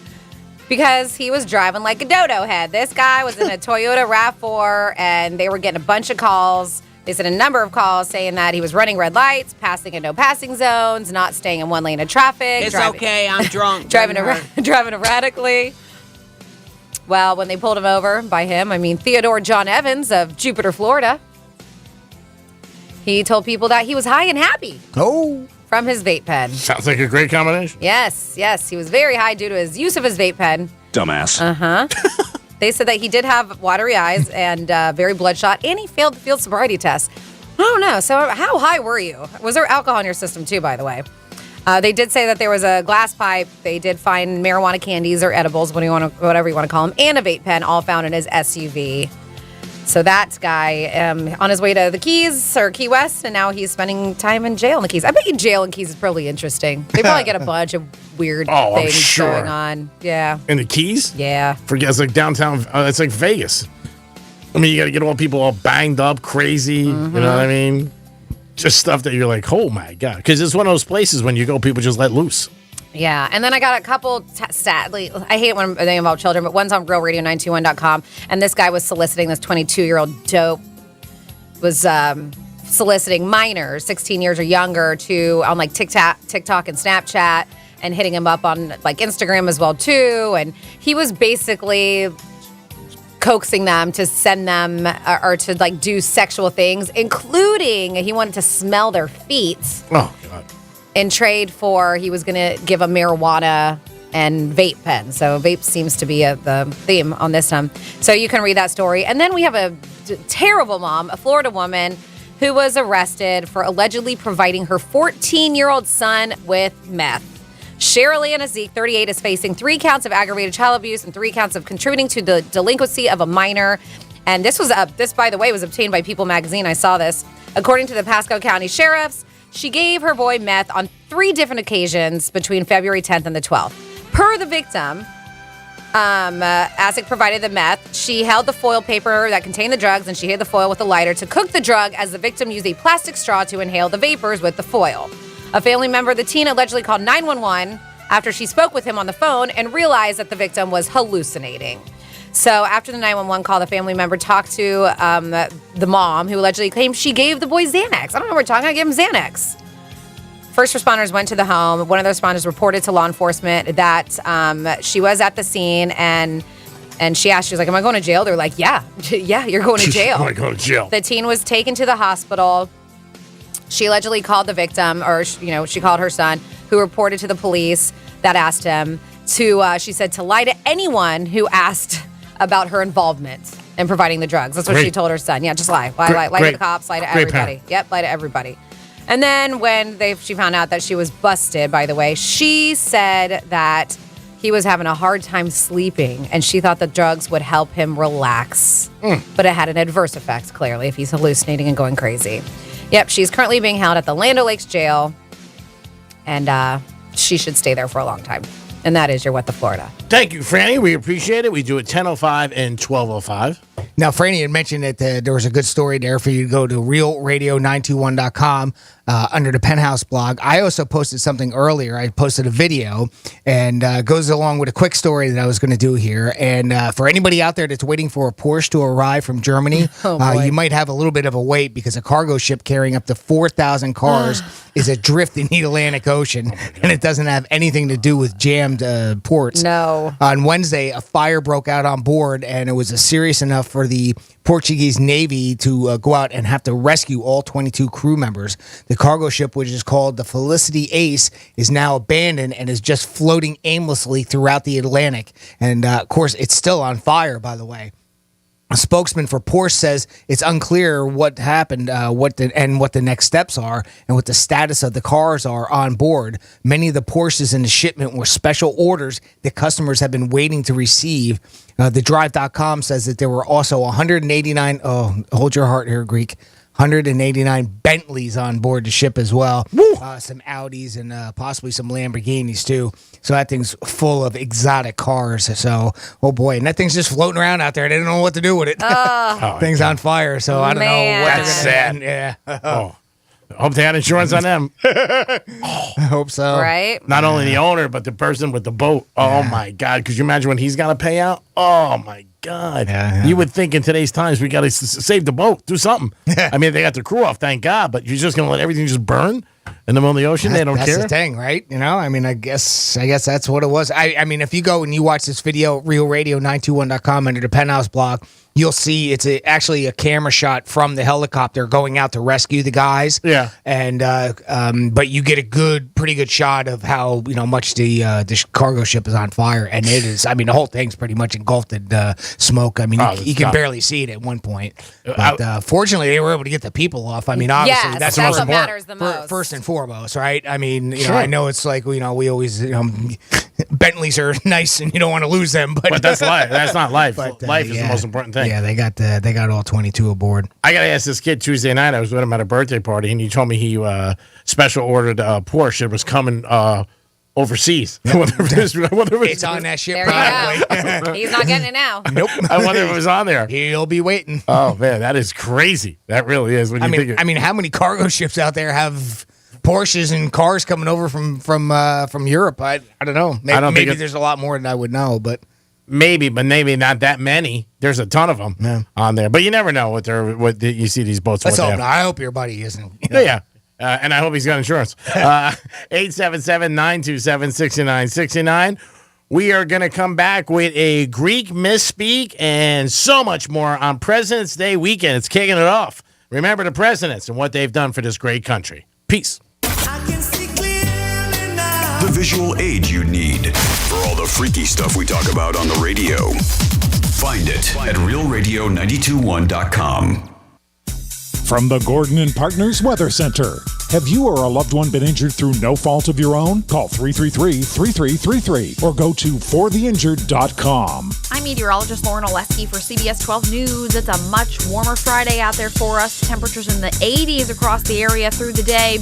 because he was driving like a dodo head. This guy was in a Toyota RAV4, and they were getting a bunch of calls. They said a number of calls saying that he was running red lights, passing in no passing zones, not staying in one lane of traffic. It's okay, I'm drunk. driving erratically. Well, when they pulled him over, by him, I mean Theodore John Evans of Jupiter, Florida, he told people that he was high and happy. Oh. From his vape pen. Sounds like a great combination. Yes. He was very high due to his use of his vape pen. Dumbass. Uh-huh. They said that he did have watery eyes and very bloodshot, and he failed the field sobriety test. I don't know. So how high were you? Was there alcohol in your system too, by the way? They did say that there was a glass pipe. They did find marijuana candies or edibles, whatever you want to call them, and a vape pen, all found in his SUV. So that guy on his way to the Keys or Key West, and now he's spending time in jail in the Keys. I bet you jail in Keys is probably interesting. They probably get a bunch of weird things going on. Yeah. In the Keys? Yeah. Forget, it's like downtown. It's like Vegas. I mean, you got to get all people all banged up, crazy. Mm-hmm. You know what I mean? Just stuff that you're like, oh my God. Because it's one of those places when you go, people just let loose. Yeah, and then I got a couple, sadly, I hate when they involve children, but one's on realradio921.com, and this guy was soliciting, this 22-year-old dope, was soliciting minors, 16 years or younger, on like TikTok and Snapchat, and hitting him up on like Instagram as well too, and he was basically coaxing them to send them or to like do sexual things, including he wanted to smell their feet. Oh, God. In trade for, he was going to give a marijuana and vape pen. So vape seems to be the theme on this time. So you can read that story. And then we have a terrible mom, a Florida woman, who was arrested for allegedly providing her 14-year-old son with meth. Cheryl Ann Zeke, 38, is facing 3 counts of aggravated child abuse and 3 counts of contributing to the delinquency of a minor. And this, by the way, was obtained by People magazine. I saw this. According to the Pasco County Sheriffs, she gave her boy meth on 3 different occasions between February 10th and the 12th. Per the victim, Asic provided the meth. She held the foil paper that contained the drugs, and she hid the foil with a lighter to cook the drug as the victim used a plastic straw to inhale the vapors with the foil. A family member of the teen allegedly called 911 after she spoke with him on the phone and realized that the victim was hallucinating. So after the 911 call, the family member talked to the mom, who allegedly claimed she gave the boy Xanax. I don't know what we're talking about. I gave him Xanax. First responders went to the home. One of the responders reported to law enforcement that she was at the scene, and she asked, she was like, am I going to jail? They're like, yeah, you're going to jail. I go to jail. The teen was taken to the hospital. She allegedly called the victim, or, she called her son, who reported to the police that asked him she said, to lie to anyone who asked about her involvement in providing the drugs. That's what she told her son. Yeah, just lie. Lie to the cops, lie to everybody. Parent. Yep, lie to everybody. And then when she found out that she was busted, by the way, she said that he was having a hard time sleeping, and she thought the drugs would help him relax. But it had an adverse effect, clearly, if he's hallucinating and going crazy. Yep, she's currently being held at the Land O'Lakes jail, and she should stay there for a long time. And that is your What the Florida. Thank you, Franny. We appreciate it. We do it 10:05 and 12:05. Now, Franny had mentioned that there was a good story there for you to go to realradio921.com under the Penthouse blog. I also posted something earlier. I posted a video, and goes along with a quick story that I was going to do here. And for anybody out there that's waiting for a Porsche to arrive from Germany, you might have a little bit of a wait because a cargo ship carrying up to 4,000 cars is adrift in the Atlantic Ocean, and it doesn't have anything to do with jammed ports. No. On Wednesday, a fire broke out on board, and it was serious enough for the Portuguese Navy to go out and have to rescue all 22 crew members. The cargo ship, which is called the Felicity Ace, is now abandoned and is just floating aimlessly throughout the Atlantic. And, of course, it's still on fire, by the way. A spokesman for Porsche says it's unclear what happened, what the next steps are, and what the status of the cars are on board. Many of the Porsches in the shipment were special orders that customers have been waiting to receive. TheDrive.com says that there were also 189. Oh, hold your heart here, Greek. 189 Bentleys on board the ship as well. Some Audis and possibly some Lamborghinis too. So that thing's full of exotic cars. So, oh boy, and that thing's just floating around out there. They don't know what to do with it. Thing's on fire. So I don't know what That's they're gonna. sad. Yeah. I hope they had insurance on them. I hope so. Right? Not only the owner, but the person with the boat. Oh, my God. Could you imagine when he's got to pay out? Oh, my God. You would think in today's times we got to save the boat. Do something. I mean, they got the crew off, thank God, but you're just going to let everything just burn in the middle of the ocean? They don't care? That's the thing, right? I mean, I guess that's what it was. I mean, if you go and you watch this video, realradio921.com under the Penthouse blog, you'll see it's actually a camera shot from the helicopter going out to rescue the guys. Yeah. And but you get a pretty good shot of how much the cargo ship is on fire, and it is. I mean, the whole thing's pretty much engulfed in smoke. I mean, you can barely see it at one point. But fortunately, they were able to get the people off. I mean, obviously, that's what matters the most. First and foremost, right? I mean, I know it's like we always Bentleys are nice, and you don't want to lose them, but that's life. That's not life. But, life is the most important thing. Yeah, they got all 22 aboard. I got to ask this kid Tuesday night. I was with him at a birthday party, and he told me he special ordered a Porsche. It was coming overseas. Yep. It's on that ship. Probably. He's not getting it now. Nope. I wonder if it was on there. He'll be waiting. Oh man, that is crazy. That really is. When you think I mean, how many cargo ships out there have Porsches and cars coming over from Europe? I don't know. Maybe there's a lot more than I would know, but. Maybe not that many. There's a ton of them on there, but you never know what you see these boats. Let's hope not. I hope your buddy isn't. Yeah. And I hope he's got insurance. 877-927-6969. We are going to come back with a Greek misspeak and so much more on President's Day weekend. It's kicking it off. Remember the presidents and what they've done for this great country. Peace. The visual aid you need for all the freaky stuff we talk about on the radio. Find it at realradio921.com. From the Gordon and Partners Weather Center. Have you or a loved one been injured through no fault of your own? Call 333-3333 or go to fortheinjured.com. I'm meteorologist Lauren Oleski for CBS 12 News. It's a much warmer Friday out there for us. Temperatures in the 80s across the area through the day.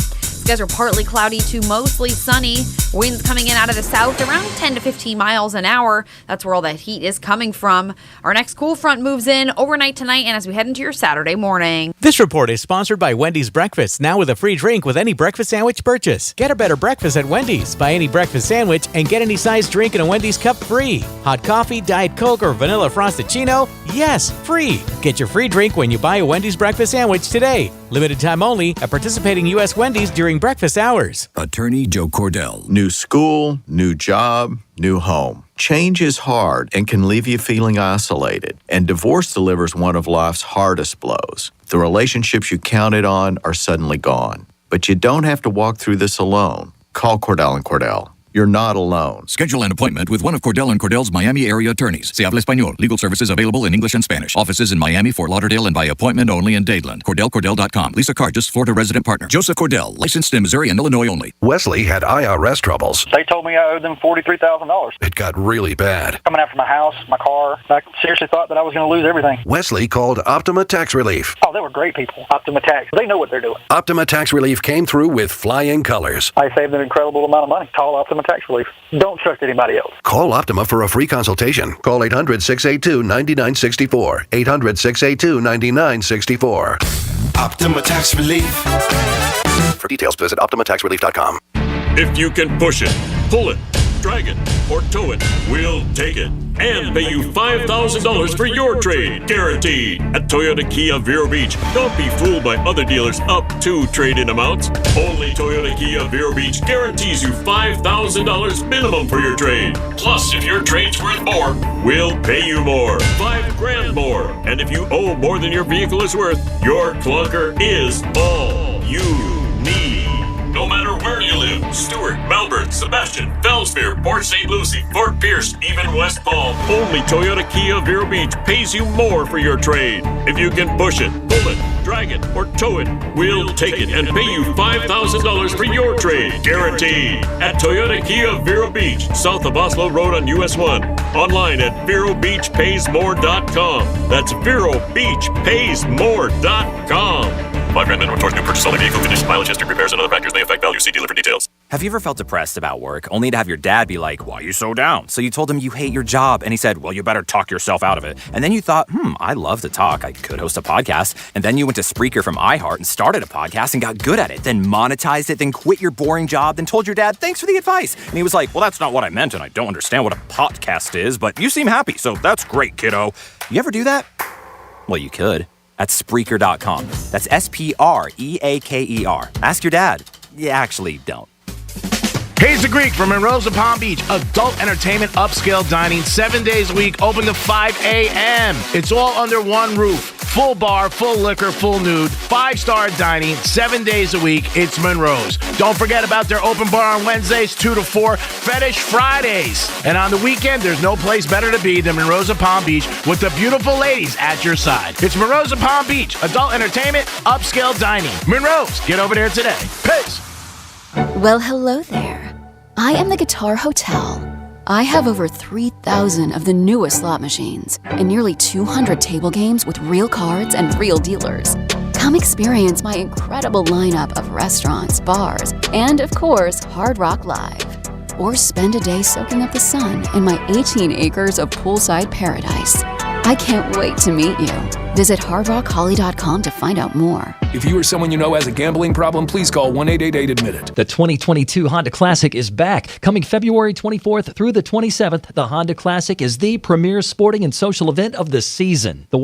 Skies are partly cloudy to mostly sunny. Winds coming in out of the south around 10 to 15 miles an hour. That's where all that heat is coming from. Our next cool front moves in overnight tonight and as we head into your Saturday morning. This report is sponsored by Wendy's Breakfast, now with a free drink with any breakfast sandwich purchase. Get a better breakfast at Wendy's. Buy any breakfast sandwich and get any size drink in a Wendy's cup free. Hot coffee, Diet Coke, or vanilla Frosted Chino? Yes, free. Get your free drink when you buy a Wendy's breakfast sandwich today. Limited time only at participating U.S. Wendy's during breakfast hours. Attorney Joe Cordell. New school, new job, new home. Change is hard and can leave you feeling isolated. And divorce delivers one of life's hardest blows. The relationships you counted on are suddenly gone. But you don't have to walk through this alone. Call Cordell & Cordell. You're not alone. Schedule an appointment with one of Cordell & Cordell's Miami area attorneys. Se habla español. Legal services available in English and Spanish. Offices in Miami, Fort Lauderdale, and by appointment only in Dadeland. CordellCordell.com. Lisa Cargis, Florida resident partner. Joseph Cordell, licensed in Missouri and Illinois only. Wesley had IRS troubles. They told me I owed them $43,000. It got really bad. Coming after my house, my car. I seriously thought that I was going to lose everything. Wesley called Optima Tax Relief. Oh, they were great people. Optima Tax. They know what they're doing. Optima Tax Relief came through with flying colors. I saved an incredible amount of money. Call Optima Tax Relief. Don't trust anybody else. Call Optima for a free consultation. Call 800-682-9964. 800-682-9964. Optima Tax Relief. For details, visit OptimaTaxRelief.com. If you can push it, pull it, drag it, or tow it, we'll take it and pay you $5,000 for your trade, guaranteed. At Toyota Kia Vero Beach, don't be fooled by other dealers up to trade-in amounts. Only Toyota Kia Vero Beach guarantees you $5,000 minimum for your trade. Plus, if your trade's worth more, we'll pay you more, $5,000 more. And if you owe more than your vehicle is worth, your clunker is all you need. No matter where you live, Stewart, Melbourne, Sebastian, Fellsmere, Port St. Lucie, Fort Pierce, even West Palm, only Toyota Kia Vero Beach pays you more for your trade. If you can push it, pull it, drag it, or tow it, we'll take it and pay you $5,000 for your trade, guaranteed. At Toyota Kia Vero Beach, south of Oslo Road on US 1. Online at VeroBeachPaysMore.com. That's VeroBeachPaysMore.com. $5,000 minimum towards new purchase. Only vehicle condition, mileage, history, repairs, and other factors may affect value. See dealer for details. Have you ever felt depressed about work, only to have your dad be like, "Why are you so down?" So you told him you hate your job, and he said, "Well, you better talk yourself out of it." And then you thought, I love to talk. I could host a podcast. And then you went to Spreaker from iHeart and started a podcast and got good at it, then monetized it, then quit your boring job, then told your dad, "Thanks for the advice." And he was like, "Well, that's not what I meant, and I don't understand what a podcast is, but you seem happy, so that's great, kiddo." You ever do that? Well, you could. At Spreaker.com. That's Spreaker. Ask your dad. You actually don't. Hayes the Greek from Monroe to Palm Beach. Adult entertainment, upscale dining, 7 days a week, open to 5 a.m. It's all under one roof. Full bar, full liquor, full nude, 5-star dining, 7 days a week. It's Monroe's. Don't forget about their open bar on Wednesdays, 2 to 4, Fetish Fridays. And on the weekend, there's no place better to be than Monroe's of Palm Beach with the beautiful ladies at your side. It's Monroe's of Palm Beach. Adult entertainment, upscale dining. Monroe's. Get over there today. Peace. Well, hello there. I am the Guitar Hotel. I have over 3,000 of the newest slot machines and nearly 200 table games with real cards and real dealers. Come experience my incredible lineup of restaurants, bars, and of course, Hard Rock Live. Or spend a day soaking up the sun in my 18 acres of poolside paradise. I can't wait to meet you. Visit hardrockholly.com to find out more. If you or someone you know has a gambling problem, please call 1-888-ADMIT-IT. The 2022 Honda Classic is back. Coming February 24th through the 27th, the Honda Classic is the premier sporting and social event of the season. The